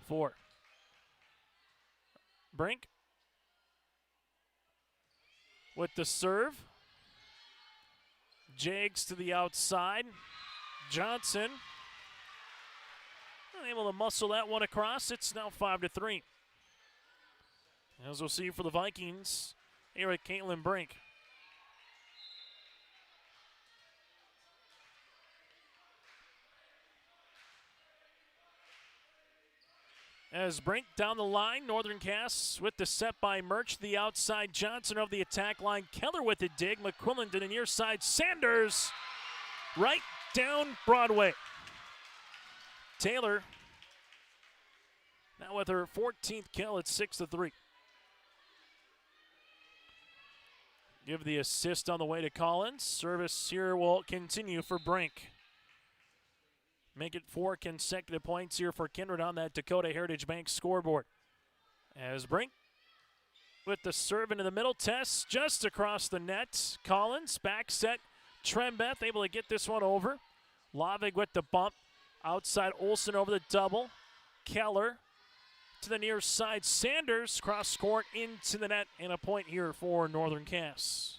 4. Brink with the serve. Jags to the outside. Johnson unable to muscle that one across. It's now 5-3. As we'll see for the Vikings here at Caitlin Brink. As Brink down the line, Northern Cass with the set by Murch, the outside. Johnson over the attack line. Keller with the dig. McQuillan to the near side. Sanders right down Broadway. Taylor now with her 14th kill at 6-3. Give the assist on the way to Collins. Service here will continue for Brink. Make it 4 consecutive points here for Kindred on that Dakota Heritage Bank scoreboard. As Brink with the serve into the middle, Tess just across the net. Collins back set. Trembeth able to get this one over. Lavig with the bump. Outside Olsen over the double. Keller to the near side. Sanders cross court into the net, and a point here for Northern Cass.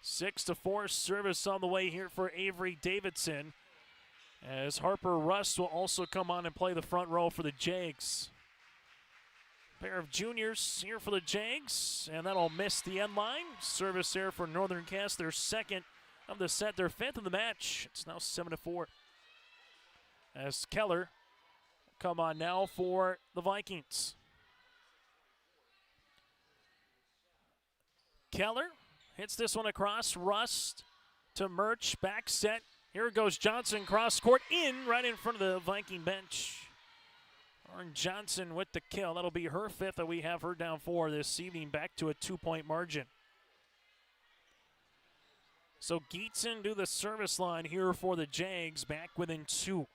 6-4 service on the way here for Avery Davidson, as Harper Rust will also come on and play the front row for the Jags. Pair of juniors here for the Jags, and that'll miss the end line. Service there for Northern Cass, their second of the set, their 5th of the match. It's now 7-4. As Keller come on now for the Vikings. Keller hits this one across. Rust to Murch. Back set. Here goes Johnson. Cross court in right in front of the Viking bench. Lauren Johnson with the kill. That'll be her 5th that we have her down for this evening. Back to a 2-point margin. So Geetson do the service line here for the Jags. Back within 2.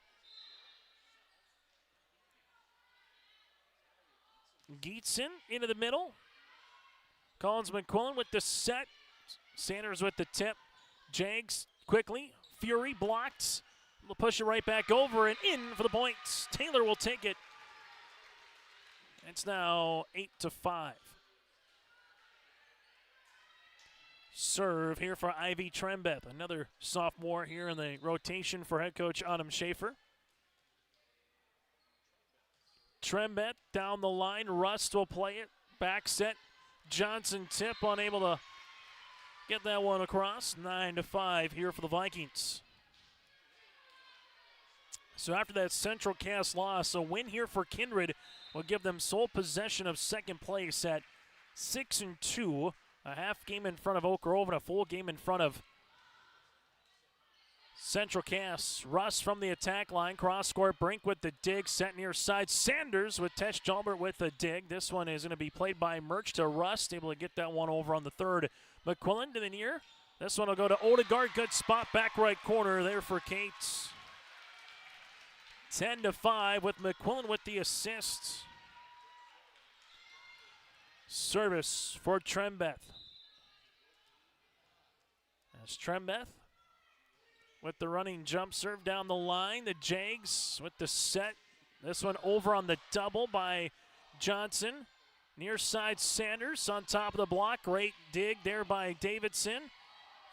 Geetson into the middle. Collins McQuillan with the set. Sanders with the tip. Jags quickly. Fury blocked. We'll push it right back over and in for the points. Taylor will take it. It's now 8-5. Serve here for Ivy Trembeth. Another sophomore here in the rotation for head coach Autumn Schaefer. Trembeth down the line. Rust will play it. Back set. Johnson tip, unable to get that one across. 9-5 here for the Vikings. So after that Central Cass loss, a win here for Kindred will give them sole possession of second place at 6-2. A half game in front of Oak Grove and a full game in front of Central Cass. Russ from the attack line. Cross court. Brink with the dig. Set near side. Sanders with Tesh Jalbert with the dig. This one is going to be played by Murch to Rust. Able to get that one over on the third. McQuillan to the near. This one will go to Odegaard. Good spot. Back right corner there for Kate. 10-5 with McQuillan with the assist. Service for Trembeth. As Trembeth with the running jump serve down the line. The Jags with the set. This one over on the double by Johnson. Near side Sanders on top of the block. Great dig there by Davidson.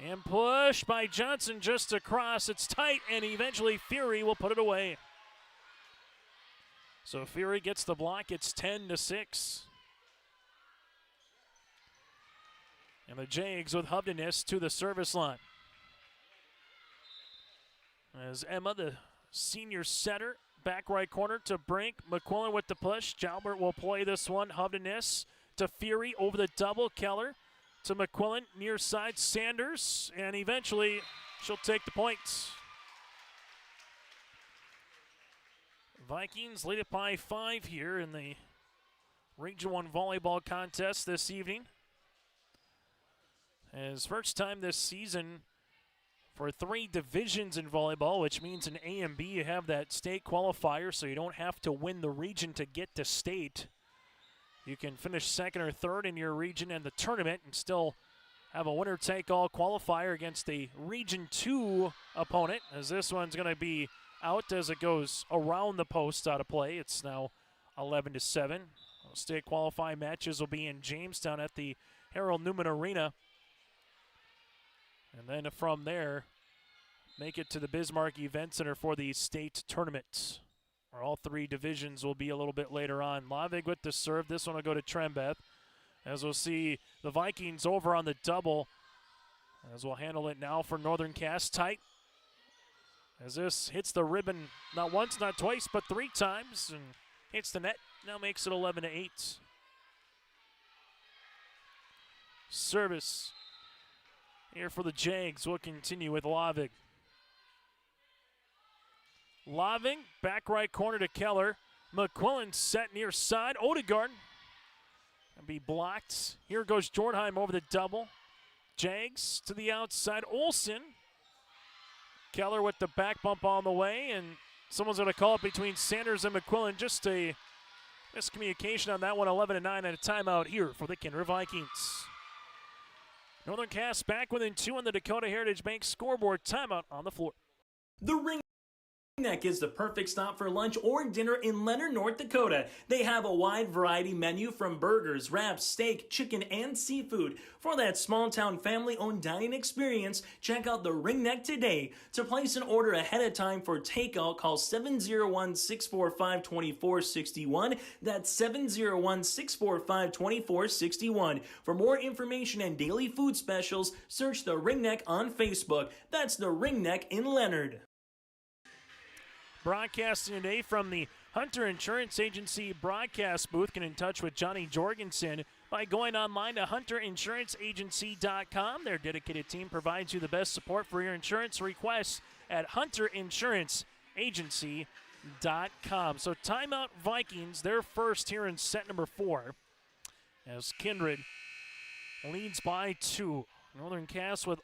And push by Johnson just across. It's tight, and eventually Fury will put it away. So Fury gets the block. It's 10-6. And the Jags with Hubdeness to the service line. As Emma, the senior setter, back right corner to Brink. McQuillan with the push. Jalbert will play this one. Hubdeness to Fury over the double. Keller to McQuillan, near side Sanders, and eventually she'll take the points. Vikings lead it by 5 here in the Region 1 volleyball contest this evening. As first time this season for 3 divisions in volleyball, which means in A and B you have that state qualifier, so you don't have to win the region to get to state. You can finish second or third in your region and the tournament and still have a winner-take-all qualifier against a Region 2 opponent, as this one's going to be out as it goes around the post out of play. It's now 11-7. State qualifying matches will be in Jamestown at the Harold Newman Arena. And then from there, make it to the Bismarck Event Center for the state tournament, where all 3 divisions will be a little bit later on. Lavig with the serve. This one will go to Trembeth. As we'll see the Vikings over on the double. As we'll handle it now for Northern Cass. Tight. As this hits the ribbon not once, not twice, but 3 times. And hits the net. Now makes it 11-8. Service here for the Jags will continue with Lavig. Laving, back right corner to Keller. McQuillan set near side. Odegaard and be blocked. Here goes Jordheim over the double. Jags to the outside. Olsen. Keller with the back bump on the way, and someone's going to call it between Sanders and McQuillan. Just a miscommunication on that one. 11-9 at a timeout here for the Kindred Vikings. Northern Cass back within 2 on the Dakota Heritage Bank scoreboard. Timeout on the floor. The Ring Neck is the perfect stop for lunch or dinner in Leonard, North Dakota. They have a wide variety menu from burgers, wraps, steak, chicken, and seafood. For that small-town family-owned dining experience, check out the Ring Neck today. To place an order ahead of time for takeout, call 701-645-2461. That's 701-645-2461. For more information and daily food specials, search the Ring Neck on Facebook. That's the Ring Neck in Leonard. Broadcasting today from the Hunter Insurance Agency broadcast booth. Get in touch with Johnny Jorgensen by going online to hunterinsuranceagency.com. Their dedicated team provides you the best support for your insurance requests at hunterinsuranceagency.com. So timeout Vikings, they're first here in set number 4 as Kindred leads by 2. Northern Cass with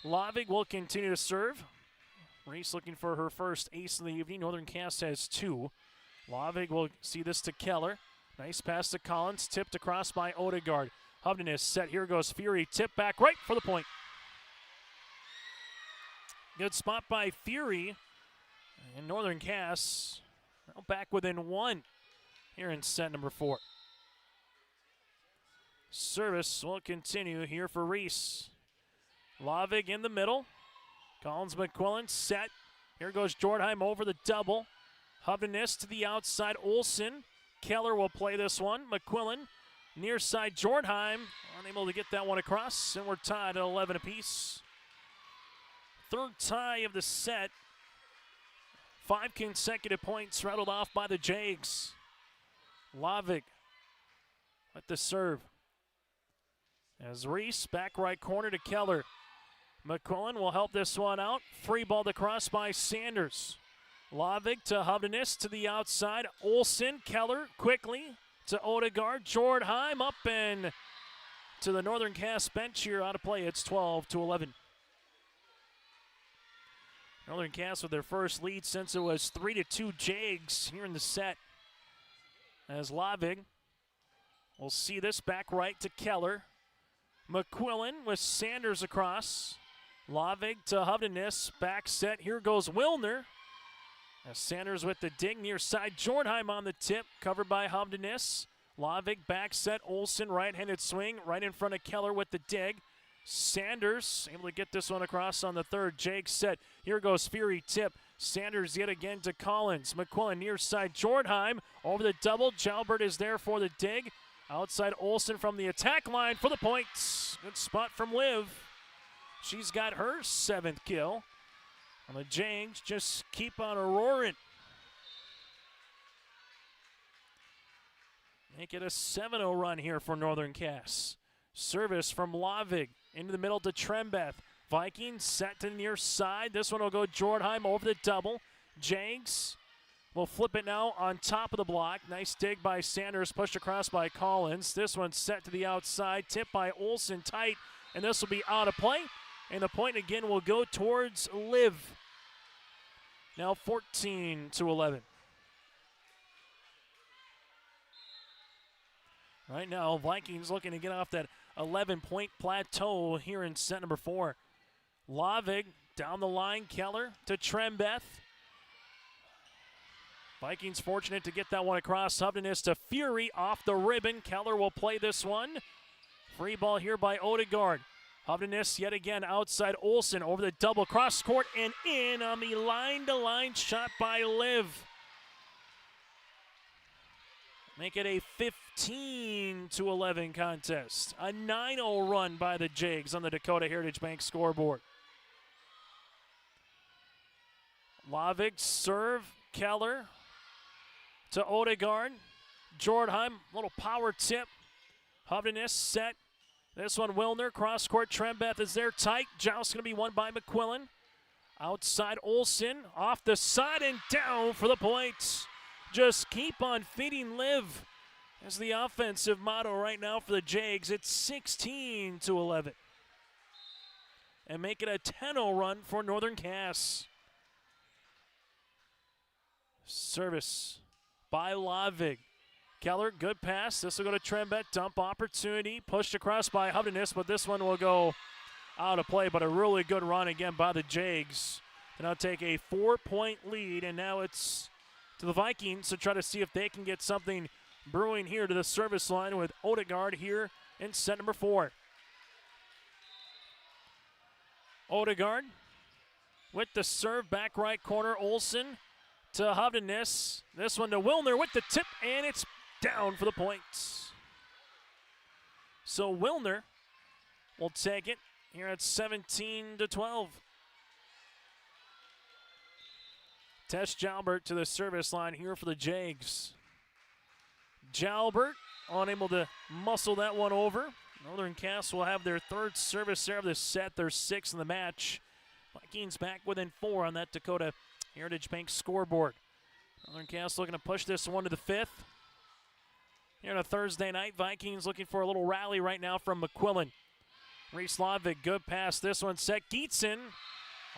Lavig will continue to serve. Reese looking for her first ace of the evening. Northern Cass has 2. Lavig will see this to Keller. Nice pass to Collins. Tipped across by Odegaard. Hubden is set. Here goes Fury. Tip back right for the point. Good spot by Fury. And Northern Cass now back within 1 here in set number 4. Service will continue here for Reese. Lavig in the middle. Collins McQuillan set. Here goes Jordheim over the double. Hubdeness to the outside. Olsen. Keller will play this one. McQuillan near side. Jordheim unable to get that one across, and we're tied at 11 apiece. Third tie of the set. 5 consecutive points rattled off by the Jags. Lavig with the serve. As Reese back right corner to Keller. McQuillan will help this one out. Free ball across by Sanders. Lavig to Hubdeness to the outside. Olsen, Keller quickly to Odegaard. Jordheim up and to the Northern Cass bench here out of play. It's 12-11. Northern Cass with their first lead since it was 3-2 Jags here in the set. As Lavig We'll see this back right to Keller. McQuillan with Sanders across. Lavig to Hovdenis. Back set. Here goes Wilner. As Sanders with the dig near side. Jordheim on the tip. Covered by Hovdenis. Lavig back set. Olsen right-handed swing. Right in front of Keller with the dig. Sanders able to get this one across on the third. Jake set. Here goes Fury tip. Sanders yet again to Collins. McQuillan near side. Jordheim over the double. Jalbert is there for the dig. Outside Olsen from the attack line for the points. Good spot from Liv. She's got her 7th kill. And the Jags just keep on roaring. Make it a 7-0 run here for Northern Cass. Service from Lavig into the middle to Trembeth. Vikings set to the near side. This one will go Jordheim over the double. Jags will flip it now on top of the block. Nice dig by Sanders, pushed across by Collins. This one set to the outside, tipped by Olsen tight, and this will be out of play. And the point again will go towards Liv. Now 14-11. Right now, Vikings looking to get off that 11-point plateau here in set number 4. Lavig down the line, Keller to Trembeth. Vikings fortunate to get that one across. Hovdenis to Fury off the ribbon. Keller will play this one. Free ball here by Odegaard. Hovdenis yet again outside Olsen over the double cross court and in on the line-to-line shot by Liv. Make it a 15-11 contest. A 9-0 run by the Jags on the Dakota Heritage Bank scoreboard. Lavig serve, Keller to Odegaard. Jordheim, little power tip. Hovdenis set. This one, Wilner, cross-court. Trembeth is there tight. Joust going to be won by McQuillan. Outside Olsen, off the side and down for the points. Just keep on feeding Liv. That's the offensive motto right now for the Jags. It's 16-11. And make it a 10-0 run for Northern Cass. Service by Lavig. Keller, good pass. This will go to Trembeth. Dump opportunity. Pushed across by Hovdenis, but this one will go out of play. But a really good run again by the Jags. To now take a 4-point lead, and now it's to the Vikings to try to see if they can get something brewing here to the service line with Odegaard here in set number 4. Odegaard with the serve, back right corner. Olsen to Hovdenis. This one to Wilner with the tip, and it's down for the points. So Wilner will take it here at 17-12. Tess Jalbert to the service line here for the Jags. Jalbert unable to muscle that one over. Northern Cass will have their 3rd service serve of the set, their 6th in the match. Vikings back within 4 on that Dakota Heritage Bank scoreboard. Northern Cass looking to push this one to the 5th. Here on a Thursday night, Vikings looking for a little rally right now from McQuillan. Reese Lavig, good pass. This one set. Geetson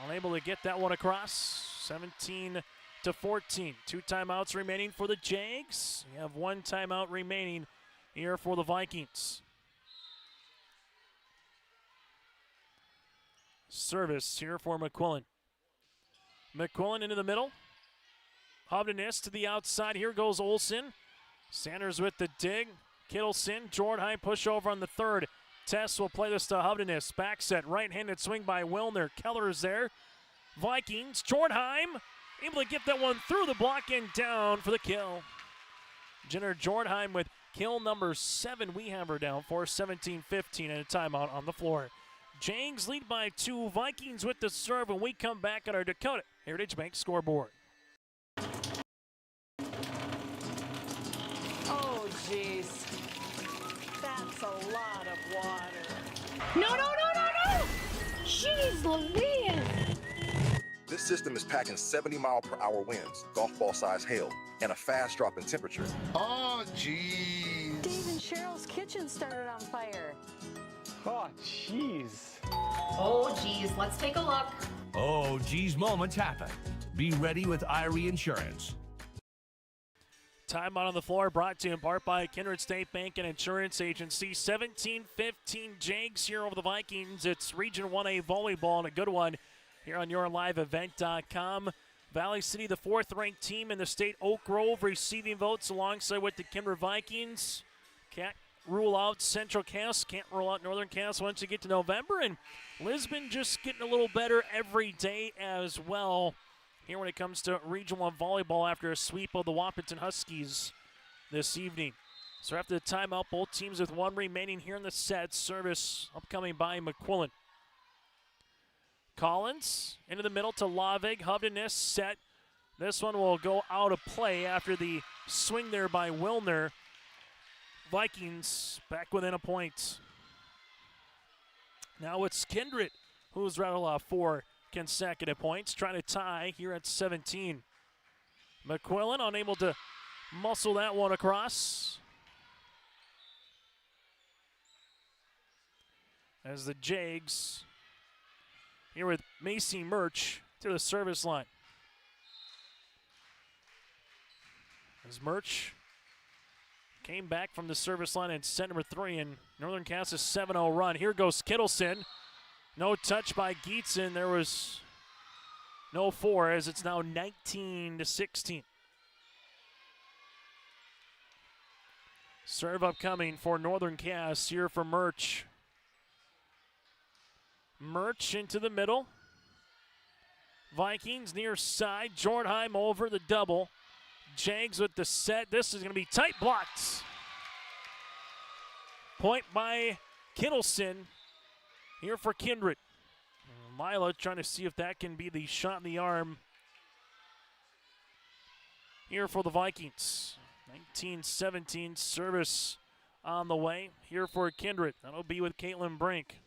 unable to get that one across. 17-14. 2 timeouts remaining for the Jags. We have 1 timeout remaining here for the Vikings. Service here for McQuillan. McQuillan into the middle. Hovdenis to the outside. Here goes Olsen. Sanders with the dig. Kittleson, Jordheim push over on the 3rd. Tess will play this to Hovdenis. Back set, right-handed swing by Wilner. Keller is there. Vikings, Jordheim able to get that one through the block and down for the kill. Jenner Jordheim with kill number 7. We have her down for 17-15 and a timeout on the floor. Jags lead by 2. Vikings with the serve when we come back on our Dakota Heritage Bank scoreboard. Oh, jeez. That's a lot of water. No! Jeez Louise! This system is packing 70-mile-per-hour winds, golf ball-sized hail, and a fast drop in temperature. Oh, jeez. Dave and Cheryl's kitchen started on fire. Oh, jeez. Oh, geez, let's take a look. Oh, geez, moments happen. Be ready with Irie Insurance. Timeout on the floor brought to you in part by Kindred State Bank and Insurance Agency. 17-15 Jags here over the Vikings. It's Region 1A volleyball and a good one here on yourliveevent.com. Valley City, the fourth-ranked team in the state. Oak Grove receiving votes alongside with the Kindred Vikings. Can't rule out Central Cass, can't rule out Northern Cass once you get to November. And Lisbon just getting a little better every day as well here when it comes to Region 1 volleyball after a sweep of the Wapaton Huskies this evening. So after the timeout, both teams with one remaining here in the set. Service upcoming by McQuillan. Collins into the middle to Lavig. Hovden set. This one will go out of play after the swing there by Wilner. Vikings back within a point. Now it's Kindred, who's rattled off 4 consecutive points, trying to tie here at 17. McQuillan unable to muscle that one across. As the Jags here with Macy Murch to the service line. As Murch came back from the service line and set number 3 in Northern Cass's 7-0 run. Here goes Kittleson. No touch by Geetson. There was no 4 as it's now 19-16. Serve upcoming for Northern Cass here for Murch. Murch into the middle. Vikings near side. Jornheim over the double. Jags with the set. This is going to be tight blocked. Point by Kittleson here for Kindred. Mila trying to see if that can be the shot in the arm here for the Vikings. 19-17 service on the way here for Kindred. That'll be with Caitlin Brink.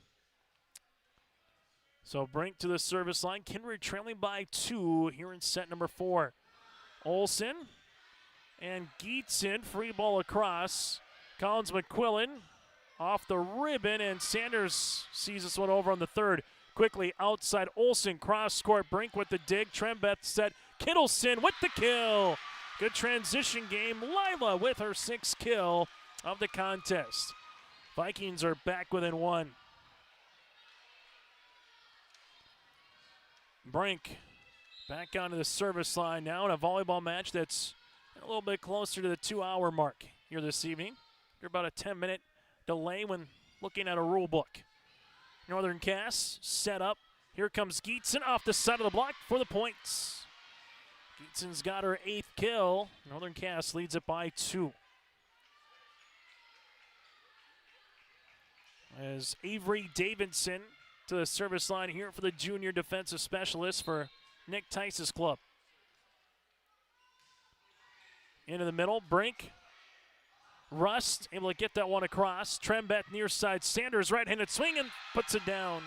So Brink to the service line. Kindred trailing by 2 here in set number 4. Olsen and Geetson, free ball across. Collins McQuillan off the ribbon, and Sanders sees this one over on the third. Quickly outside Olsen, cross court. Brink with the dig. Trembeth set. Kittleson with the kill. Good transition game. Lila with her 6th kill of the contest. Vikings are back within 1. Brink back onto the service line now in a volleyball match that's a little bit closer to the 2-hour mark here this evening. You're about a 10-minute delay when looking at a rule book. Northern Cass set up. Here comes Geetson off the side of the block for the points. Geetson's got her 8th kill. Northern Cass leads it by 2. As Avery Davidson to the service line here for the junior defensive specialist for Nick Tice's club. Into the middle, Brink. Rust able to get that one across. Trembeth near side. Sanders right-handed swing and puts it down.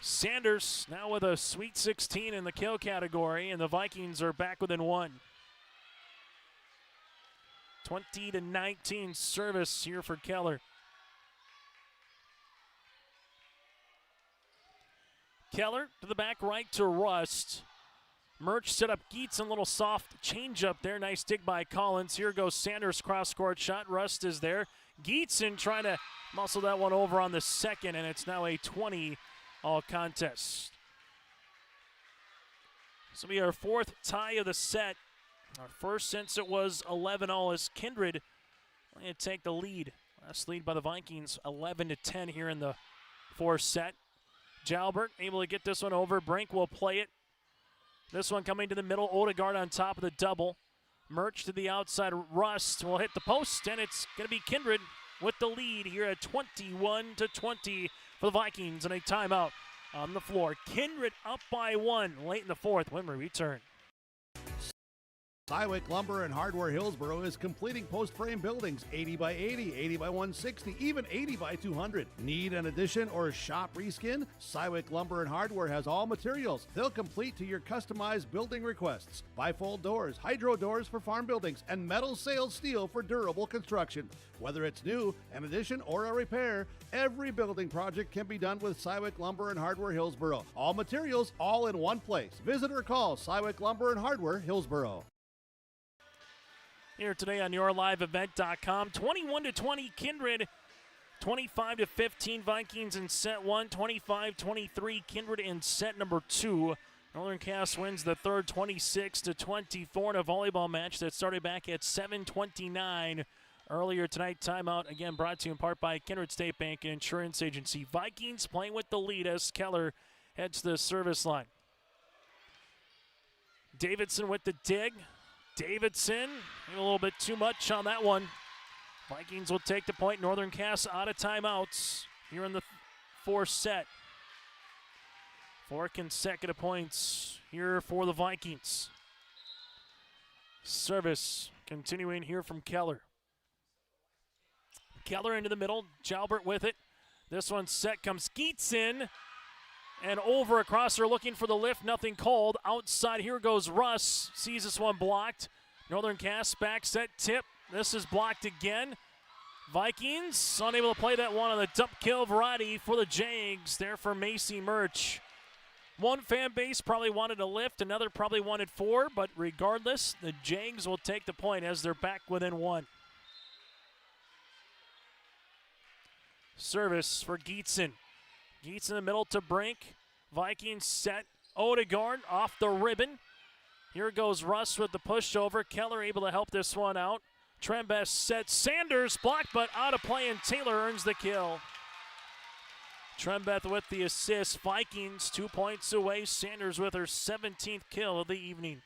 Sanders now with a Sweet 16 in the kill category, and the Vikings are back within 1. 20-19 service here for Keller. Keller to the back right to Rust. Murch set up Geetson, little soft change up there. Nice dig by Collins. Here goes Sanders, cross-court shot. Rust is there. Geetson trying to muscle that one over on the second, and it's now a 20-all contest. This will be our 4th tie of the set. Our first since it was 11-all as Kindred going to take the lead. Last lead by the Vikings, 11-10 here in the 4th set. Jalbert able to get this one over. Brink will play it. This one coming to the middle. Odegaard on top of the double. Murch to the outside. Rust will hit the post, and it's going to be Kindred with the lead here at 21-20 for the Vikings, and a timeout on the floor. Kindred up by 1 late in the 4th when we return. Cywick Lumber and Hardware Hillsboro is completing post-frame buildings 80 by 80, 80 by 160, even 80 by 200. Need an addition or shop reskin? Cywick Lumber and Hardware has all materials. They'll complete to your customized building requests. Bifold doors, hydro doors for farm buildings, and metal sailed steel for durable construction. Whether it's new, an addition, or a repair, every building project can be done with Cywick Lumber and Hardware Hillsboro. All materials, all in one place. Visit or call Cywick Lumber and Hardware Hillsboro. here today on yourliveevent.com. 21-20 Kindred, 25-15 Vikings in set 1, 25-23 Kindred in set number 2. Northern Cass wins the third 26-24 in a volleyball match that started back at 7:29 earlier tonight. Timeout again brought to you in part by Kindred State Bank and Insurance Agency. Vikings playing with the lead as Keller heads to the service line. Davidson with the dig. Davidson, a little bit too much on that one. Vikings will take the point. Northern Cass out of timeouts here in the fourth set. 4 consecutive points here for the Vikings. Service continuing here from Keller. Keller into the middle. Jalbert with it. This one set comes Skeets in. And over across her looking for the lift. Nothing called. Outside here goes Russ. Sees this one blocked. Northern Cass back set tip. This is blocked again. Vikings unable to play that one on the dump kill variety for the Jags. There for Macy Murch. One fan base probably wanted a lift, another probably wanted 4, but regardless, the Jags will take the point as they're back within 1. Service for Geetson. Geets in the middle to Brink. Vikings set. Odegaard off the ribbon. Here goes Russ with the pushover. Keller able to help this one out. Trembest sets. Sanders blocked, but out of play, and Taylor earns the kill. Trembeth with the assist. Vikings 2 points away. Sanders with her 17th kill of the evening.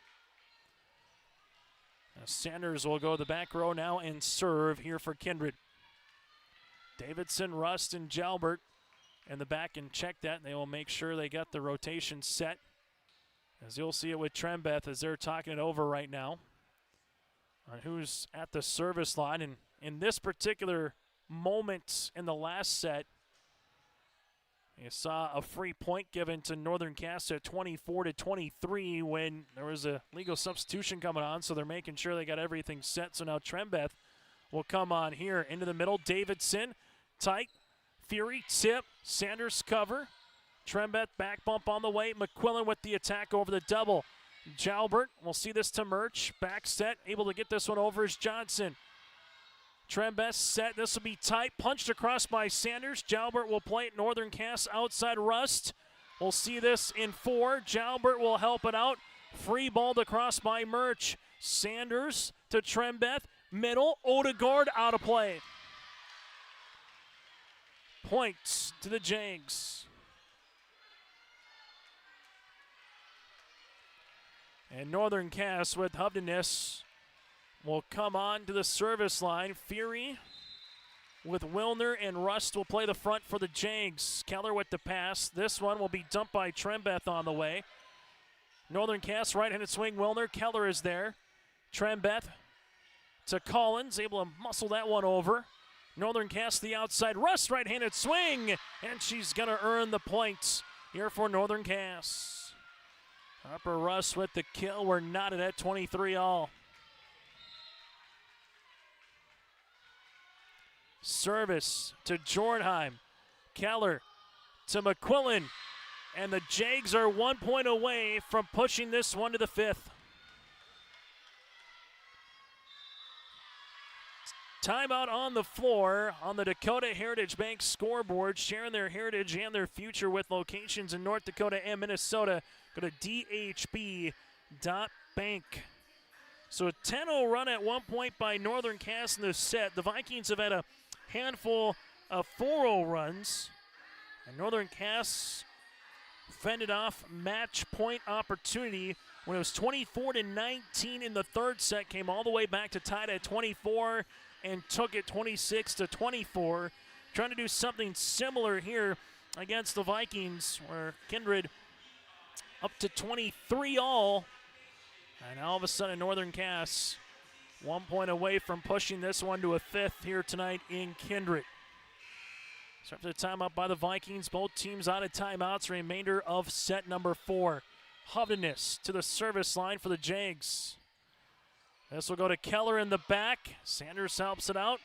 Now Sanders will go to the back row now and serve here for Kindred. Davidson, Rust, and Jalbert in the back and check that. They will make sure they got the rotation set. As you'll see it with Trembeth as they're talking it over right now on who's at the service line. And in this particular moment in the last set, you saw a free point given to Northern Cass at 24-23 when there was a legal substitution coming on, so they're making sure they got everything set. So now Trembeth will come on here into the middle. Davidson, tight. Fury, tip. Sanders cover. Trembeth back bump on the way. McQuillan with the attack over the double. Jalbert, we'll see this to Murch. Back set, able to get this one over is Johnson. Trembeth set, this will be tight, punched across by Sanders. Jalbert will play it, Northern Cass outside Rust. We'll see this in 4. Jalbert will help it out. Free balled across by Murch. Sanders to Trembeth, middle, Odegaard out of play. Points to the Jags. And Northern Cass with Hovdenes will come on to the service line. Fury with Wilner and Rust will play the front for the Jags. Keller with the pass. This one will be dumped by Trembeth on the way. Northern Cass right-handed swing. Wilner. Keller is there. Trembeth to Collins. Able to muscle that one over. Northern Cass the outside. Rust right-handed swing. And she's going to earn the points here for Northern Cass. Harper Rust with the kill. We're knotted at 23 all. Service to Jornheim. Keller to McQuillan. And the Jags are 1 point away from pushing this one to the 5th. Timeout on the floor on the Dakota Heritage Bank scoreboard, sharing their heritage and their future with locations in North Dakota and Minnesota. Go to dhb.bank. So a 10-0 run at 1 point by Northern Cass in this set. The Vikings have had a handful of 4-0 runs. And Northern Cass fended off match point opportunity when it was 24-19 in the third set. Came all the way back to tied at 24 and took it 26-24. Trying to do something similar here against the Vikings, where Kindred up to 23 all. And all of a sudden, Northern Cass 1 point away from pushing this one to a 5th here tonight in Kindred. So after the timeout by the Vikings, both teams out of timeouts. Remainder of set number 4. Hovdenes to the service line for the Jags. This will go to Keller in the back. Sanders helps it out.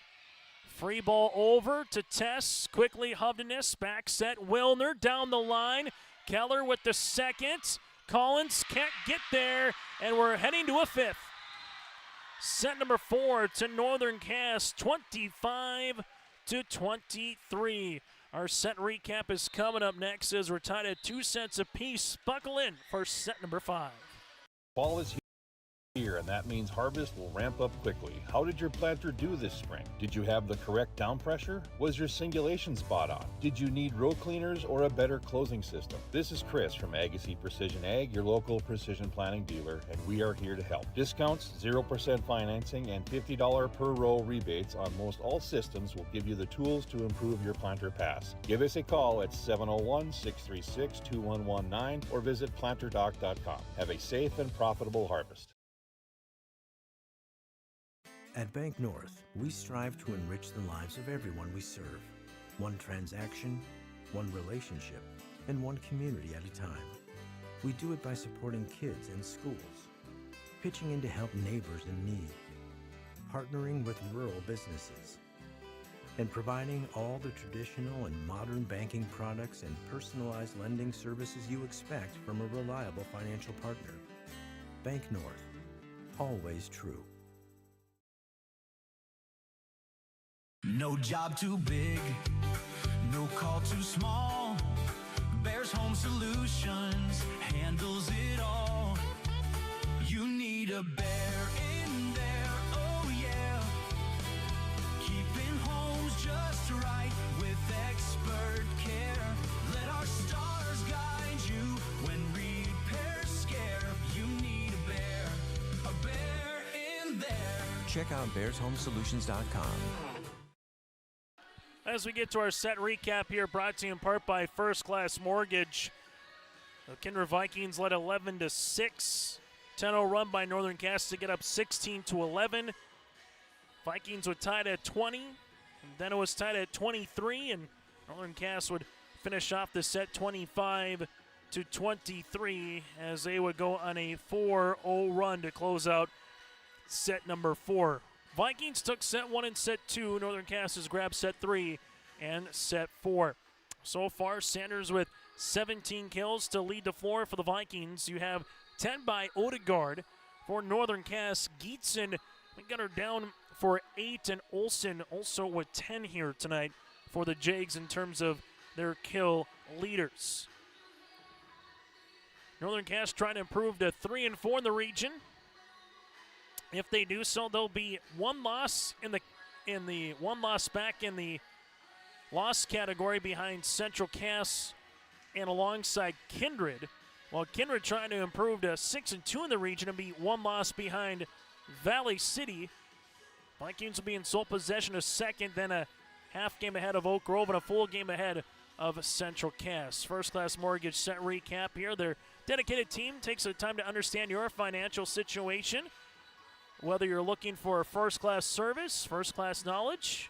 Free ball over to Tess. Quickly Hovdenes, back set. Wilner down the line. Keller with the second. Collins can't get there, and we're heading to a 5th. Set number 4 to Northern Cass, 25-23. Our set recap is coming up next as we're tied at 2 sets apiece. Buckle in for set number 5. Fall is here, and that means harvest will ramp up quickly. How did your planter do this spring? Did you have the correct down pressure? Was your singulation spot on? Did you need row cleaners or a better closing system? This is Chris from Agassiz Precision Ag, your local precision planting dealer, and we are here to help. Discounts, 0% financing, and $50 per row rebates on most all systems will give you the tools to improve your planter pass. Give us a call at 701-636-2119 or visit planterdoc.com. Have a safe and profitable harvest. At Bank North, we strive to enrich the lives of everyone we serve. One transaction, one relationship, and one community at a time. We do it by supporting kids and schools, pitching in to help neighbors in need, partnering with rural businesses, and providing all the traditional and modern banking products and personalized lending services you expect from a reliable financial partner. Bank North, always true. No job too big, no call too small. Bears Home Solutions handles it all. You need a bear in there, oh yeah. Keeping homes just right with expert care. Let our stars guide you when repairs scare. You need a bear in there. Check out bearshomesolutions.com. As we get to our set recap here, brought to you in part by First Class Mortgage. The Kindred Vikings led 11-6. 10-0 run by Northern Cass to get up 16-11. Vikings were tied at 20, and then it was tied at 23, and Northern Cass would finish off the set 25-23 as they would go on a 4-0 run to close out set number 4. Vikings took set 1 and set 2. Northern Cass has grabbed set 3 and set 4. So far, Sanders with 17 kills to lead the floor for the Vikings. You have 10 by Odegaard for Northern Cass. Geetson, we got her down for 8, and Olsen also with 10 here tonight for the Jags in terms of their kill leaders. Northern Cass trying to improve to 3-4 in the region. If they do so, there'll be one loss in the one loss back in the loss category behind Central Cass and alongside Kindred. While Kindred trying to improve to 6-2 in the region and be one loss behind Valley City. Vikings will be in sole possession of second, then a half game ahead of Oak Grove and a full game ahead of Central Cass. First Class Mortgage set recap here. Their dedicated team takes the time to understand your financial situation. Whether you're looking for a first-class service, first-class knowledge,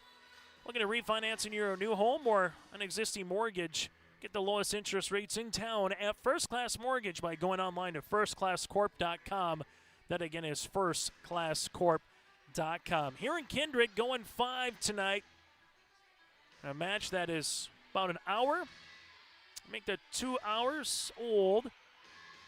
looking at refinancing your new home or an existing mortgage, get the lowest interest rates in town at First Class Mortgage by going online to firstclasscorp.com. That, again, is firstclasscorp.com. Here in Kindred, going 5 tonight. A match that is about an hour. Make that 2 hours old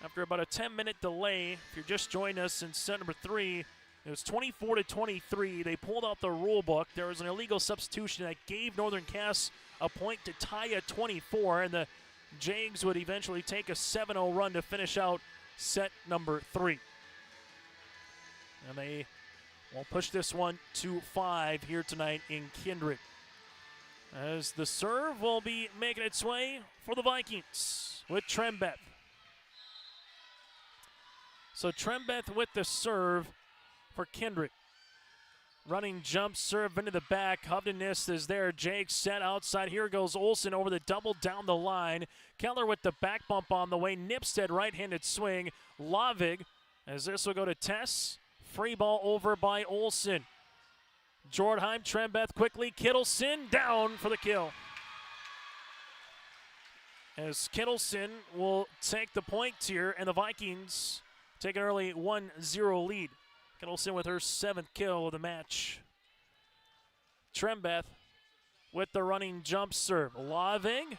after about a 10-minute delay. If you're just joining us in set number 3, it was 24-23. They pulled out the rule book. There was an illegal substitution that gave Northern Cass a point to tie at 24, and the Jags would eventually take a 7-0 run to finish out set number 3. And they will push this one to 5 here tonight in Kindred. As the serve will be making its way for the Vikings with Trembeth. So Trembeth with the serve for Kindred. Running jump serve into the back. Hovdenist is there. Jake set outside. Here goes Olsen over the double down the line. Keller with the back bump on the way. Nipstead right-handed swing. Lavig as this will go to Tess. Free ball over by Olsen. Jordheim, Trembeth quickly. Kittleson down for the kill. As Kittleson will take the point here, and the Vikings take an early 1-0 lead. Kittleson with her 7th kill of the match. Trembeth with the running jump serve. Laving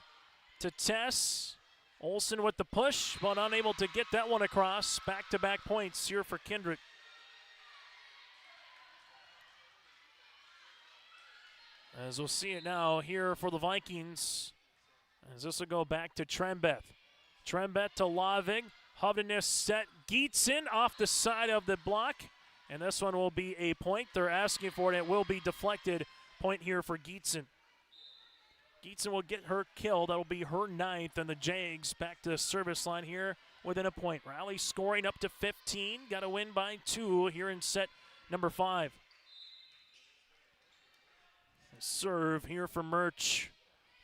to Tess. Olsen with the push, but unable to get that one across. Back-to-back points here for Kindred. As we'll see it now here for the Vikings. As this will go back to Trembeth. Trembeth to Lavig. Hovdenes set. Geetson off the side of the block. And this one will be a point. They're asking for it. It will be deflected. Point here for Geetson. Geetson will get her kill. That'll be her 9th. And the Jags back to the service line here within a point. Raleigh scoring up to 15. Got to win by 2 here in set number 5. Serve here for Murch.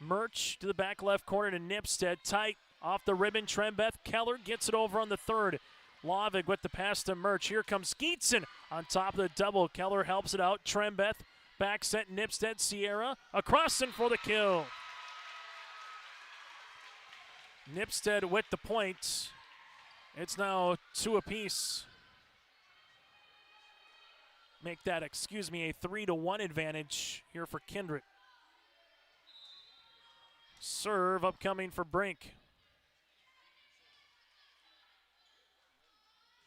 Murch to the back left corner to Nipstead. Tight off the ribbon. Trembeth. Keller gets it over on the 3rd. Lavig with the pass to Murch. Here comes Geetson on top of the double. Keller helps it out. Trembeth back set. Nipstead. Sierra across and for the kill. Nipstead with the point. It's now 2 apiece. Make that, a 3-1 advantage here for Kindred. Serve upcoming for Brink.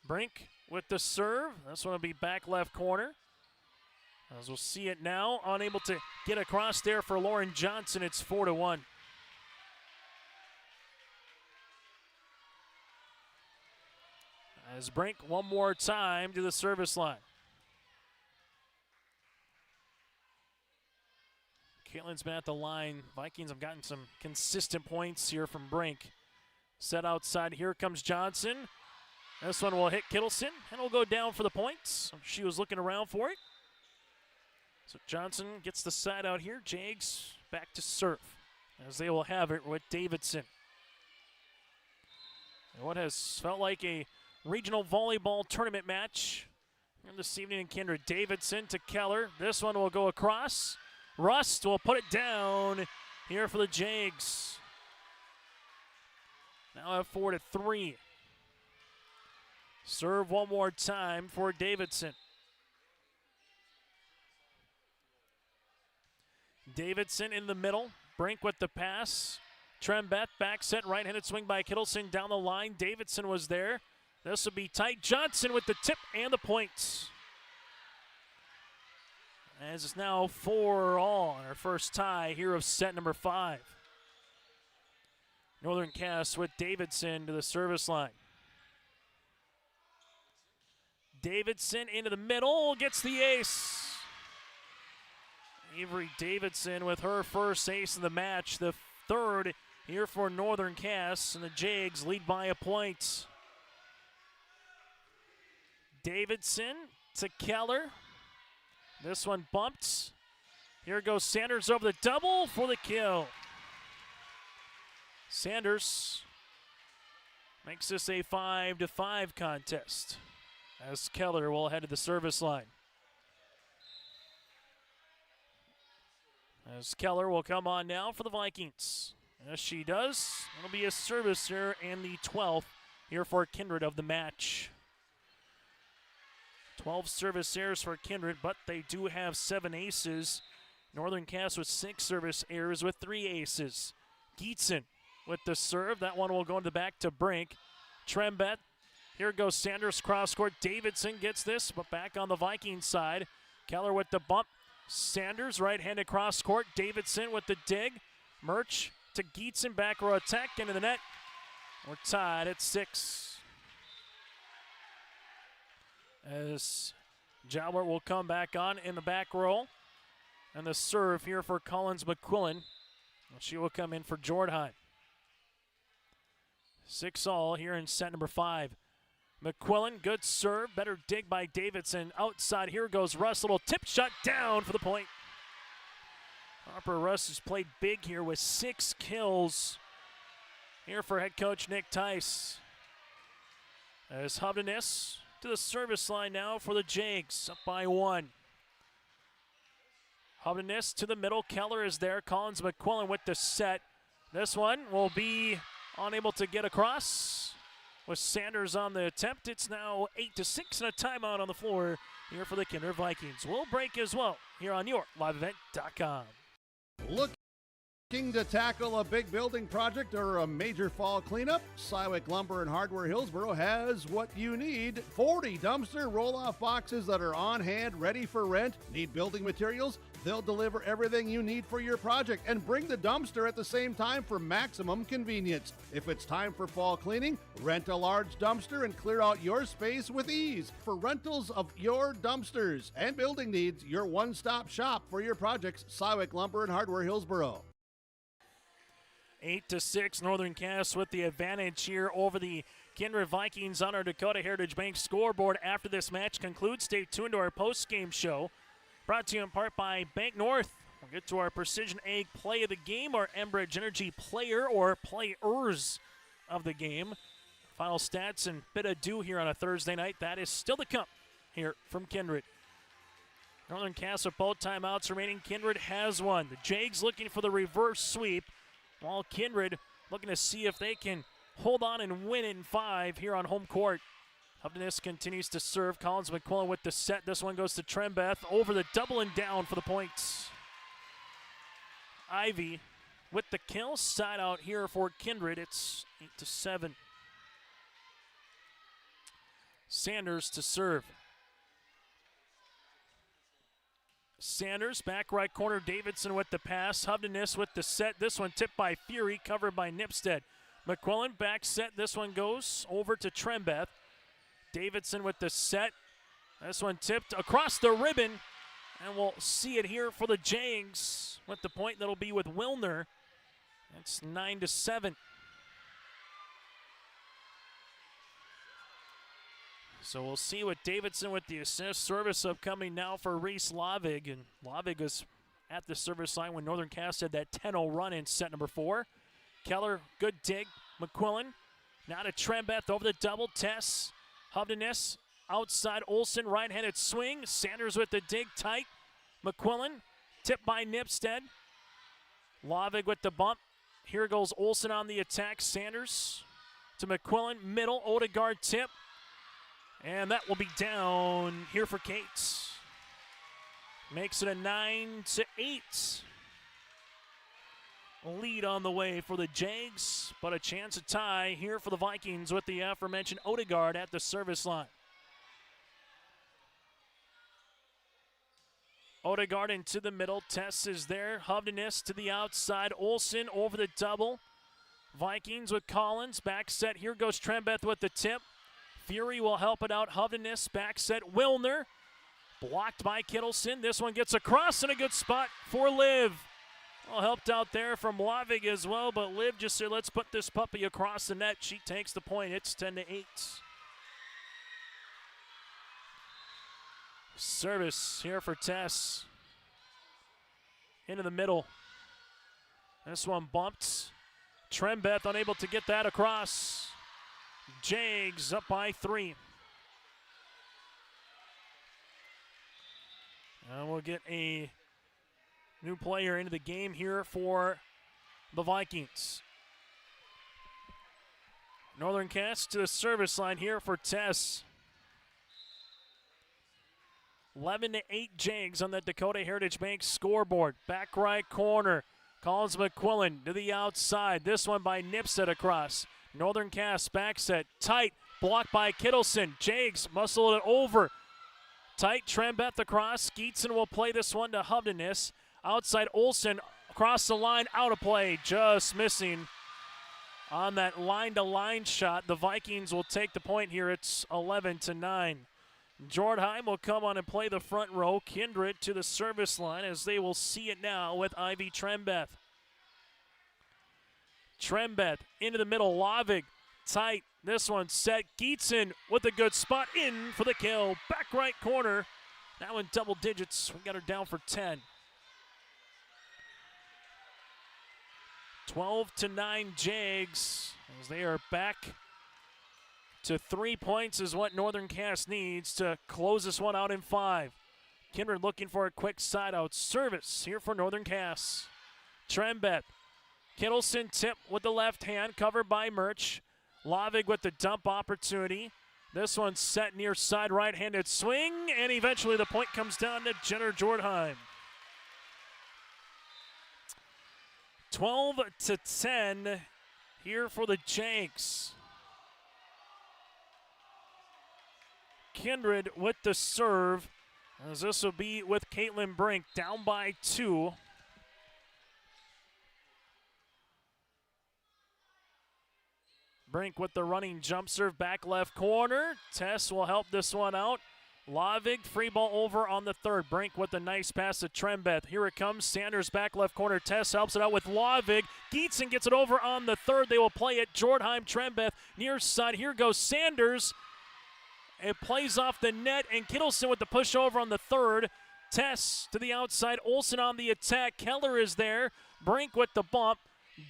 Brink with the serve. This one will be back left corner. As we'll see it now, unable to get across there for Lauren Johnson. It's 4-1. As Brink one more time to the service line. Caitlin's been at the line. Vikings have gotten some consistent points here from Brink. Set outside. Here comes Johnson. This one will hit Kittleson, and will go down for the points. She was looking around for it. So Johnson gets the side out here. Jags back to serve, as they will have it with Davidson. And what has felt like a regional volleyball tournament match here this evening in Kindred. Davidson to Keller. This one will go across. Rust will put it down here for the Jags. Now at 4-3. Serve one more time for Davidson. Davidson in the middle. Brink with the pass. Trembeth back set. Right-handed swing by Kittleson down the line. Davidson was there. This will be tight. Johnson with the tip and the points. As it's now 4-all on our first tie here of set number 5. Northern Cass with Davidson to the service line. Davidson into the middle, gets the ace. Avery Davidson with her first ace of the match, the 3rd here for Northern Cass, and the Jags lead by a point. Davidson to Keller. This one bumped. Here goes Sanders over the double for the kill. Sanders makes this a 5-5 contest as Keller will head to the service line. As Keller will come on now for the Vikings. As she does, it'll be a service here and the 12th here for Kindred of the match. 12 service errors for Kindred, but they do have 7 aces. Northern Cass with 6 service errors with 3 aces. Geetson with the serve. That one will go in the back to Brink. Trembeth. Here goes Sanders cross court. Davidson gets this, but back on the Viking side. Keller with the bump. Sanders right-handed cross court. Davidson with the dig. Murch to Geetson. Back row attack into the net. We're tied at 6. As Jalbert will come back on in the back row. And the serve here for Collins McQuillan. She will come in for Jordheim. 6-all here in set number 5. McQuillan, good serve. Better dig by Davidson. Outside, here goes Russ. Little tip shot down for the point. Harper Russ has played big here with 6 kills. Here for head coach Nick Tice. As Hovdenes to the service line now for the Jags, up by 1. Hovdenes to the middle. Keller is there. Collins McQuillan with the set. This one will be unable to get across. With Sanders on the attempt, it's now 8-6 and a timeout on the floor here for the Kindred Vikings. We'll break as well here on your liveevent.com. Looking to tackle a big building project or a major fall cleanup? Sywick Lumber and Hardware Hillsboro has what you need. 40 dumpster roll-off boxes that are on hand, ready for rent. Need building materials? They'll deliver everything you need for your project and bring the dumpster at the same time for maximum convenience. If it's time for fall cleaning, rent a large dumpster and clear out your space with ease. For rentals of your dumpsters and building needs, your one-stop shop for your projects, Sywick Lumber and Hardware, Hillsboro. 8-6, Northern Cass with the advantage here over the Kindred Vikings on our Dakota Heritage Bank scoreboard after this match concludes. Stay tuned to our post-game show, brought to you in part by Bank North. We'll get to our Precision Egg play of the game, our Enbridge Energy player or players of the game. Final stats and bit of do here on a Thursday night. That is still to come here from Kindred. Northern Cass with both timeouts remaining. Kindred has one. The Jags looking for the reverse sweep, while Kindred looking to see if they can hold on and win in 5 here on home court. Hubness continues to serve. Collins McQuillan with the set. This one goes to Trembeth over the double and down for the points. Ivy with the kill. Side out here for Kindred. It's 8-7. Sanders to serve. Sanders, back right corner. Davidson with the pass. Hubness with the set. This one tipped by Fury, covered by Nipstead. McQuillan back set. This one goes over to Trembeth. Davidson with the set. This one tipped across the ribbon. And we'll see it here for the Jags with the point that'll be with Wilner. It's 9-7. So we'll see what Davidson with the assist. Service upcoming now for Reese Lavig. And Lavig was at the service line when Northern Cass had that 10-0 run in set number 4. Keller, good dig. McQuillan, now to Trembeth over the double. Tess, Hubness, outside Olsen, right-handed swing. Sanders with the dig, tight. McQuillan, tipped by Nipstead. Lavig with the bump. Here goes Olsen on the attack. Sanders to McQuillan, middle, Odegaard tip. And that will be down here for Cates. Makes it a 9-8. Lead on the way for the Jags, but a chance to tie here for the Vikings with the aforementioned Odegaard at the service line. Odegaard into the middle. Tess is there. Hubness to the outside. Olsen over the double. Vikings with Collins. Back set. Here goes Trembeth with the tip. Fury will help it out. Hubness back set. Wilner blocked by Kittleson. This one gets across in a good spot for Liv. Well, helped out there from Lavig as well, but Liv just said, let's put this puppy across the net. She takes the point. It's 10-8. Service here for Tess. Into the middle. This one bumped. Trembeth unable to get that across. Jags up by 3. And we'll get a new player into the game here for the Vikings. Northern Cass to the service line here for Tess. 11-8 Jags on the Dakota Heritage Bank scoreboard. Back right corner. Collins McQuillan to the outside. This one by Nipstead across. Northern Cass back set. Tight. Blocked by Kittleson. Jags muscle it over. Tight. Trembeth across. Skeetson will play this one to Hubness. Outside Olsen across the line. Out of play. Just missing on that line-to-line shot. The Vikings will take the point here. It's 11-9. Jordheim will come on and play the front row. Kindred to the service line as they will see it now with Ivy Trembeth. Trembeth into the middle. Lavig tight. This one set. Geetson with a good spot in for the kill. Back right corner. Now in double digits. We got her down for 10. 12-9 Jags as they are back to 3 points is what Northern Cass needs to close this one out in 5. Kindred looking for a quick side out service here for Northern Cass. Trembeth. Kittleson tip with the left hand, covered by Murch. Lavig with the dump opportunity. This one set near side right-handed swing, and eventually the point comes down to Jenner Jordheim. 12-10 here for the Jags. Kindred with the serve As this will be with Caitlin Brink, down by 2. Brink with the running jump serve, back left corner. Tess will help this one out. Lavig, free ball over on the third. Brink with a nice pass to Trembeth. Here it comes. Sanders back left corner. Tess helps it out with Lavig. Gietzen gets it over on the third. They will play it. Jordheim, Trembeth, near side. Here goes Sanders. It plays off the net, and Kittleson with the push over on the third. Tess to the outside. Olsen on the attack. Keller is there. Brink with the bump.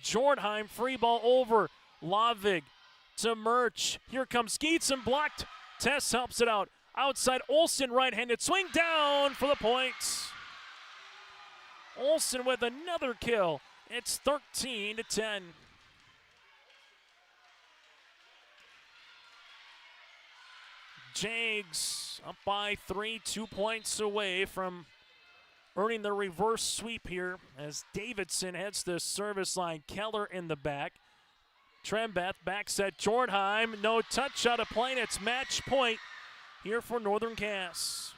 Jordheim, free ball over. Lavig to Murch. Here comes Gietzen, blocked. Tess helps it out. Outside, Olsen right-handed. Swing down for the points. Olsen with another kill. It's 13-10. Jags up by 3, 2 points away from earning the reverse sweep here as Davidson heads to the service line. Keller in the back. Trembeth back set. Jordheim, no touch out of play. It's match point here for Northern Cass.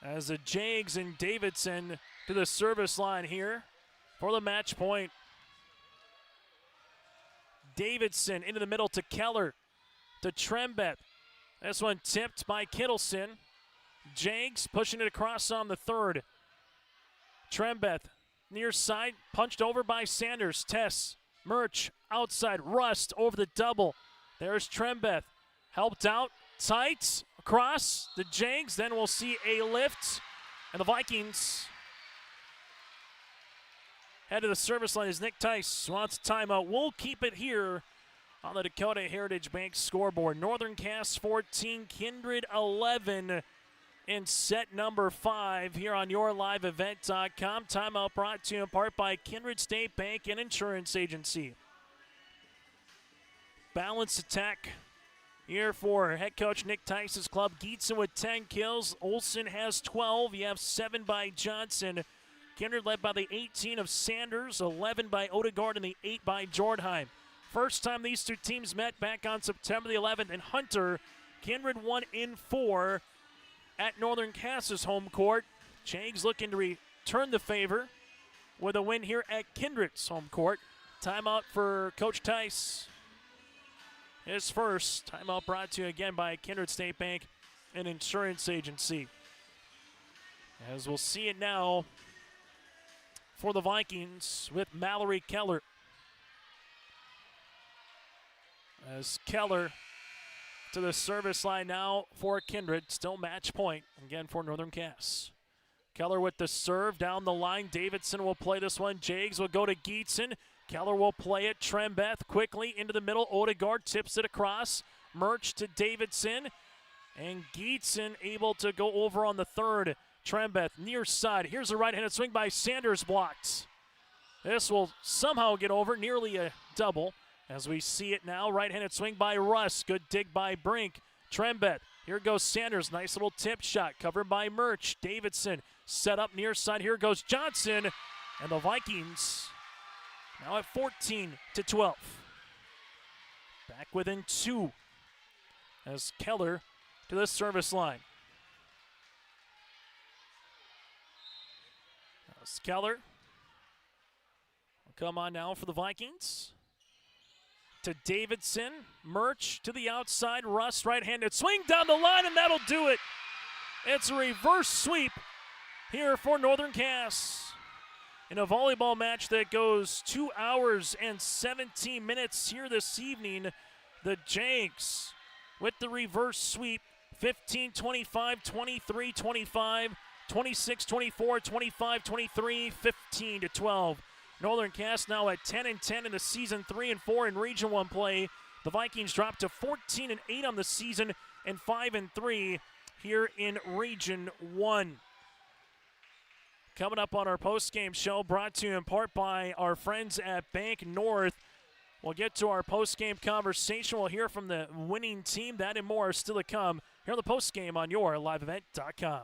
As the Jags and Davidson to the service line here for the match point. Davidson into the middle to Keller, to Trembeth. This one tipped by Kittleson. Jags pushing it across on the third. Trembeth near side, punched over by Sanders. Tess, Murch, outside, Rust over the double. There's Trembeth, helped out, tight, across the Jags. Then we'll see a lift, and the Vikings head to the service line as Nick Tice wants a timeout. We'll keep it here on the Dakota Heritage Bank scoreboard. Northern Cass 14, Kindred 11 in set number 5 here on YourLiveEvent.com. Timeout brought to you in part by Kindred State Bank and Insurance Agency. Balanced attack here for head coach Nick Tice's club. Gietzen with 10 kills. Olsen has 12. You have 7 by Johnson. Kindred led by the 18 of Sanders, 11 by Odegaard, and the 8 by Jordheim. First time these two teams met back on September the 11th in Hunter. Kindred won in 4 at Northern Cass's home court. Jags looking to return the favor with a win here at Kindred's home court. Timeout for Coach Tice. His first timeout brought to you again by Kindred State Bank and Insurance Agency. As we'll see it now for the Vikings with Mallory Keller. As Keller to the service line now for Kindred. Still match point again for Northern Cass. Keller with the serve down the line. Davidson will play this one. Jags will go to Gietzen. Keller will play it. Trembeth quickly into the middle. Odegaard tips it across. Murch to Davidson. And Gietzen able to go over on the third. Trembeth near side. Here's a right-handed swing by Sanders, blocked. This will somehow get over, nearly a double. As we see it now, right-handed swing by Russ. Good dig by Brink. Trembeth. Here goes Sanders. Nice little tip shot covered by Murch. Davidson set up near side. Here goes Johnson. And the Vikings now at 14-12. Back within 2 as Keller to the service line. As Keller will come on now for the Vikings. To Davidson, Murch to the outside, Russ right-handed swing down the line, and that'll do it. It's a reverse sweep here for Northern Cass in a volleyball match that goes 2 hours and 17 minutes here this evening. The Jags with the reverse sweep, 15-25, 23-25, 26-24, 25-23, 15-12. Northern Cass now at 10-10 in the season, 3-4 in Region 1 play. The Vikings dropped to 14-8 on the season and 5-3 here in Region 1. Coming up on our post-game show, brought to you in part by our friends at Bank North. We'll get to our post-game conversation. We'll hear from the winning team. That and more are still to come here on the post-game on YourLiveEvent.com.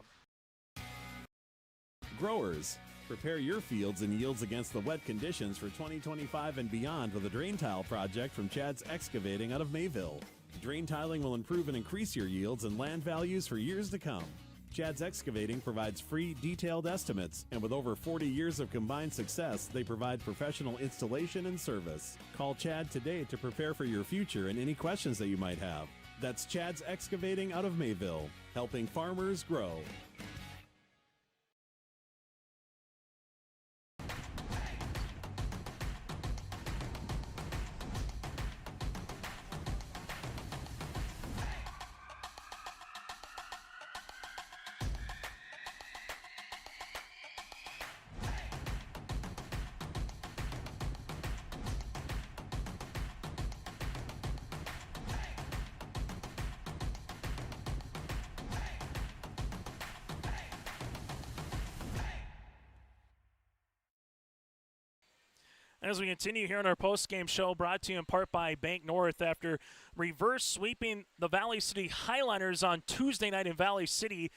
Growers, prepare your fields and yields against the wet conditions for 2025 and beyond with a drain tile project from Chad's Excavating out of Mayville. Drain tiling will improve and increase your yields and land values for years to come. Chad's Excavating provides free, detailed estimates, and with over 40 years of combined success, they provide professional installation and service. Call Chad today to prepare for your future and any questions that you might have. That's Chad's Excavating out of Mayville, helping farmers grow. As we continue here on our post-game show, brought to you in part by Bank North, after reverse sweeping the Valley City Highliners on Tuesday night in Valley City,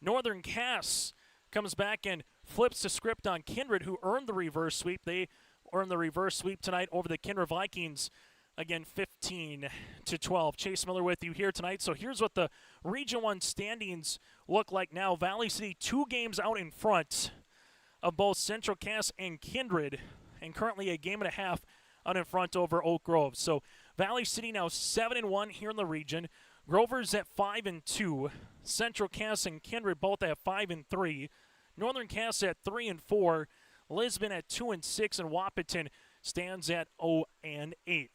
Northern Cass comes back and flips the script on Kindred, who earned the reverse sweep. They earned the reverse sweep tonight over the Kindred Vikings, again 15-12. Chase Miller with you here tonight. So here's what the Region 1 standings look like now. Valley City 2 games out in front of both Central Cass and Kindred, and currently a game and a half out in front over Oak Grove. So Valley City now 7-1 here in the region. Grover's at 5-2. Central Cass and Kindred both at 5-3. Northern Cass at 3-4. Lisbon at 2-6, and Wahpeton stands at 0-8.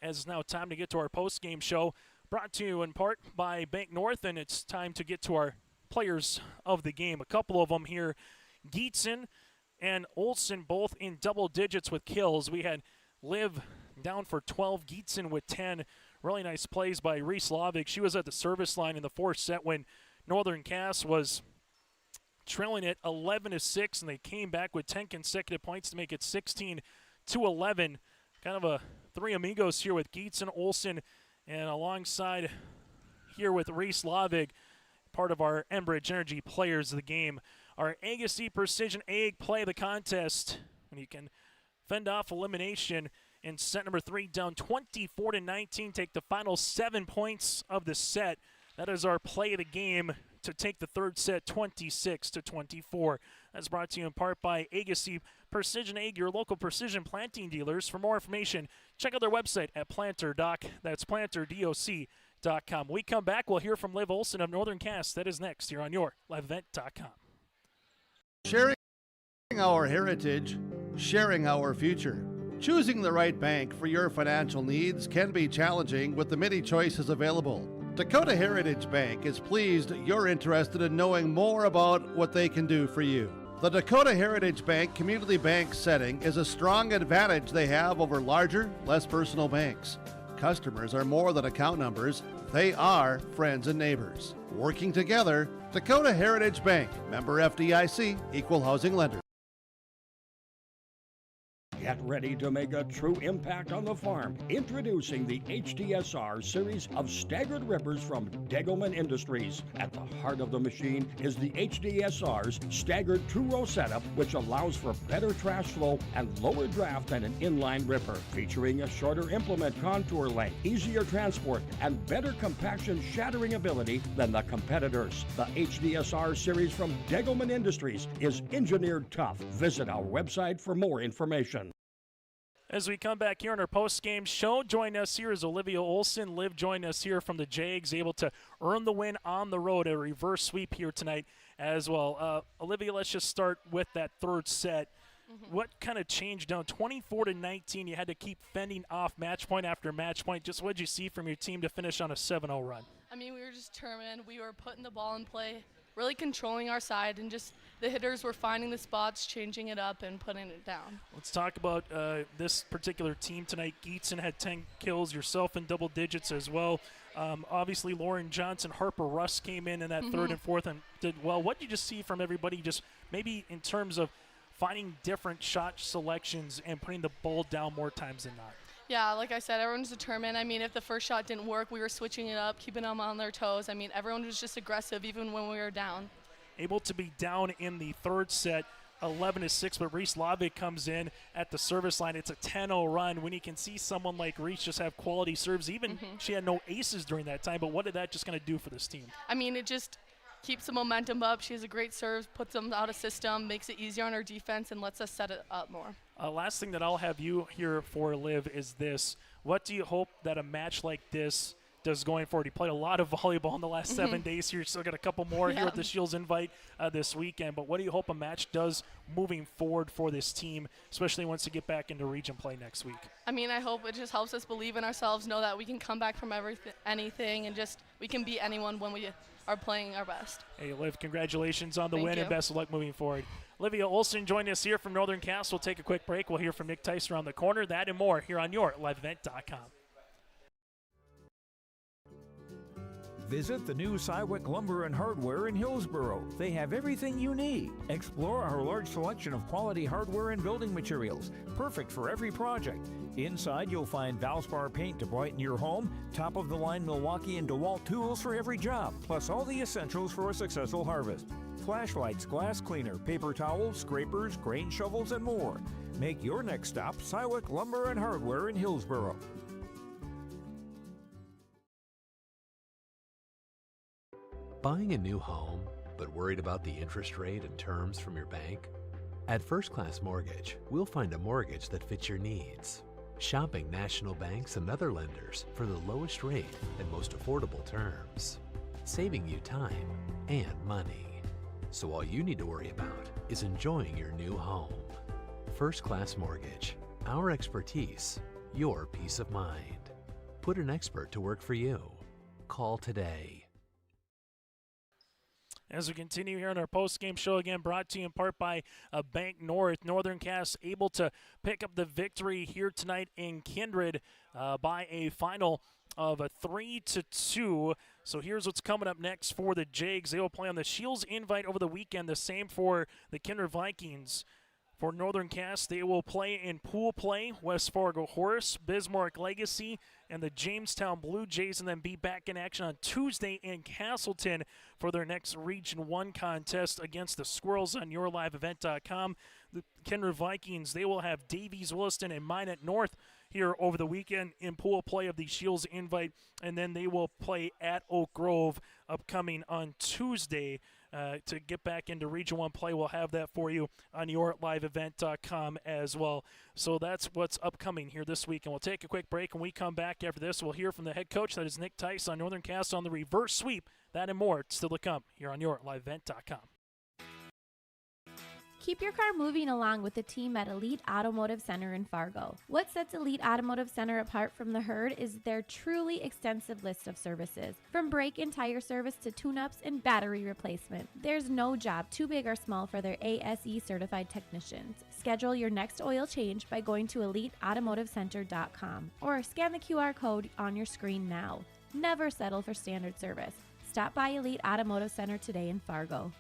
As it's now time to get to our post-game show, brought to you in part by Bank North, and it's time to get to our players of the game. A couple of them here. Gietzen and Olsen both in double digits with kills. We had Liv down for 12, Gietzen with 10. Really nice plays by Reese Lavik. She was at the service line in the fourth set when Northern Cass was trailing it 11-6, and they came back with 10 consecutive points to make it 16-11. Kind of a three amigos here with Gietzen, Olsen, and alongside here with Reese Lavig, part of our Enbridge Energy players of the game. Our Agassi Precision Egg play the contest, and you can fend off elimination in set number 3, down 24-19. Take the final 7 points of the set. That is our play of the game to take the third set 26-24. That's brought to you in part by Agassi Precision Egg, your local precision planting dealers. For more information, check out their website at planterdoc. That's planterdoc.com. When we come back, we'll hear from Liv Olsen of Northern Cass. That is next here on your liveevent.com. Sharing our heritage, sharing our future. Choosing the right bank for your financial needs can be challenging with the many choices available. Dakota Heritage Bank is pleased you're interested in knowing more about what they can do for you. The Dakota Heritage Bank community bank setting is a strong advantage they have over larger, less personal banks. Customers are more than account numbers. They are friends and neighbors. Working together, Dakota Heritage Bank, member FDIC, equal housing lender. Get ready to make a true impact on the farm. Introducing the HDSR series of staggered rippers from Degelman Industries. At the heart of the machine is the HDSR's staggered two-row setup, which allows for better trash flow and lower draft than an inline ripper. Featuring a shorter implement contour length, easier transport, and better compaction shattering ability than the competitors. The HDSR series from Degelman Industries is engineered tough. Visit our website for more information. As we come back here on our post-game show, join us here is Olivia Olsen. Liv joined us here from the Jags, able to earn the win on the road, a reverse sweep here tonight as well. Olivia, let's just start with that third set. What kind of changed down 24-19? You had to keep fending off match point after match point. Just what did you see from your team to finish on a 7-0 run? I mean, we were just determined. We were putting the ball in play, really controlling our side, and just the hitters were finding the spots, changing it up, and putting it down. Let's talk about this particular team tonight. Gietzen had 10 kills, yourself in double digits as well. Obviously, Lauren Johnson, Harper Russ came in that third and fourth and did well. What did you just see from everybody, just maybe in terms of finding different shot selections and putting the ball down more times than not? Yeah, like I said, everyone's determined. I mean, if the first shot didn't work, we were switching it up, keeping them on their toes. I mean, everyone was just aggressive even when we were down. Able to be down in the third set. 11-6, but Reese Lavick comes in at the service line. It's a 10-0 run when you can see someone like Reese just have quality serves. Even she had no aces during that time, but what did that just going to do for this team? I mean, it just keeps the momentum up. She has a great serve, puts them out of system, makes it easier on our defense, and lets us set it up more. Last thing that I'll have you here for, Liv, is this. What do you hope that a match like this does going forward? You played a lot of volleyball in the last 7 days here. You still got a couple more here at the Shields Invite this weekend. But what do you hope a match does moving forward for this team, especially once you get back into region play next week? I mean, I hope it just helps us believe in ourselves, know that we can come back from anything, and just we can beat anyone when we are playing our best. Hey, Liv, congratulations on the win you. And best of luck moving forward. Olivia Olson joined us here from Northern Cass. We'll take a quick break. We'll hear from Nick Tice around the corner. That and more here on your liveevent.com. Visit the new Cywick Lumber and Hardware in Hillsboro. They have everything you need. Explore our large selection of quality hardware and building materials, perfect for every project. Inside, you'll find Valspar paint to brighten your home, top-of-the-line Milwaukee and DeWalt tools for every job, plus all the essentials for a successful harvest. Flashlights, glass cleaner, paper towels, scrapers, grain shovels, and more. Make your next stop Cywick Lumber and Hardware in Hillsboro. Buying a new home, but worried about the interest rate and terms from your bank? At First Class Mortgage, we'll find a mortgage that fits your needs. Shopping national banks and other lenders for the lowest rate and most affordable terms. Saving you time and money. So all you need to worry about is enjoying your new home. First Class Mortgage. Our expertise, your peace of mind. Put an expert to work for you. Call today. As we continue here on our post-game show, again brought to you in part by Bank North. Northern Cass able to pick up the victory here tonight in Kindred by a final of a 3-2. So here's what's coming up next for the Jags. They will play on the Shields Invite over the weekend. The same for the Kindred Vikings. For Northern Cass, they will play in pool play, West Fargo Horace, Bismarck Legacy, and the Jamestown Blue Jays, and then be back in action on Tuesday in Castleton for their next Region 1 contest against the Squirrels on yourliveevent.com. The Kindred Vikings, they will have Davies, Williston, and Minot North here over the weekend in pool play of the Shields Invite, and then they will play at Oak Grove upcoming on Tuesday. To get back into Region 1 play, we'll have that for you on yourliveevent.com as well. So that's what's upcoming here this week. And we'll take a quick break. When we come back after this, we'll hear from the head coach. That is Nick Tice on Northern Cass on the reverse sweep. That and more still to come here on yourliveevent.com. Keep your car moving along with the team at Elite Automotive Center in Fargo. What sets Elite Automotive Center apart from the herd is their truly extensive list of services. From brake and tire service to tune-ups and battery replacement, there's no job too big or small for their ASE certified technicians. Schedule your next oil change by going to EliteAutomotiveCenter.com or scan the QR code on your screen now. Never settle for standard service. Stop by Elite Automotive Center today in Fargo.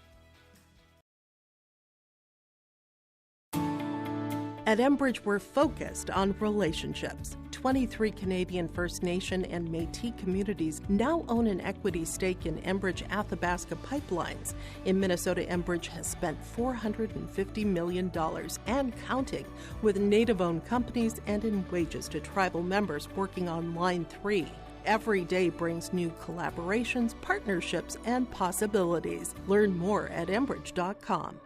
At Enbridge, we're focused on relationships. 23 Canadian First Nation and Métis communities now own an equity stake in Enbridge Athabasca Pipelines. In Minnesota, Enbridge has spent $450 million and counting with Native-owned companies and in wages to tribal members working on Line 3. Every day brings new collaborations, partnerships, and possibilities. Learn more at Enbridge.com.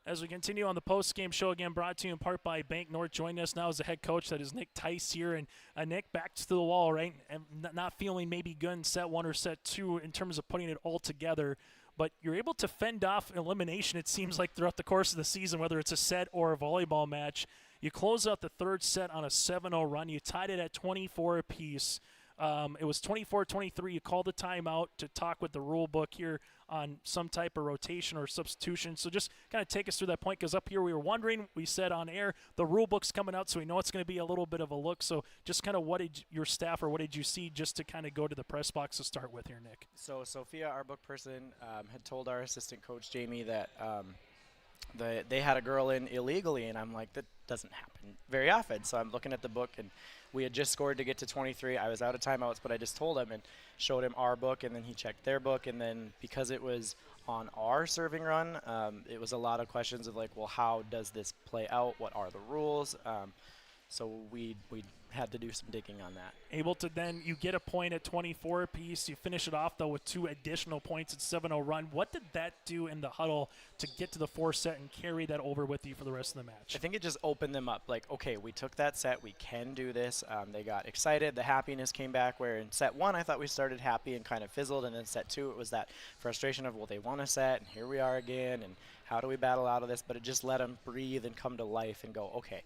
As we continue on the post-game show, again brought to you in part by Bank North. Joining us now as the head coach, that is Nick Tice here. And Nick, back to the wall, right? And not feeling maybe good in set one or set two in terms of putting it all together. But you're able to fend off elimination, it seems like, throughout the course of the season, whether it's a set or a volleyball match. You close out the third set on a 7-0 run. You tied it at 24 apiece. It was 24-23. You called the timeout to talk with the rule book here on some type of rotation or substitution. So just kind of take us through that point, because up here we were wondering, we said on air, the rule book's coming out, so we know it's going to be a little bit of a look. So just kind of what did your staff or what did you see just to kind of go to the press box to start with here, Nick? So Sophia, our book person, had told our assistant coach, Jamie, that they had a girl in illegally, and I'm like, that doesn't happen very often. So I'm looking at the book, and we had just scored to get to 23. I was out of timeouts, but I just told him and showed him our book, and then he checked their book, and then because it was on our serving run, it was a lot of questions of like, well, how does this play out? What are the rules? So we had to do some digging on that. Able to then, you get a point at 24 apiece. You finish it off, though, with 2 additional points at 7-0 run. What did that do in the huddle to get to the 4th set and carry that over with you for the rest of the match? I think it just opened them up. Like, okay, we took that set. We can do this. They got excited. The happiness came back, where in set 1, I thought we started happy and kind of fizzled. And then set 2, it was that frustration of, well, they won a set, and here we are again, and how do we battle out of this? But it just let them breathe and come to life and go, okay,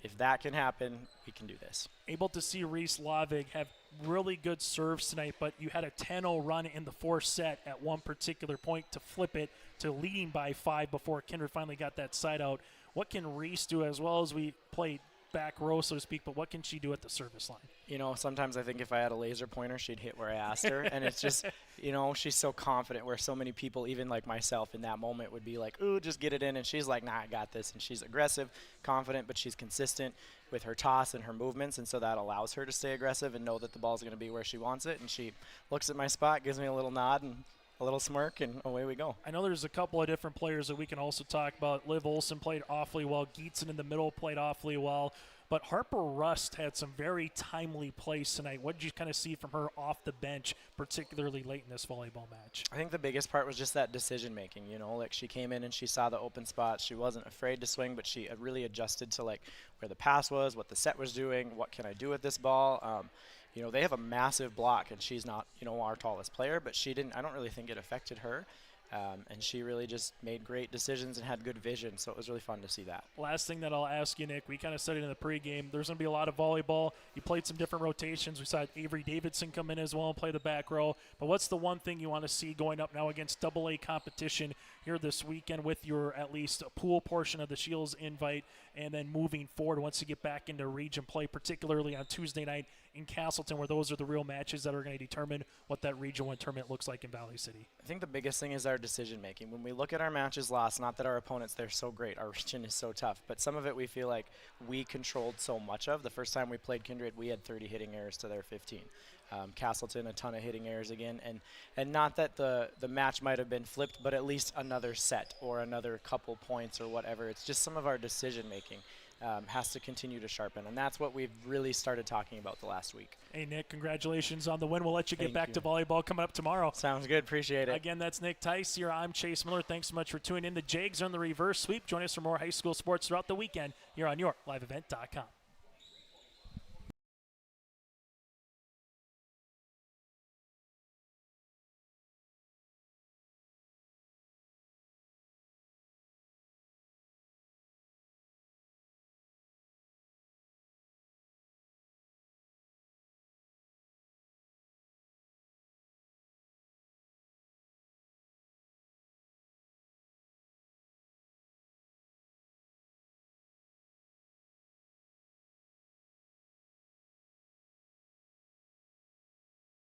if that can happen, we can do this. Able to see Reese Lavig have really good serves tonight, but you had a 10-0 run in the 4th set at one particular point to flip it to leading by 5 before Kindred finally got that side out. What can Reese do, as well as we played back row, so to speak, but what can she do at the service line? You know, sometimes I think if I had a laser pointer, she'd hit where I asked her. And it's just, you know, she's so confident, where so many people, even like myself in that moment, would be like, ooh, just get it in. And she's like, nah, I got this. And she's aggressive, confident, but she's consistent with her toss and her movements. And so that allows her to stay aggressive and know that the ball's going to be where she wants it. And she looks at my spot, gives me a little nod and a little smirk, and away we go. I know there's a couple of different players that we can also talk about. Liv Olson played awfully well. Gietzen in the middle played awfully well. But Harper Rust had some very timely plays tonight. What did you kind of see from her off the bench, particularly late in this volleyball match? I think the biggest part was just that decision making. You know, like she came in and she saw the open spot. She wasn't afraid to swing, but she really adjusted to like where the pass was, what the set was doing, what can I do with this ball. You know, they have a massive block, and she's not, you know, our tallest player, but she didn't, I don't really think it affected her. And she really just made great decisions and had good vision, so it was really fun to see that. Last thing that I'll ask you, Nick, we kind of said it in the pregame, there's going to be a lot of volleyball. You played some different rotations. We saw Avery Davidson come in as well and play the back row. But what's the one thing you want to see going up now against AA competition here this weekend with your at least pool portion of the Shields invite, and then moving forward once you get back into region play, particularly on Tuesday night in Castleton, where those are the real matches that are going to determine what that Region 1 tournament looks like in Valley City? I think the biggest thing is our decision making. When we look at our matches lost, not that our opponents, they're so great, our region is so tough, but some of it we feel like we controlled so much of. The first time we played Kindred, we had 30 hitting errors to their 15. Castleton, a ton of hitting errors again, and not that the match might have been flipped, but at least another set or another couple points or whatever. It's just some of our decision making has to continue to sharpen, and that's what we've really started talking about the last week. Hey, Nick, congratulations on the win. We'll let you get back to volleyball coming up tomorrow. Sounds good. Appreciate it. Again, that's Nick Tice here. I'm Chase Miller. Thanks so much for tuning in. The Jags are on the reverse sweep. Join us for more high school sports throughout the weekend here on YourLiveEvent.com.